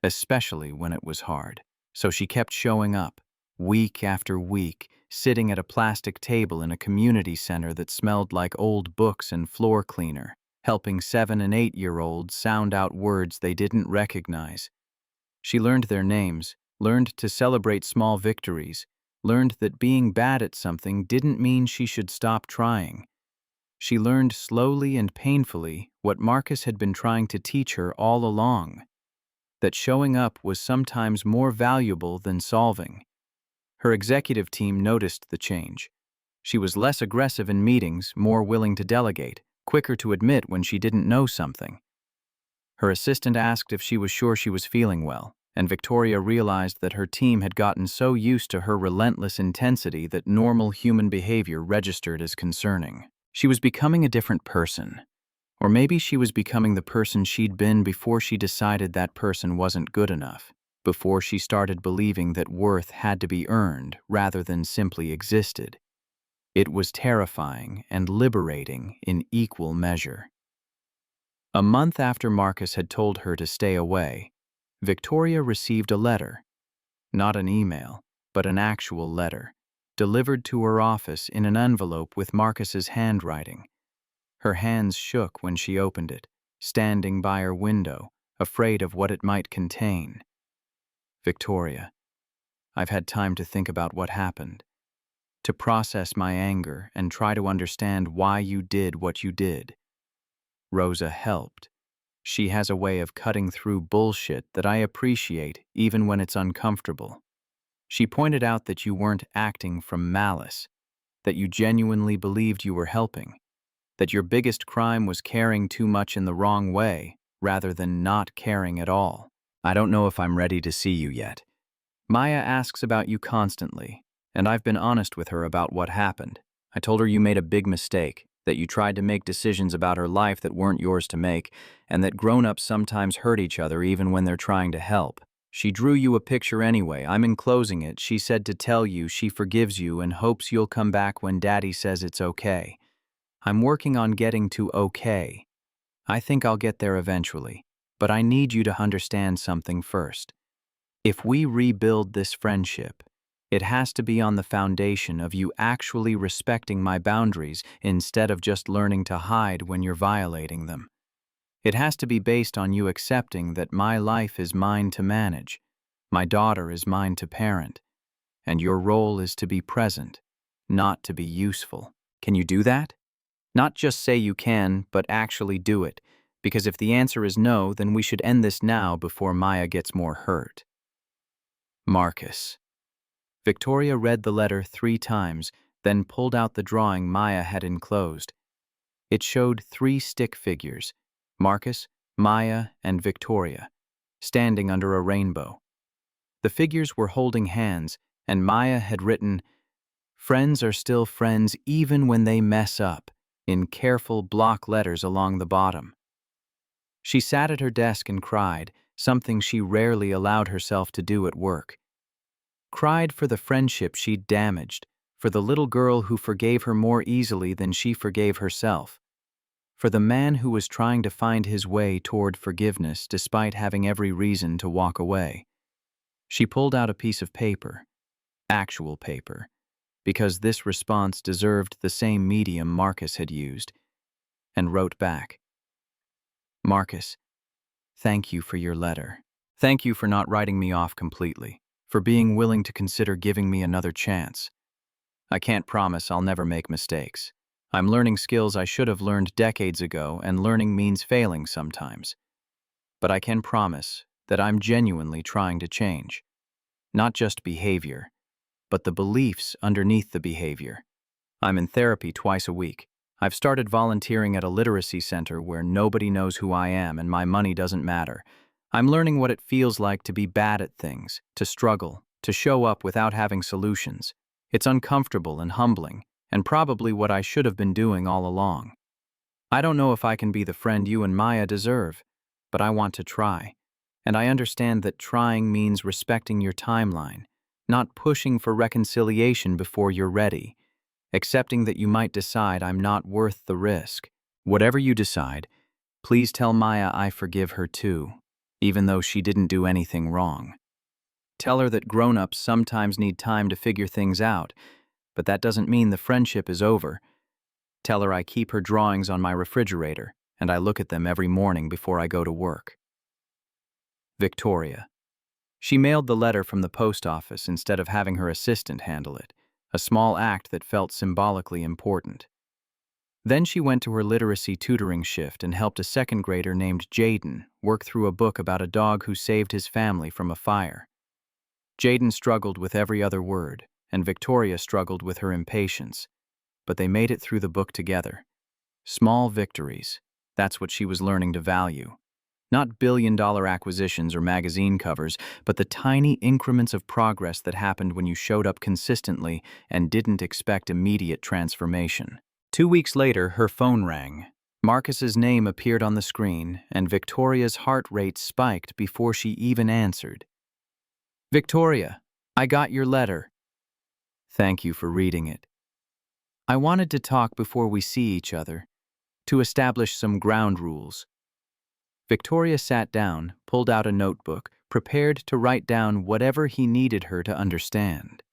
Speaker 1: especially when it was hard. So she kept showing up, week after week, sitting at a plastic table in a community center that smelled like old books and floor cleaner, helping 7- and 8-year-olds sound out words they didn't recognize. She learned their names, learned to celebrate small victories, learned that being bad at something didn't mean she should stop trying. She learned slowly and painfully what Marcus had been trying to teach her all along, that showing up was sometimes more valuable than solving. Her executive team noticed the change. She was less aggressive in meetings, more willing to delegate, quicker to admit when she didn't know something. Her assistant asked if she was sure she was feeling well, and Victoria realized that her team had gotten so used to her relentless intensity that normal human behavior registered as concerning. She was becoming a different person. Or maybe she was becoming the person she'd been before she decided that person wasn't good enough, before she started believing that worth had to be earned rather than simply existed. It was terrifying and liberating in equal measure. A month after Marcus had told her to stay away, Victoria received a letter. Not an email, but an actual letter, delivered to her office in an envelope with Marcus's handwriting. Her hands shook when she opened it, standing by her window, afraid of what it might contain. Victoria, I've had time to think about what happened, to process my anger and try to understand why you did what you did. Rosa helped. She has a way of cutting through bullshit that I appreciate even when it's uncomfortable. She pointed out that you weren't acting from malice, that you genuinely believed you were helping, that your biggest crime was caring too much in the wrong way rather than not caring at all. I don't know if I'm ready to see you yet. Maya asks about you constantly, and I've been honest with her about what happened. I told her you made a big mistake, that you tried to make decisions about her life that weren't yours to make, and that grown-ups sometimes hurt each other even when they're trying to help. She drew you a picture anyway. I'm enclosing it. She said to tell you she forgives you and hopes you'll come back when Daddy says it's okay. I'm working on getting to okay. I think I'll get there eventually, but I need you to understand something first. If we rebuild this friendship, It has to be on the foundation of you actually respecting my boundaries instead of just learning to hide when you're violating them. It has to be based on you accepting that my life is mine to manage, my daughter is mine to parent, and your role is to be present, not to be useful. Can you do that? Not just say you can, but actually do it, because if the answer is no, then we should end this now before Maya gets more hurt. Marcus. Victoria read the letter 3 times, then pulled out the drawing Maya had enclosed. It showed 3 stick figures, Marcus, Maya, and Victoria, standing under a rainbow. The figures were holding hands, and Maya had written, "Friends are still friends even when they mess up," in careful block letters along the bottom. She sat at her desk and cried, something she rarely allowed herself to do at work. Cried for the friendship she'd damaged, for the little girl who forgave her more easily than she forgave herself, for the man who was trying to find his way toward forgiveness despite having every reason to walk away. She pulled out a piece of paper, actual paper, because this response deserved the same medium Marcus had used, and wrote back, "Marcus, thank you for your letter. Thank you for not writing me off completely, for being willing to consider giving me another chance. I can't promise I'll never make mistakes. I'm learning skills I should have learned decades ago, and learning means failing sometimes. But I can promise that I'm genuinely trying to change. Not just behavior, but the beliefs underneath the behavior. I'm in therapy twice a week. I've started volunteering at a literacy center where nobody knows who I am and my money doesn't matter. I'm learning what it feels like to be bad at things, to struggle, to show up without having solutions. It's uncomfortable and humbling, and probably what I should have been doing all along. I don't know if I can be the friend you and Maya deserve, but I want to try. And I understand that trying means respecting your timeline, not pushing for reconciliation before you're ready, accepting that you might decide I'm not worth the risk. Whatever you decide, please tell Maya I forgive her too, even though she didn't do anything wrong. Tell her that grown-ups sometimes need time to figure things out, but that doesn't mean the friendship is over. Tell her I keep her drawings on my refrigerator, and I look at them every morning before I go to work. Victoria. She mailed the letter from the post office instead of having her assistant handle it, a small act that felt symbolically important. Then she went to her literacy tutoring shift and helped a second grader named Jaden work through a book about a dog who saved his family from a fire. Jaden struggled with every other word, and Victoria struggled with her impatience, but they made it through the book together. Small victories, that's what she was learning to value. Not billion-dollar acquisitions or magazine covers, but the tiny increments of progress that happened when you showed up consistently and didn't expect immediate transformation. 2 weeks later, her phone rang. Marcus's name appeared on the screen, and Victoria's heart rate spiked before she even answered. "Victoria, I got your letter." "Thank you for reading it. I wanted to talk before we see each other, to establish some ground rules." Victoria sat down, pulled out a notebook, prepared to write down whatever he needed her to understand.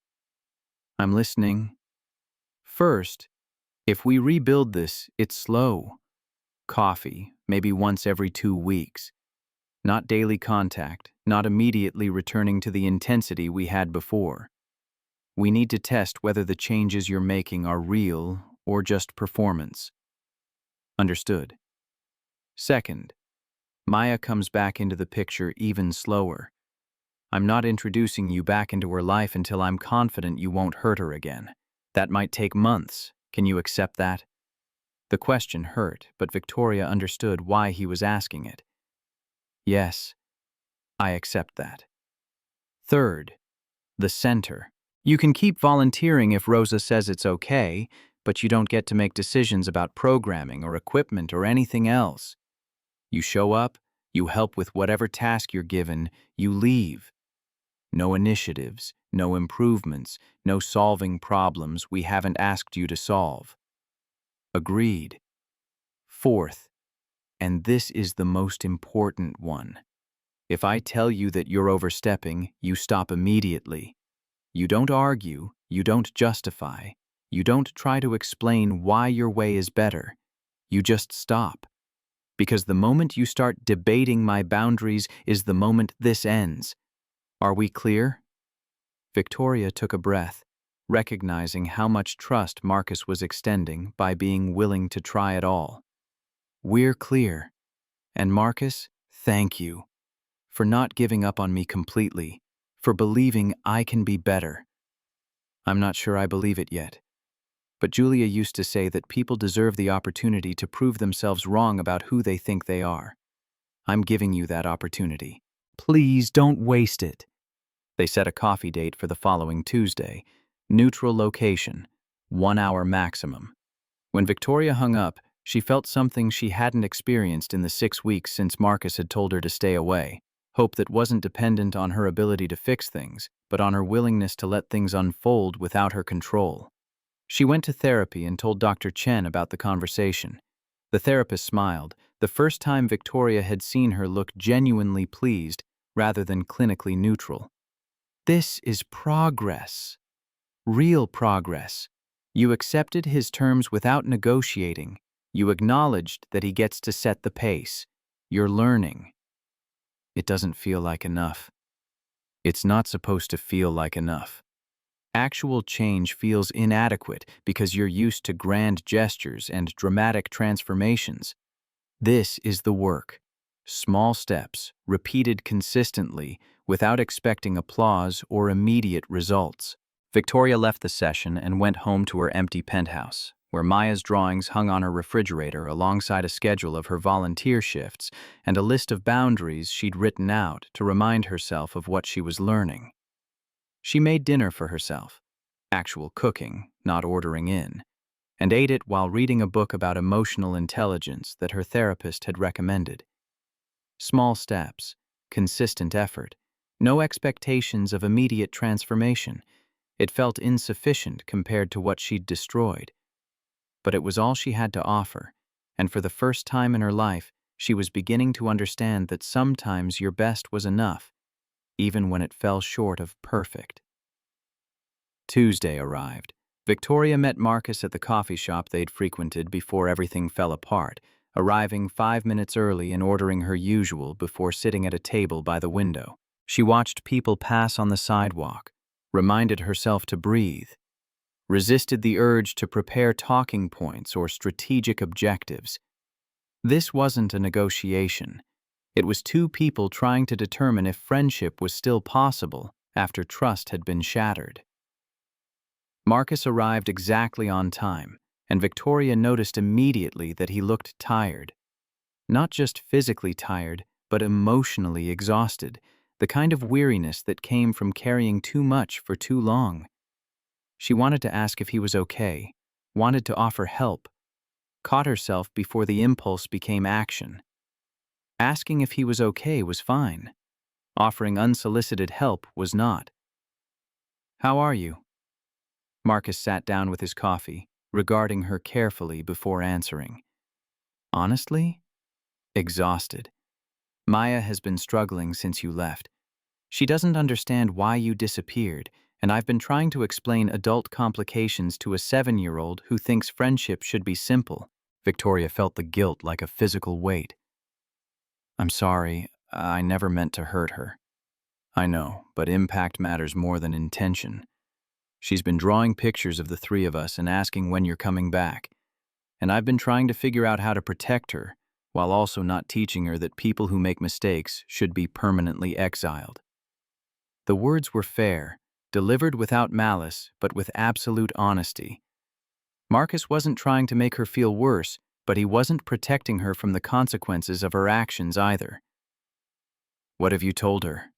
Speaker 1: "I'm listening. First, if we rebuild this, it's slow. Coffee, maybe once every 2 weeks. Not daily contact, not immediately returning to the intensity we had before. We need to test whether the changes you're making are real or just performance." Understood. Second, Maya comes back into the picture even slower. I'm not introducing you back into her life until I'm confident you won't hurt her again. That might take months. Can you accept that? The question hurt, but Victoria understood why he was asking it. Yes, I accept that. Third, the center. You can keep volunteering if Rosa says it's okay, but you don't get to make decisions about programming or equipment or anything else. You show up, you help with whatever task you're given, you leave. No initiatives, no improvements, no solving problems we haven't asked you to solve. Agreed. Fourth, and this is the most important one. If I tell you that you're overstepping, you stop immediately. You don't argue, you don't justify, you don't try to explain why your way is better. You just stop. Because the moment you start debating my boundaries is the moment this ends. Are we clear? Victoria took a breath, recognizing how much trust Marcus was extending by being willing to try it all. We're clear. And Marcus, thank you for not giving up on me completely, for believing I can be better. I'm not sure I believe it yet. But Julia used to say that people deserve the opportunity to prove themselves wrong about who they think they are. I'm giving you that opportunity. Please don't waste it. They set a coffee date for the following Tuesday. Neutral location, 1 hour maximum. When Victoria hung up, she felt something she hadn't experienced in the 6 weeks since Marcus had told her to stay away. Hope that wasn't dependent on her ability to fix things, but on her willingness to let things unfold without her control. She went to therapy and told Dr. Chen about the conversation. The therapist smiled, the first time Victoria had seen her look genuinely pleased rather than clinically neutral. This is progress. Real progress. You accepted his terms without negotiating. You acknowledged that he gets to set the pace. You're learning. It doesn't feel like enough. It's not supposed to feel like enough. Actual change feels inadequate because you're used to grand gestures and dramatic transformations. This is the work. Small steps, repeated consistently, without expecting applause or immediate results. Victoria left the session and went home to her empty penthouse, where Maya's drawings hung on her refrigerator alongside a schedule of her volunteer shifts and a list of boundaries she'd written out to remind herself of what she was learning. She made dinner for herself, actual cooking, not ordering in, and ate it while reading a book about emotional intelligence that her therapist had recommended. Small steps, consistent effort, no expectations of immediate transformation. It felt insufficient compared to what she'd destroyed. But it was all she had to offer, and for the first time in her life, she was beginning to understand that sometimes your best was enough, even when it fell short of perfect. Tuesday arrived. Victoria met Marcus at the coffee shop they'd frequented before everything fell apart, arriving 5 minutes early and ordering her usual before sitting at a table by the window. She watched people pass on the sidewalk, reminded herself to breathe, resisted the urge to prepare talking points or strategic objectives. This wasn't a negotiation. It was two people trying to determine if friendship was still possible after trust had been shattered. Marcus arrived exactly on time, and Victoria noticed immediately that he looked tired. Not just physically tired, but emotionally exhausted, the kind of weariness that came from carrying too much for too long. She wanted to ask if he was okay, wanted to offer help, caught herself before the impulse became action. Asking if he was okay was fine. Offering unsolicited help was not. "How are you?" Marcus sat down with his coffee, regarding her carefully before answering. "Honestly? Exhausted. Maya has been struggling since you left. She doesn't understand why you disappeared, and I've been trying to explain adult complications to a 7-year-old who thinks friendship should be simple." Victoria felt the guilt like a physical weight. "I'm sorry, I never meant to hurt her." "I know, but impact matters more than intention. She's been drawing pictures of the three of us and asking when you're coming back. And I've been trying to figure out how to protect her, while also not teaching her that people who make mistakes should be permanently exiled." The words were fair, delivered without malice, but with absolute honesty. Marcus wasn't trying to make her feel worse, but he wasn't protecting her from the consequences of her actions either. "What have you told her?"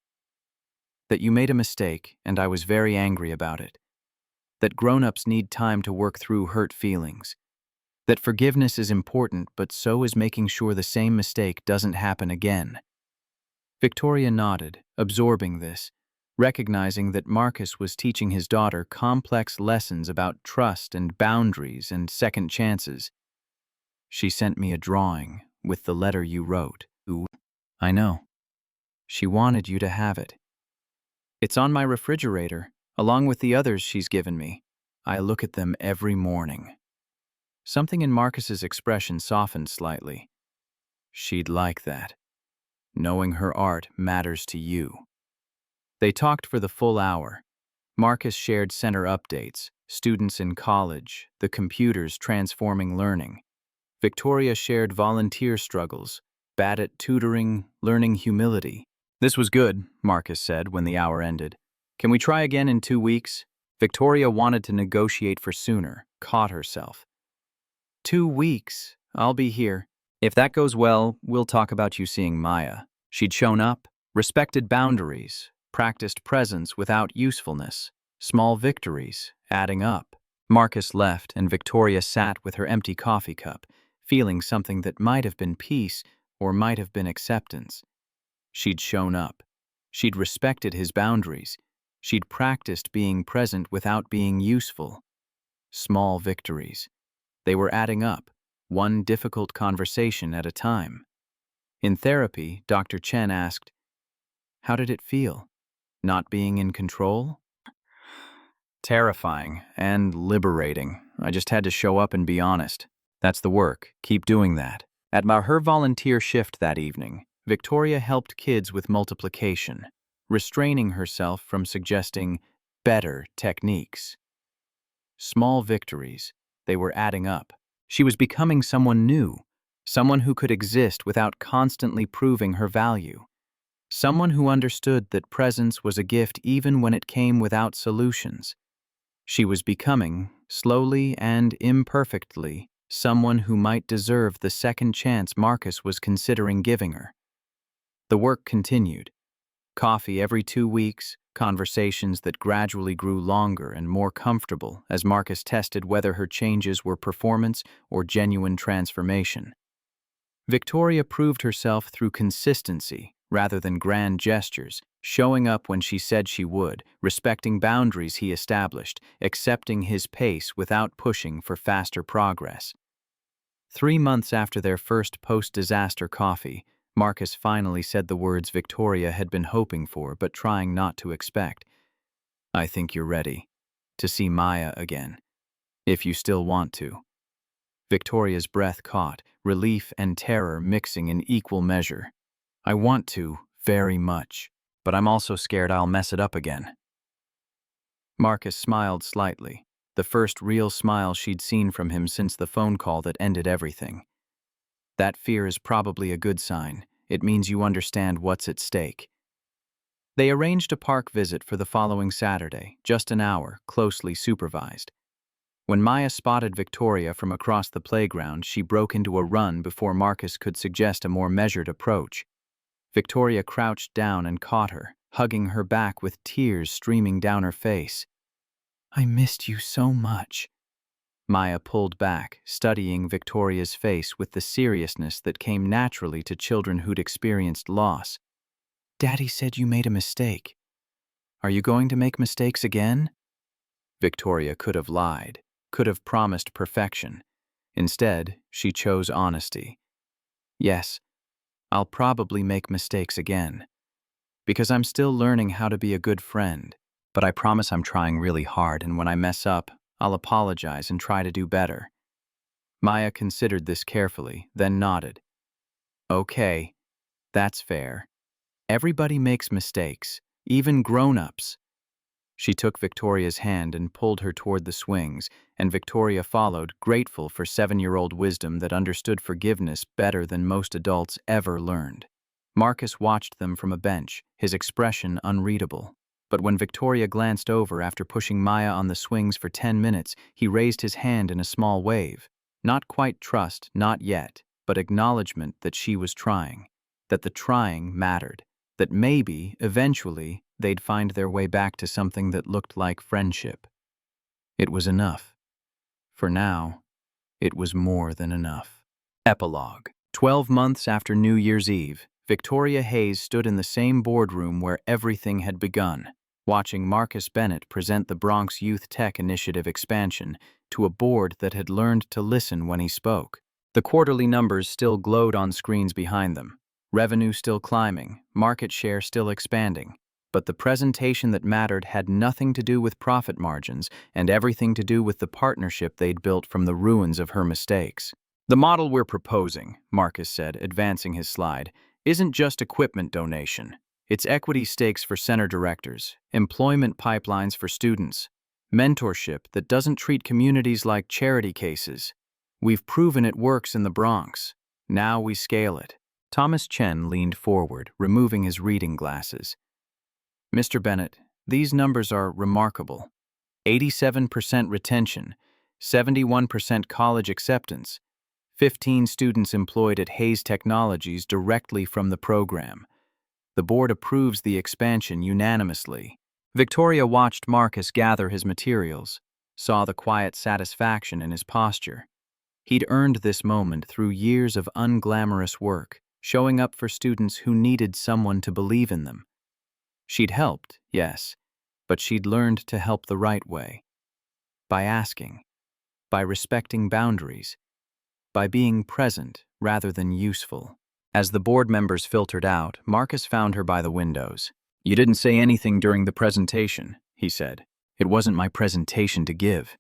Speaker 1: "That you made a mistake, and I was very angry about it. That grown-ups need time to work through hurt feelings. That forgiveness is important, but so is making sure the same mistake doesn't happen again." Victoria nodded, absorbing this, recognizing that Marcus was teaching his daughter complex lessons about trust and boundaries and second chances. "She sent me a drawing with the letter you wrote." "Ooh, I know. She wanted you to have it." "It's on my refrigerator, along with the others she's given me. I look at them every morning." Something in Marcus's expression softened slightly. "She'd like that. Knowing her art matters to you." They talked for the full hour. Marcus shared center updates, students in college, the computers transforming learning. Victoria shared volunteer struggles, bad at tutoring, learning humility. "This was good," Marcus said when the hour ended. "Can we try again in 2 weeks?" Victoria wanted to negotiate for sooner, caught herself. 2 weeks. I'll be here. If that goes well, we'll talk about you seeing Maya." She'd shown up, respected boundaries, practiced presence without usefulness, small victories, adding up. Marcus left, and Victoria sat with her empty coffee cup, feeling something that might have been peace or might have been acceptance. She'd shown up. She'd respected his boundaries. She'd practiced being present without being useful. Small victories. They were adding up, one difficult conversation at a time. In therapy, Dr. Chen asked, "How did it feel? Not being in control?" "Terrifying and liberating. I just had to show up and be honest. That's the work. Keep doing that." At her volunteer shift that evening, Victoria helped kids with multiplication, restraining herself from suggesting better techniques. Small victories. They were adding up. She was becoming someone new, someone who could exist without constantly proving her value, someone who understood that presence was a gift even when it came without solutions. She was becoming, slowly and imperfectly, someone who might deserve the second chance Marcus was considering giving her. The work continued. Coffee every 2 weeks, conversations that gradually grew longer and more comfortable as Marcus tested whether her changes were performance or genuine transformation. Victoria proved herself through consistency rather than grand gestures, showing up when she said she would, respecting boundaries he established, accepting his pace without pushing for faster progress. 3 months after their first post-disaster coffee, Marcus finally said the words Victoria had been hoping for but trying not to expect. "I think you're ready to see Maya again, if you still want to." Victoria's breath caught, relief and terror mixing in equal measure. "I want to, very much, but I'm also scared I'll mess it up again." Marcus smiled slightly, the first real smile she'd seen from him since the phone call that ended everything. "That fear is probably a good sign. It means you understand what's at stake." They arranged a park visit for the following Saturday, just an hour, closely supervised. When Maya spotted Victoria from across the playground, she broke into a run before Marcus could suggest a more measured approach. Victoria crouched down and caught her, hugging her back with tears streaming down her face. "I missed you so much." Maya pulled back, studying Victoria's face with the seriousness that came naturally to children who'd experienced loss. "Daddy said you made a mistake. Are you going to make mistakes again?" Victoria could have lied, could have promised perfection. Instead, she chose honesty. "Yes, I'll probably make mistakes again, because I'm still learning how to be a good friend, but I promise I'm trying really hard, and when I mess up, I'll apologize and try to do better." Maya considered this carefully, then nodded. "Okay, that's fair. Everybody makes mistakes, even grown-ups." She took Victoria's hand and pulled her toward the swings, and Victoria followed, grateful for 7-year-old wisdom that understood forgiveness better than most adults ever learned. Marcus watched them from a bench, his expression unreadable. But when Victoria glanced over after pushing Maya on the swings for 10 minutes, he raised his hand in a small wave. Not quite trust, not yet, but acknowledgement that she was trying, that the trying mattered, that maybe, eventually, they'd find their way back to something that looked like friendship. It was enough. For now, it was more than enough. Epilogue. 12 months after New Year's Eve, Victoria Hayes stood in the same boardroom where everything had begun, watching Marcus Bennett present the Bronx Youth Tech Initiative expansion to a board that had learned to listen when he spoke. The quarterly numbers still glowed on screens behind them. Revenue still climbing, market share still expanding. But the presentation that mattered had nothing to do with profit margins and everything to do with the partnership they'd built from the ruins of her mistakes. The model we're proposing, Marcus said, advancing his slide, isn't just equipment donation. It's equity stakes for center directors, employment pipelines for students, mentorship that doesn't treat communities like charity cases. We've proven it works in the Bronx. Now we scale it. Thomas Chen leaned forward, removing his reading glasses. Mr. Bennett, these numbers are remarkable. 87% retention, 71% college acceptance, 15 students employed at Hayes Technologies directly from the program. The board approves the expansion unanimously. Victoria watched Marcus gather his materials, saw the quiet satisfaction in his posture. He'd earned this moment through years of unglamorous work, showing up for students who needed someone to believe in them. She'd helped, yes, but she'd learned to help the right way. By asking, by respecting boundaries, by being present rather than useful. As the board members filtered out, Marcus found her by the windows. "You didn't say anything during the presentation," he said. "It wasn't my presentation to give.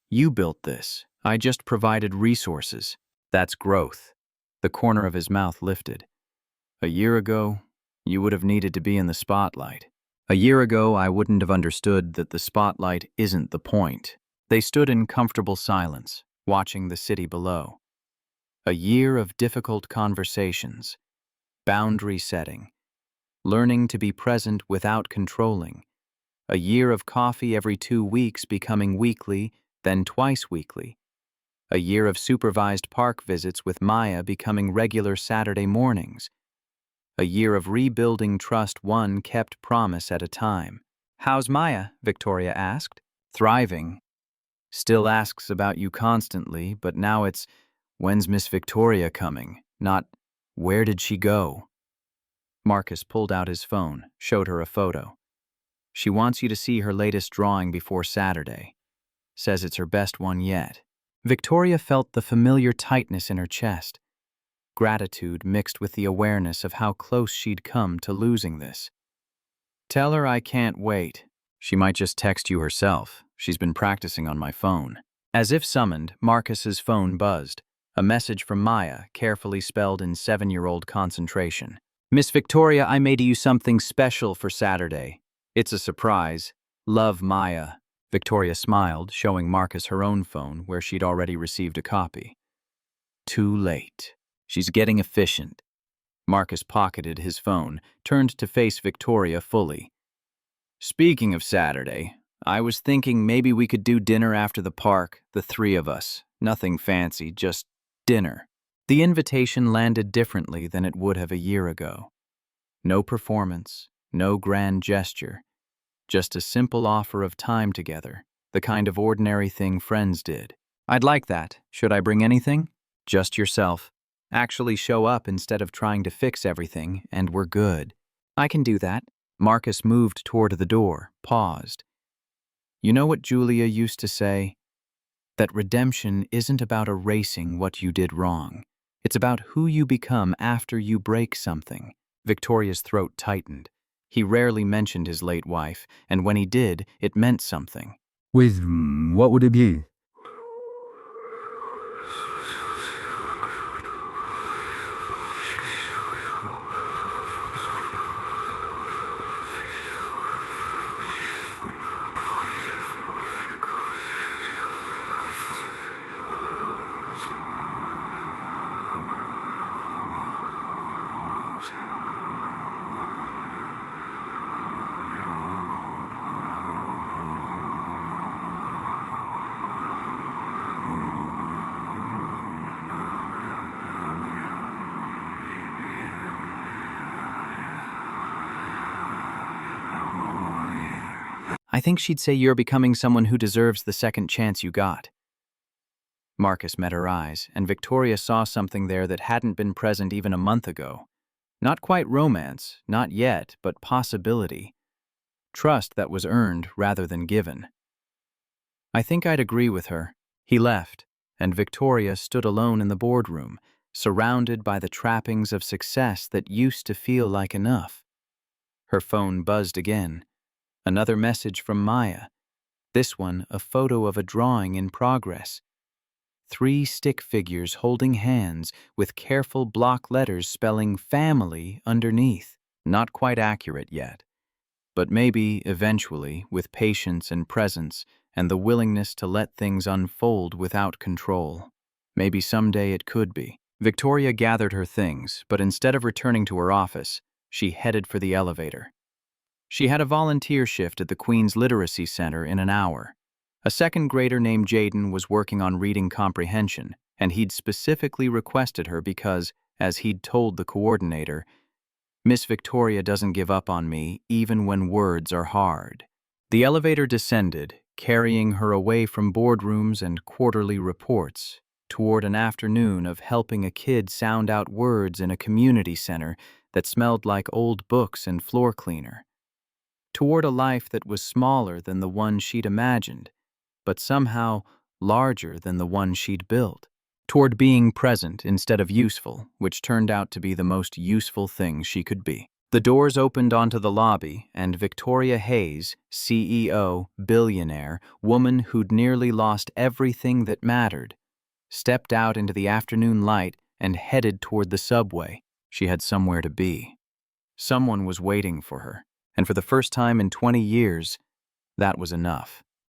Speaker 1: You built this. I just provided resources. That's growth." The corner of his mouth lifted. "A year ago, you would have needed to be in the spotlight. A year ago, I wouldn't have understood that the spotlight isn't the point." They stood in comfortable silence, watching the city below. A year of difficult conversations, boundary setting, learning to be present without controlling. A year of coffee every 2 weeks becoming weekly, then twice weekly. A year of supervised park visits with Maya becoming regular Saturday mornings. A year of rebuilding trust one kept promise at a time. "How's Maya?" Victoria asked. "Thriving. Still asks about you constantly, but now it's, 'When's Miss Victoria coming?' Not, 'Where did she go?'" Marcus pulled out his phone, showed her a photo. "She wants you to see her latest drawing before Saturday. Says it's her best one yet." Victoria felt the familiar tightness in her chest, gratitude mixed with the awareness of how close she'd come to losing this. "Tell her I can't wait. She might just text you herself. She's been practicing on my phone." As if summoned, Marcus's phone buzzed. A message from Maya, carefully spelled in 7-year-old concentration. "Miss Victoria, I made you something special for Saturday. It's a surprise. Love, Maya." Victoria smiled, showing Marcus her own phone, where she'd already received a copy. Too late. She's getting efficient. Marcus pocketed his phone, turned to face Victoria fully. "Speaking of Saturday, I was thinking maybe we could do dinner after the park, the 3 of us. Nothing fancy, just dinner." The invitation landed differently than it would have a year ago. No performance, no grand gesture, just a simple offer of time together, the kind of ordinary thing friends did. "I'd like that. Should I bring anything?" "Just yourself. Actually show up instead of trying to fix everything, and we're good." "I can do that." Marcus moved toward the door, paused. "You know what Julia used to say? That redemption isn't about erasing what you did wrong. It's about who you become after you break something." Victoria's throat tightened. He rarely mentioned his late wife, and when he did, it meant something.
Speaker 2: What would it be?
Speaker 1: "I think she'd say you're becoming someone who deserves the second chance you got." Marcus met her eyes, and Victoria saw something there that hadn't been present even a month ago. Not quite romance, not yet, but possibility. Trust that was earned rather than given. "I think I'd agree with her." He left, and Victoria stood alone in the boardroom, surrounded by the trappings of success that used to feel like enough. Her phone buzzed again. Another message from Maya. This one, a photo of a drawing in progress. 3 stick figures holding hands with careful block letters spelling family underneath. Not quite accurate yet, but maybe eventually, with patience and presence and the willingness to let things unfold without control. Maybe someday it could be. Victoria gathered her things, but instead of returning to her office, she headed for the elevator. She had a volunteer shift at the Queen's Literacy Center in an hour. A second grader named Jaden was working on reading comprehension, and he'd specifically requested her because, as he'd told the coordinator, Miss Victoria doesn't give up on me even when words are hard. The elevator descended, carrying her away from boardrooms and quarterly reports, toward an afternoon of helping a kid sound out words in a community center that smelled like old books and floor cleaner. Toward a life that was smaller than the one she'd imagined, but somehow larger than the one she'd built. Toward being present instead of useful, which turned out to be the most useful thing she could be. The doors opened onto the lobby, and Victoria Hayes, CEO, billionaire, woman who'd nearly lost everything that mattered, stepped out into the afternoon light and headed toward the subway. She had somewhere to be. Someone was waiting for her, and for the first time in 20 years, that was enough.